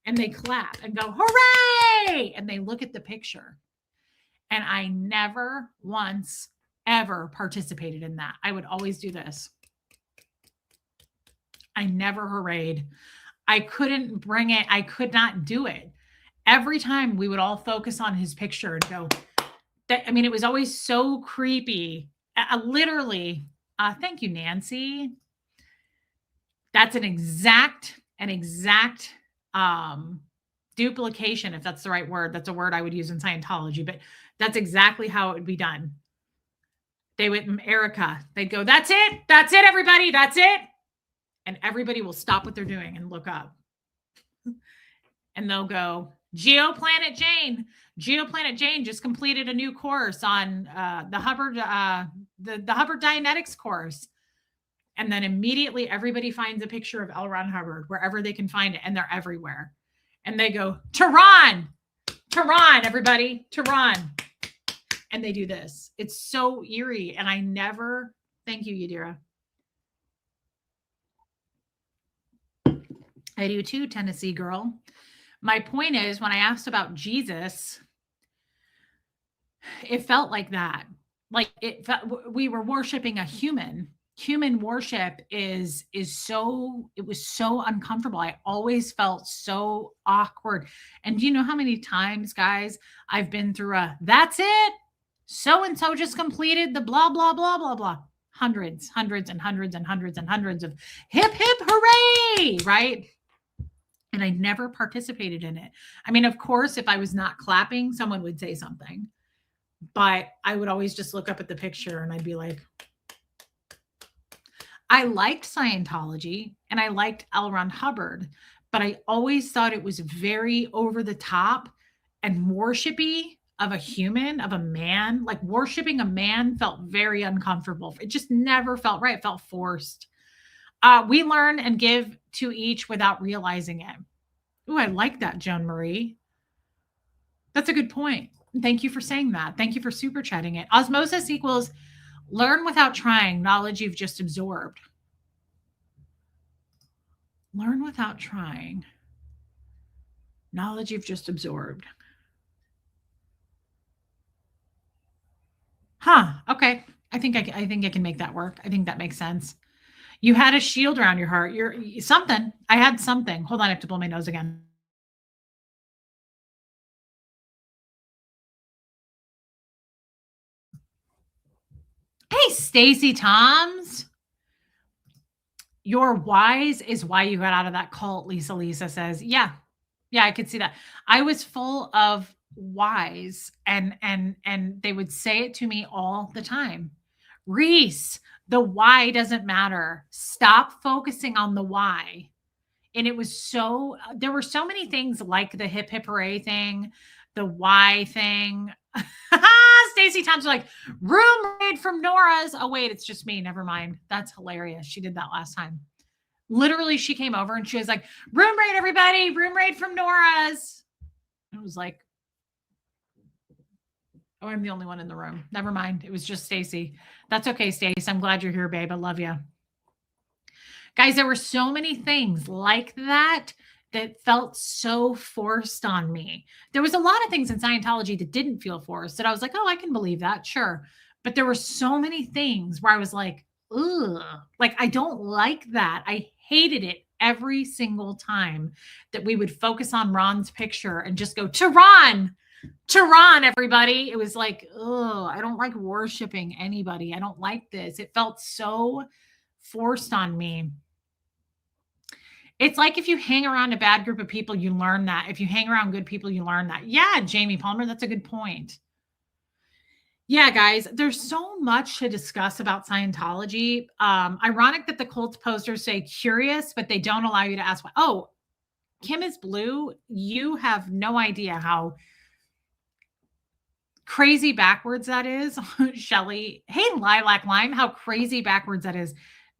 And they clap and go, hooray. And they look at the picture. And I never once ever participated in that. I would always do this. I never hoorayed. I couldn't bring it. I could not do it. Every time we would all focus on his picture and go, it was always so creepy. Literally, thank you, Nancy. That's an exact duplication, if that's the right word. That's a word I would use in Scientology, but that's exactly how it would be done. They would, Erica, they'd go, that's it, everybody, that's it. And everybody will stop what they're doing and look up. And they'll go, Geoplanet Jane. Geoplanet Jane just completed a new course on the Hubbard, the Hubbard Dianetics course. And then immediately everybody finds a picture of L. Ron Hubbard wherever they can find it, and they're everywhere. And they go, Tehran, Tehran, everybody, Tehran. And they do this. It's so eerie. And I never, thank you, Yadira. I do too, Tennessee girl. My point is, when I asked about Jesus, it felt like that. Like we were worshiping a human. Human worship is so, it was so uncomfortable. I always felt so awkward. And do you know how many times, guys, I've been through that's it. So-and-so just completed the blah, blah, blah, blah, blah. Hundreds and hundreds and hundreds and hundreds of hip, hip, hooray, right? And I never participated in it. I mean, of course, if I was not clapping, someone would say something. But I would always just look up at the picture and I'd be like, I liked Scientology and I liked L. Ron Hubbard, but I always thought it was very over the top and worshipy. of a human, of a man. Like worshiping a man felt very uncomfortable. It just never felt right. It felt forced. We learn and give to each without realizing it. Ooh, I like that, Joan Marie. That's a good point. Thank you for saying that. Thank you for super chatting it. Osmosis equals learn without trying knowledge you've just absorbed. Learn without trying knowledge you've just absorbed. Huh. Okay. I think I can make that work. I think that makes sense. You had a shield around your heart. You're something. I had something. Hold on, I have to blow my nose again. Hey, Stacy Toms. Your wise is why you got out of that cult, Lisa says. Yeah. Yeah, I could see that. I was full of whys and they would say it to me all the time. Reese, the why doesn't matter. Stop focusing on the why. And it was so there were so many things like the hip hip hooray thing, the why thing. Stacey Thompson like room raid from Nora's. Oh wait, it's just me. Never mind. That's hilarious. She did that last time. Literally, she came over and she was like, room raid, everybody, room raid from Nora's. I was like, oh, I'm the only one in the room. Never mind. It was just Stacy. That's okay, Stace. I'm glad you're here, babe. I love you. Guys, there were so many things like that that felt so forced on me. There was a lot of things in Scientology that didn't feel forced that I was like, oh, I can believe that. Sure. But there were so many things where I was like, ugh, like, I don't like that. I hated it every single time that we would focus on Ron's picture and just go to Ron, everybody. It was like, oh, I don't like worshiping anybody. I don't like this. It felt so forced on me. It's like if you hang around a bad group of people, you learn that. If you hang around good people, you learn that. Yeah, Jamie Palmer, that's a good point. Yeah, guys, there's so much to discuss about Scientology. Ironic that the cult posters say curious, but they don't allow you to ask why. Oh, Kim is blue. You have no idea how crazy backwards that is. Shelly. Hey, Lilac Lime, how crazy backwards that is.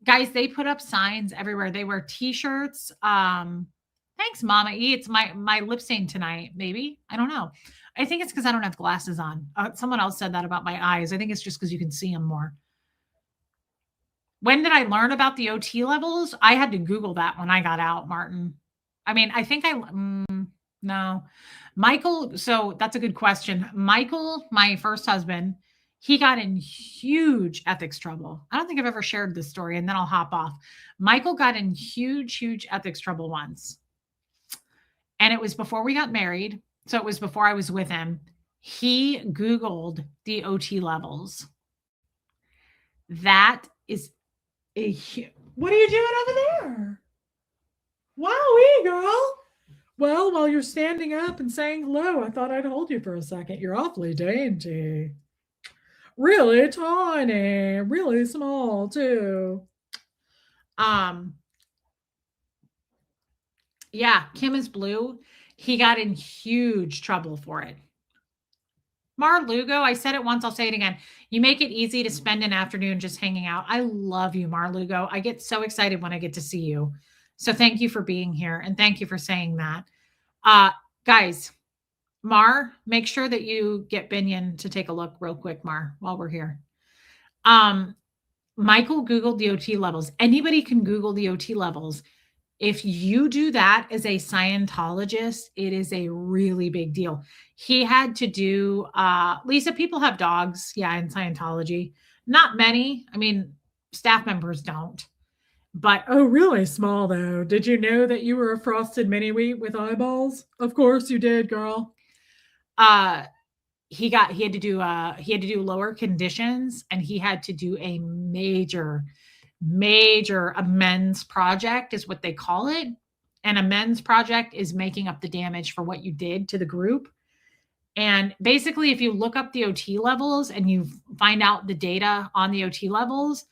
Guys, they put up signs everywhere. They wear t-shirts. Thanks, Mama E. It's my lip stain tonight, maybe. I don't know. I think it's because I don't have glasses on. Someone else said that about my eyes. I think it's just because you can see them more. When did I learn about the OT levels? I had to Google that when I got out, Martin. I mean, I think no. Michael, so that's a good question. Michael, my first husband, he got in huge ethics trouble. I don't think I've ever shared this story, and then I'll hop off. Michael got in huge ethics trouble once. And it was before we got married. So it was before I was with him. He Googled the OT levels. That is what are you doing over there? Wowie, girl. Well, while you're standing up and saying hello, I thought I'd hold you for a second. You're awfully dainty. Really tiny, really small too. Yeah, Kim is blue. He got in huge trouble for it. Mar Lugo, I said it once, I'll say it again. You make it easy to spend an afternoon just hanging out. I love you, Mar Lugo. I get so excited when I get to see you. So thank you for being here and thank you for saying that. Guys, Mar, make sure that you get Binion to take a look real quick, Mar, while we're here. Michael Googled the OT levels. Anybody can Google the OT levels. If you do that as a Scientologist, it is a really big deal. He had to do, Lisa, people have dogs, yeah, in Scientology. Not many. I mean, staff members don't. But, oh, really small, though. Did you know that you were a frosted mini-wheat with eyeballs? Of course you did, girl. He had to do lower conditions, and he had to do a major amends project is what they call it. An amends project is making up the damage for what you did to the group. And basically, if you look up the OT levels and you find out the data on the OT levels,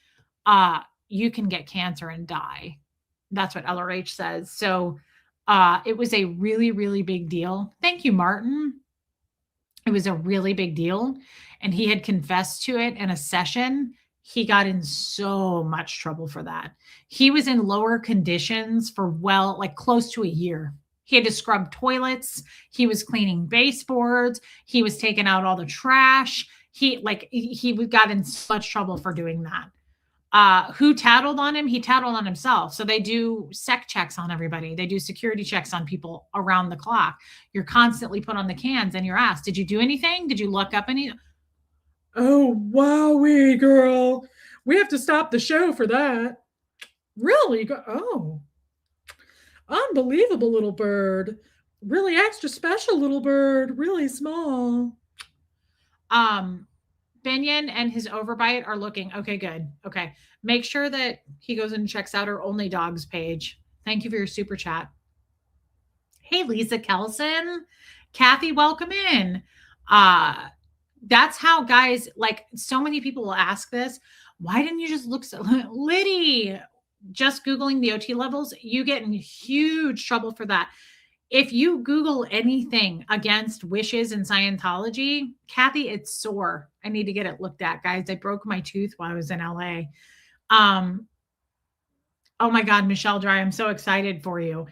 you can get cancer and die. That's what LRH says. So it was a really big deal. Thank you, Martin. It was a really big deal, and he had confessed to it in a session. He got in so much trouble for that. He was in lower conditions for like close to a year. He had to scrub toilets. He was cleaning baseboards. He was taking out all the trash. He got in so much trouble for doing that. Who tattled on him? He tattled on himself. So they do sec checks on everybody. They do security checks on people around the clock. You're constantly put on the cans and you're asked, did you do anything? Did you look up any? Oh, wowie, girl. We have to stop the show for that. Really? Oh, unbelievable little bird. Really extra special little bird. Really small. Binion and his overbite are looking okay. Good. Okay. Make sure that he goes and checks out our Only Dogs page. Thank you for your super chat. Hey, Lisa Kelson. Kathy, welcome in. That's how guys, like so many people will ask this. Why didn't you just look so Liddy? Just Googling the OT levels, you get in huge trouble for that. If you Google anything against wishes and Scientology, Kathy, it's sore. I need to get it looked at, guys. I broke my tooth while I was in LA. Oh my God, Michelle Dry, I'm so excited for you.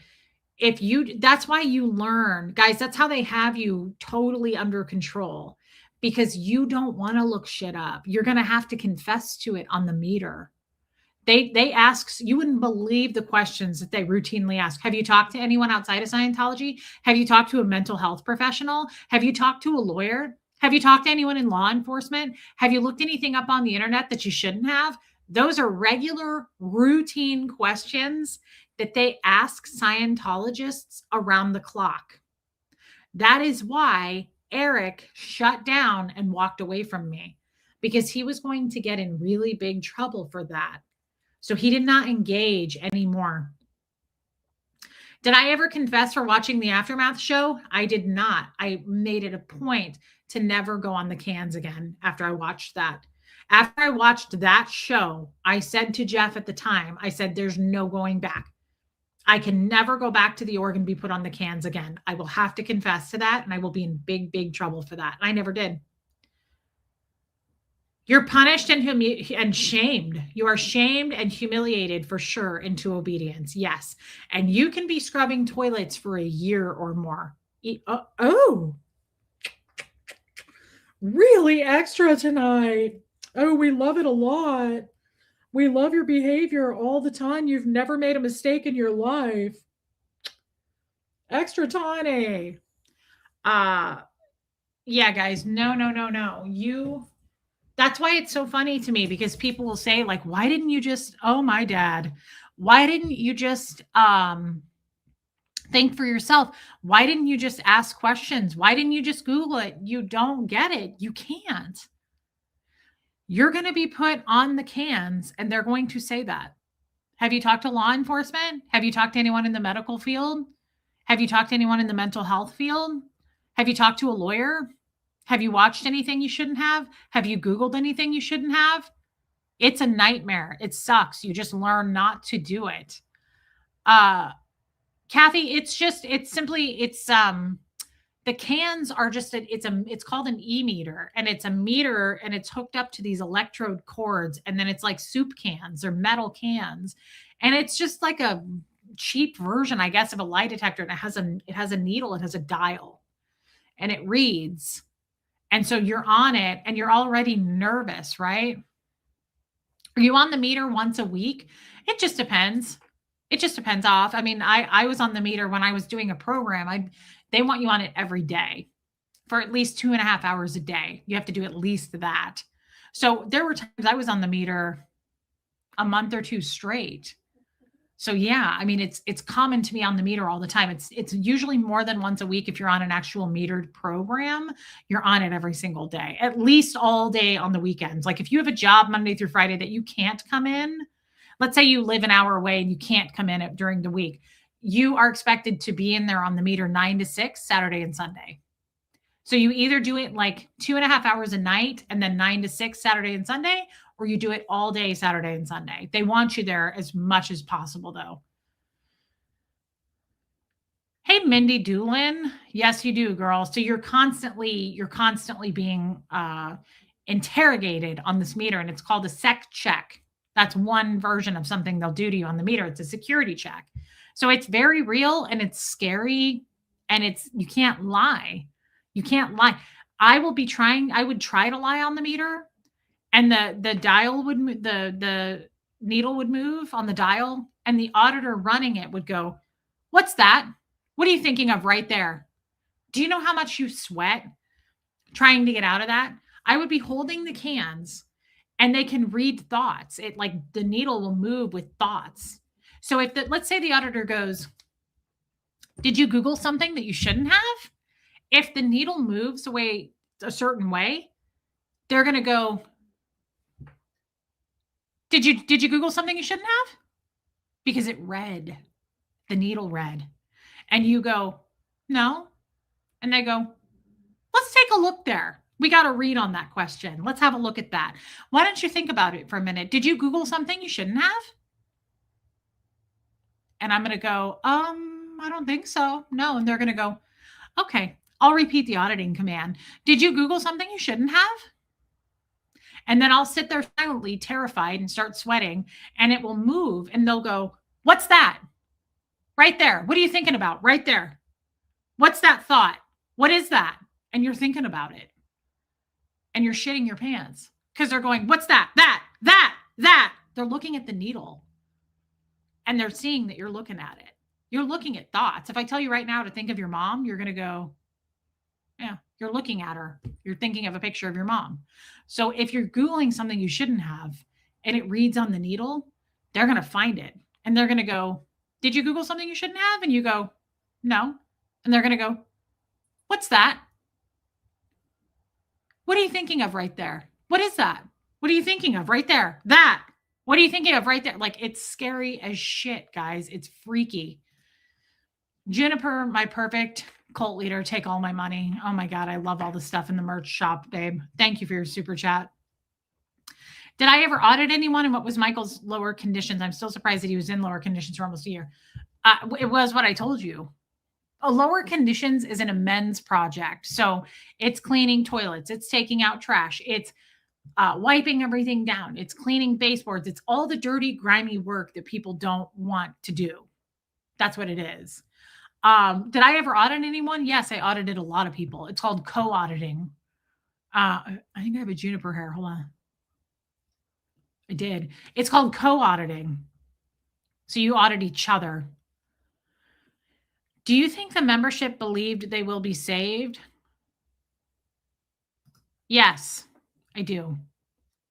That's why you learn, guys. That's how they have you totally under control, because you don't want to look shit up. You're going to have to confess to it on the meter. They ask, you wouldn't believe the questions that they routinely ask. Have you talked to anyone outside of Scientology? Have you talked to a mental health professional? Have you talked to a lawyer? Have you talked to anyone in law enforcement? Have you looked anything up on the internet that you shouldn't have? Those are regular routine questions that they ask Scientologists around the clock. That is why Eric shut down and walked away from me, because he was going to get in really big trouble for that. So he did not engage anymore. Did I ever confess for watching the Aftermath show? I did not. I made it a point to never go on the cans again after I watched that. After I watched that show, I said to Jeff at the time, I said, there's no going back. I can never go back to the org and be put on the cans again. I will have to confess to that, and I will be in big, big trouble for that. And I never did. You're punished and shamed. You are shamed and humiliated for sure into obedience. Yes. And you can be scrubbing toilets for a year or more. Oh, really extra tonight. Oh, we love it a lot. We love your behavior all the time. You've never made a mistake in your life. Extra tiny. Yeah, guys. No. That's why it's so funny to me, because people will say, like, why didn't you just, oh, my dad, why didn't you just think for yourself? Why didn't you just ask questions? Why didn't you just Google it? You don't get it. You can't. You're going to be put on the cans, and they're going to say that. Have you talked to law enforcement? Have you talked to anyone in the medical field? Have you talked to anyone in the mental health field? Have you talked to a lawyer? Have you watched anything you shouldn't have? Have you Googled anything you shouldn't have? It's a nightmare. It sucks. You just learn not to do it. Kathy, the cans are just, it's called an E-meter, and it's a meter, and it's hooked up to these electrode cords. And then it's like soup cans or metal cans. And it's just like a cheap version, I guess, of a lie detector. And it has a needle, it has a dial, and it reads. And so you're on it and you're already nervous, right? Are you on the meter once a week? It just depends. It just depends off. I mean, I was on the meter when I was doing a program. They want you on it every day for at least 2.5 hours a day. You have to do at least that. So there were times I was on the meter a month or two straight. So yeah, I mean, it's common to be on the meter all the time. It's usually more than once a week. If you're on an actual metered program, you're on it every single day, at least all day on the weekends. Like if you have a job Monday through Friday that you can't come in, let's say you live an hour away and you can't come in during the week, you are expected to be in there on the meter 9 to 6, Saturday and Sunday. So you either do it like 2.5 hours a night and then 9 to 6, Saturday and Sunday, or you do it all day Saturday and Sunday. They want you there as much as possible, though. Hey, Mindy Doolin. Yes, you do, girl. So you're constantly being interrogated on this meter, and it's called a sec check. That's one version of something they'll do to you on the meter. It's a security check. So it's very real and it's scary, and you can't lie. You can't lie. I would try to lie on the meter, and the dial would the needle would move on the dial, and the auditor running it would go, "What's that? What are you thinking of right there? Do you know how much you sweat trying to get out of that?" I would be holding the cans, and they can read thoughts. It like the needle will move with thoughts. So let's say the auditor goes, "Did you Google something that you shouldn't have?" If the needle moves away a certain way, they're going to go, did you Google something you shouldn't have? Because the needle read. And you go, "No." And they go, "Let's take a look there. We got to read on that question. Let's have a look at that. Why don't you think about it for a minute? Did you Google something you shouldn't have?" And I'm going to go, I don't think so. No. And they're going to go, "Okay, I'll repeat the auditing command. Did you Google something you shouldn't have?" And then I'll sit there silently, terrified, and start sweating, and it will move, and they'll go, "What's that? Right there. What are you thinking about? Right there. What's that thought? What is that?" And you're thinking about it. And you're shitting your pants because they're going, "What's that? That." They're looking at the needle, and they're seeing that you're looking at it. You're looking at thoughts. If I tell you right now to think of your mom, you're going to go, "Yeah, you're looking at her. You're thinking of a picture of your mom." So if you're Googling something you shouldn't have and it reads on the needle, they're going to find it. And they're going to go, "Did you Google something you shouldn't have?" And you go, "No." And they're going to go, "What's that? What are you thinking of right there? What is that? What are you thinking of right there? That. What are you thinking of right there?" Like, it's scary as shit, guys. It's freaky. Juniper, my perfect cult leader, take all my money. Oh my God, I love all the stuff in the merch shop, babe. Thank you for your super chat. Did I ever audit anyone? And what was Michael's lower conditions? I'm still surprised that he was in lower conditions for almost a year. It was what I told you. Lower conditions is an amends project. So it's cleaning toilets, it's taking out trash, it's wiping everything down, it's cleaning baseboards, it's all the dirty, grimy work that people don't want to do. That's what it is. Did I ever audit anyone? Yes, I audited a lot of people. It's called co-auditing. I think I have a juniper hair. Hold on. I did. It's called co-auditing. So you audit each other. Do you think the membership believed they will be saved? Yes, I do.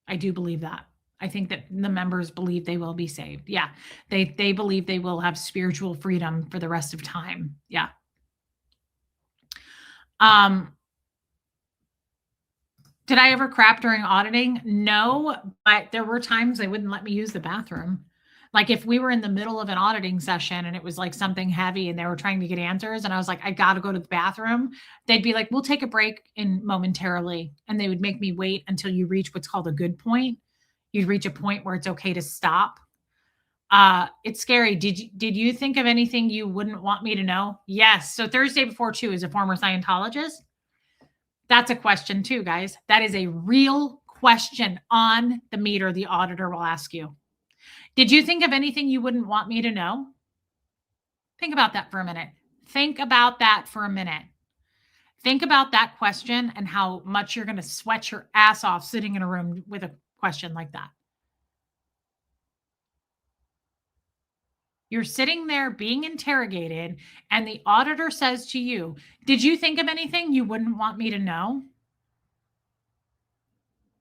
I do believe that. I think that the members believe they will be saved. Yeah. They believe they will have spiritual freedom for the rest of time. Yeah. Did I ever crap during auditing? No, but there were times they wouldn't let me use the bathroom. Like if we were in the middle of an auditing session and it was like something heavy and they were trying to get answers and I was like, "I got to go to the bathroom," they'd be like, "We'll take a break momentarily." And they would make me wait until you reach what's called a good point. You'd reach a point where it's okay to stop. It's scary. Did you think of anything you wouldn't want me to know? Yes. So Thursday Before 2 is a former Scientologist. That's a question too, guys. That is a real question on the meter the auditor will ask you. Did you think of anything you wouldn't want me to know? Think about that for a minute. Think about that for a minute. Think about that question and how much you're going to sweat your ass off sitting in a room with a question like that. You're sitting there being interrogated, and the auditor says to you, "Did you think of anything you wouldn't want me to know?"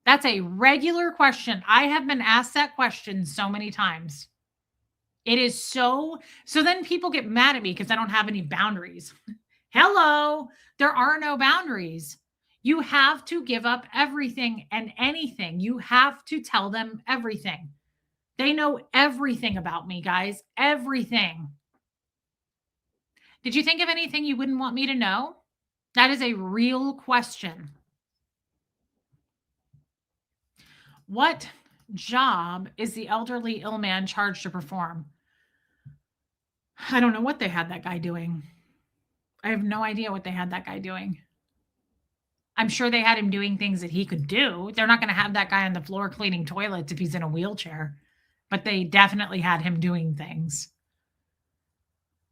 That's a regular question. I have been asked that question so many times. It is so then people get mad at me because I don't have any boundaries. Hello, there are no boundaries. You have to give up everything and anything. You have to tell them everything. They know everything about me, guys. Everything. Did you think of anything you wouldn't want me to know? That is a real question. What job is the elderly ill man charged to perform? I don't know what they had that guy doing. I have no idea what they had that guy doing. I'm sure they had him doing things that he could do. They're not going to have that guy on the floor cleaning toilets if he's in a wheelchair, but they definitely had him doing things.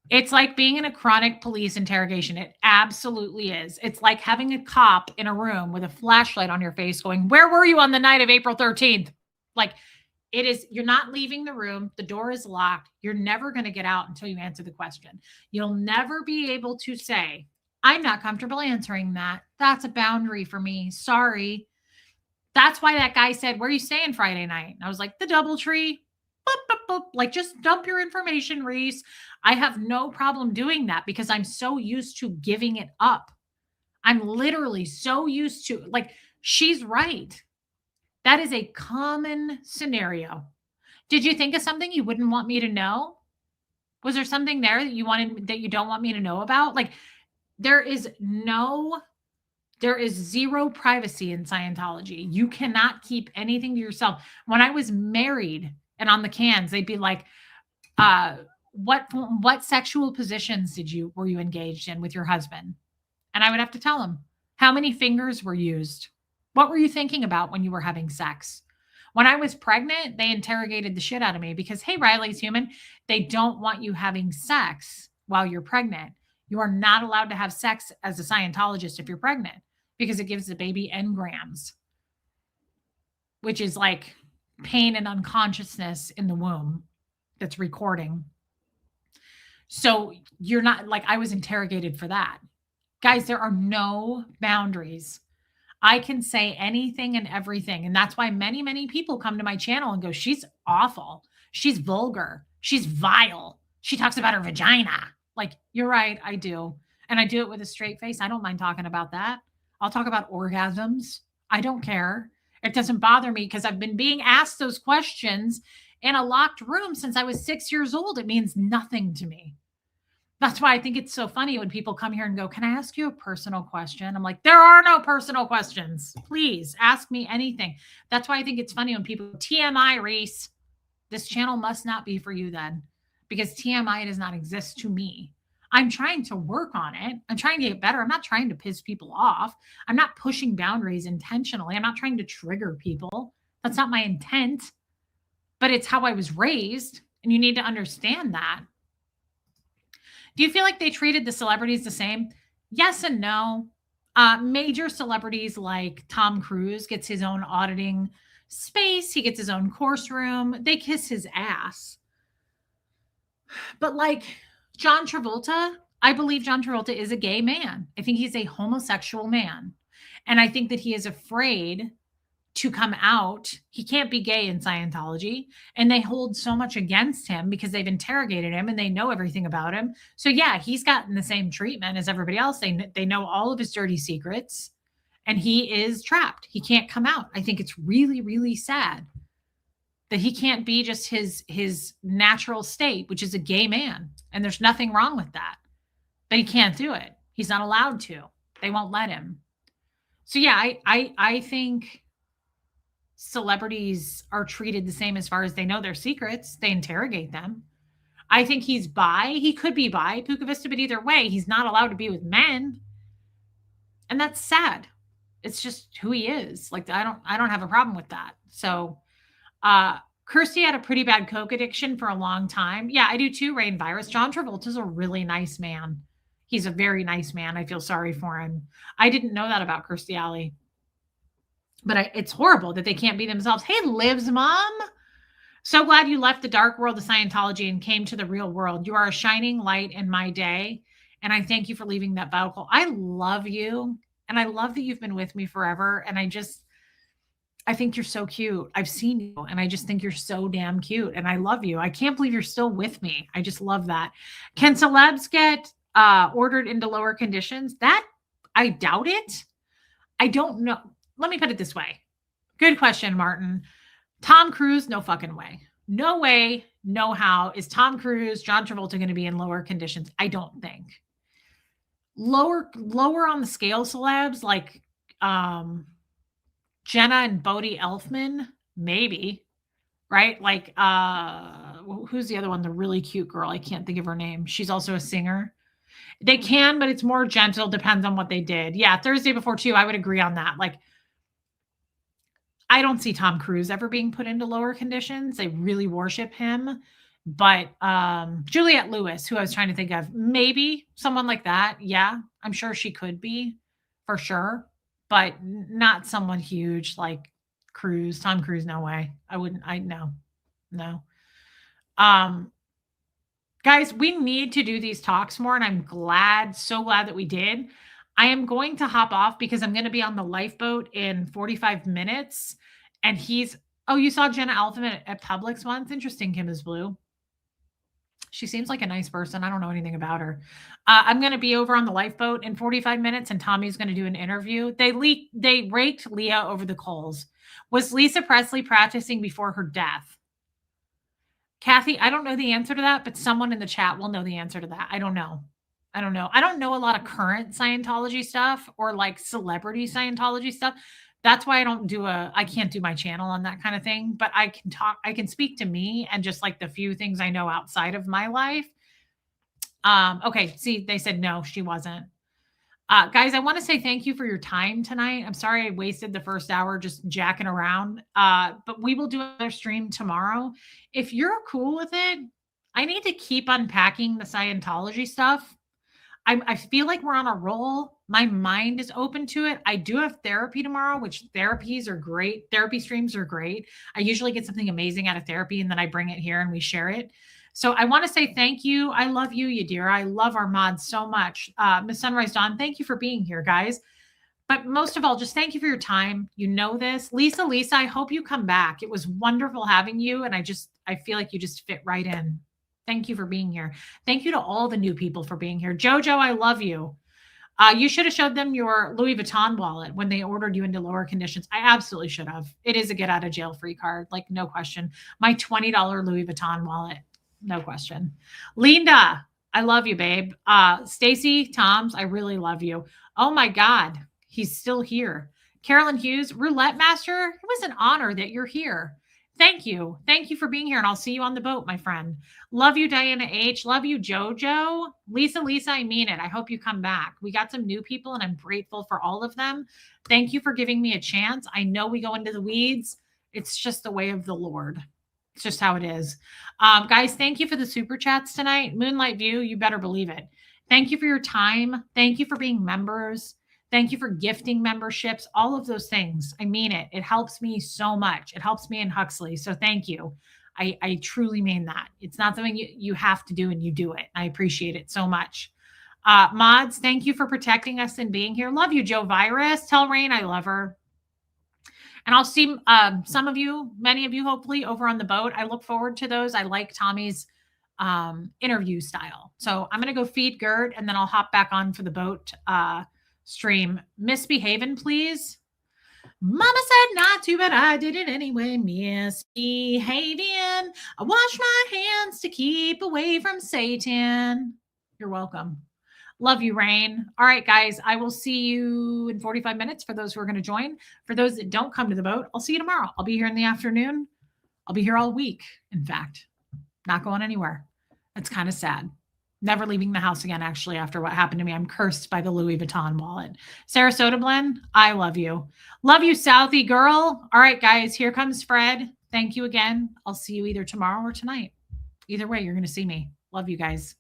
It's like being in a chronic police interrogation. It absolutely is. It's like having a cop in a room with a flashlight on your face going, "Where were you on the night of April 13th?" Like, it is, you're not leaving the room. The door is locked. You're never going to get out until you answer the question. You'll never be able to say, "I'm not comfortable answering that. That's a boundary for me. Sorry." That's why that guy said, "Where are you staying Friday night?" And I was like, "The DoubleTree." Boop, boop, boop. Like, just dump your information, Reese. I have no problem doing that because I'm so used to giving it up. I'm literally so used to, like, she's right. That is a common scenario. Did you think of something you wouldn't want me to know? Was there something there that that you don't want me to know about? Like, there is zero privacy in Scientology. You cannot keep anything to yourself. When I was married and on the cans, they'd be like, what sexual positions were you engaged in with your husband? And I would have to tell them, how many fingers were used? What were you thinking about when you were having sex? When I was pregnant, they interrogated the shit out of me because, hey, Riley's human. They don't want you having sex while you're pregnant. You are not allowed to have sex as a Scientologist if you're pregnant because it gives the baby engrams, which is like pain and unconsciousness in the womb that's recording. So you're not, like, I was interrogated for that. Guys, there are no boundaries. I can say anything and everything. And that's why many, many people come to my channel and go, "She's awful. She's vulgar. She's vile. She talks about her vagina." Like, you're right. I do. And I do it with a straight face. I don't mind talking about that. I'll talk about orgasms. I don't care. It doesn't bother me because I've been being asked those questions in a locked room since I was 6 years old. It means nothing to me. That's why I think it's so funny when people come here and go, "Can I ask you a personal question?" I'm like, there are no personal questions. Please ask me anything. That's why I think it's funny when people, "TMI, Reese." This channel must not be for you then, because TMI does not exist to me. I'm trying to work on it. I'm trying to get better. I'm not trying to piss people off. I'm not pushing boundaries intentionally. I'm not trying to trigger people. That's not my intent, but it's how I was raised. And you need to understand that. Do you feel like they treated the celebrities the same? Yes and no. Major celebrities like Tom Cruise gets his own auditing space. He gets his own course room. They kiss his ass. But like John Travolta, I believe John Travolta is a gay man. I think he's a homosexual man. And I think that he is afraid to come out. He can't be gay in Scientology. And they hold so much against him because they've interrogated him and they know everything about him. So yeah, he's gotten the same treatment as everybody else. They know all of his dirty secrets and he is trapped. He can't come out. I think it's really, really sad that he can't be just his natural state, which is a gay man. And there's nothing wrong with that. But he can't do it. He's not allowed to. They won't let him. So yeah, I think celebrities are treated the same as far as they know their secrets. They interrogate them. I think he's bi. He could be bi, Puka Vista, but either way, he's not allowed to be with men. And that's sad. It's just who he is. Like, I don't have a problem with that. So, Kirsty had a pretty bad Coke addiction for a long time. Yeah, I do too, Rain Virus. John Travolta's a really nice man. He's a very nice man. I feel sorry for him. I didn't know that about Kirstie Alley. But it's horrible that they can't be themselves. Hey, Liv's mom. So glad you left the dark world of Scientology and came to the real world. You are a shining light in my day. And I thank you for leaving that vocal. I love you. And I love that you've been with me forever. And I think you're so cute. I've seen you and I just think you're so damn cute. And I love you. I can't believe you're still with me. I just love that. Can celebs get ordered into lower conditions? That, I doubt it. I don't know. Let me put it this way. Good question, Martin. Tom Cruise, no fucking way. No way, no how is Tom Cruise, John Travolta going to be in lower conditions? I don't think. Lower on the scale celebs like Jenna and Bodie Elfman, maybe, right? Like who's the other one? The really cute girl. I can't think of her name. She's also a singer. They can, but it's more gentle, depends on what they did. Yeah, Thursday before too, I would agree on that. Like, I don't see Tom Cruise ever being put into lower conditions. They really worship him. But Juliette Lewis, who I was trying to think of, maybe someone like that. Yeah, I'm sure she could be for sure, but not someone huge like Cruise, Tom Cruise. No way. I wouldn't. I no, no. Um, Guys, we need to do these talks more, and I'm glad, so glad that we did. I am going to hop off because I'm going to be on the lifeboat in 45 minutes. And oh, you saw Jenna Elfman at Publix once? Interesting, Kim is Blue. She seems like a nice person. I don't know anything about her. I'm going to be over on the lifeboat in 45 minutes, and Tommy's going to do an interview. They raked Leah over the coals. Was Lisa Presley practicing before her death? Kathy, I don't know the answer to that, but someone in the chat will know the answer to that. I don't know. I don't know a lot of current Scientology stuff or like celebrity Scientology stuff. That's why I can't do my channel on that kind of thing, but I can speak to me and just like the few things I know outside of my life. Okay. See, they said no, she wasn't. Guys, I want to say thank you for your time tonight. I'm sorry I wasted the first hour just jacking around, but we will do another stream tomorrow. If you're cool with it, I need to keep unpacking the Scientology stuff. I feel like we're on a roll. My mind is open to it. I do have therapy tomorrow, which therapies are great. Therapy streams are great. I usually get something amazing out of therapy, and then I bring it here and we share it. So I want to say thank you. I love you, Yadira. I love our mods so much. Miss Sunrise Dawn, thank you for being here, guys. But most of all, just thank you for your time. You know this. Lisa, I hope you come back. It was wonderful having you. And I feel like you just fit right in. Thank you for being here. Thank you to all the new people for being here. Jojo, I love you. You should have showed them your Louis Vuitton wallet when they ordered you into lower conditions. I absolutely should have. It is a get out of jail free card. Like, no question. My $20 Louis Vuitton wallet. No question. Linda, I love you, babe. Stacy, Toms, I really love you. Oh my God, he's still here. Carolyn Hughes, Roulette Master, it was an honor that you're here. Thank you. Thank you for being here, and I'll see you on the boat, my friend. Love you, Diana H. Love you, Jojo. Lisa, I mean it. I hope you come back. We got some new people, and I'm grateful for all of them. Thank you for giving me a chance. I know we go into the weeds. It's just the way of the Lord. It's just how it is. Guys, thank you for the super chats tonight. Moonlight View, you better believe it. Thank you for your time. Thank you for being members. Thank you for gifting memberships, all of those things. I mean it. It helps me so much. It helps me in Huxley. So thank you. I truly mean that. It's not something you have to do, and you do it. I appreciate it so much. Mods, thank you for protecting us and being here. Love you, Joe Virus. Tell Rain I love her. And I'll see some of you, many of you, hopefully, over on the boat. I look forward to those. I like Tommy's interview style. So I'm going to go feed Gert, and then I'll hop back on for the boat stream. Misbehaving, please. Mama said not to, but I did it anyway. Misbehaving. I wash my hands to keep away from Satan. You're welcome. Love you, Rain. All right, guys, I will see you in 45 minutes for those who are going to join. For those that don't come to the boat, I'll see you tomorrow. I'll be here in the afternoon. I'll be here all week, in fact. Not going anywhere. It's kind of sad. Never leaving the house again, actually, after what happened to me. I'm cursed by the Louis Vuitton wallet. Sarasota Blend, I love you. Love you, Southie girl. All right, guys, here comes Fred. Thank you again. I'll see you either tomorrow or tonight. Either way, you're going to see me. Love you guys.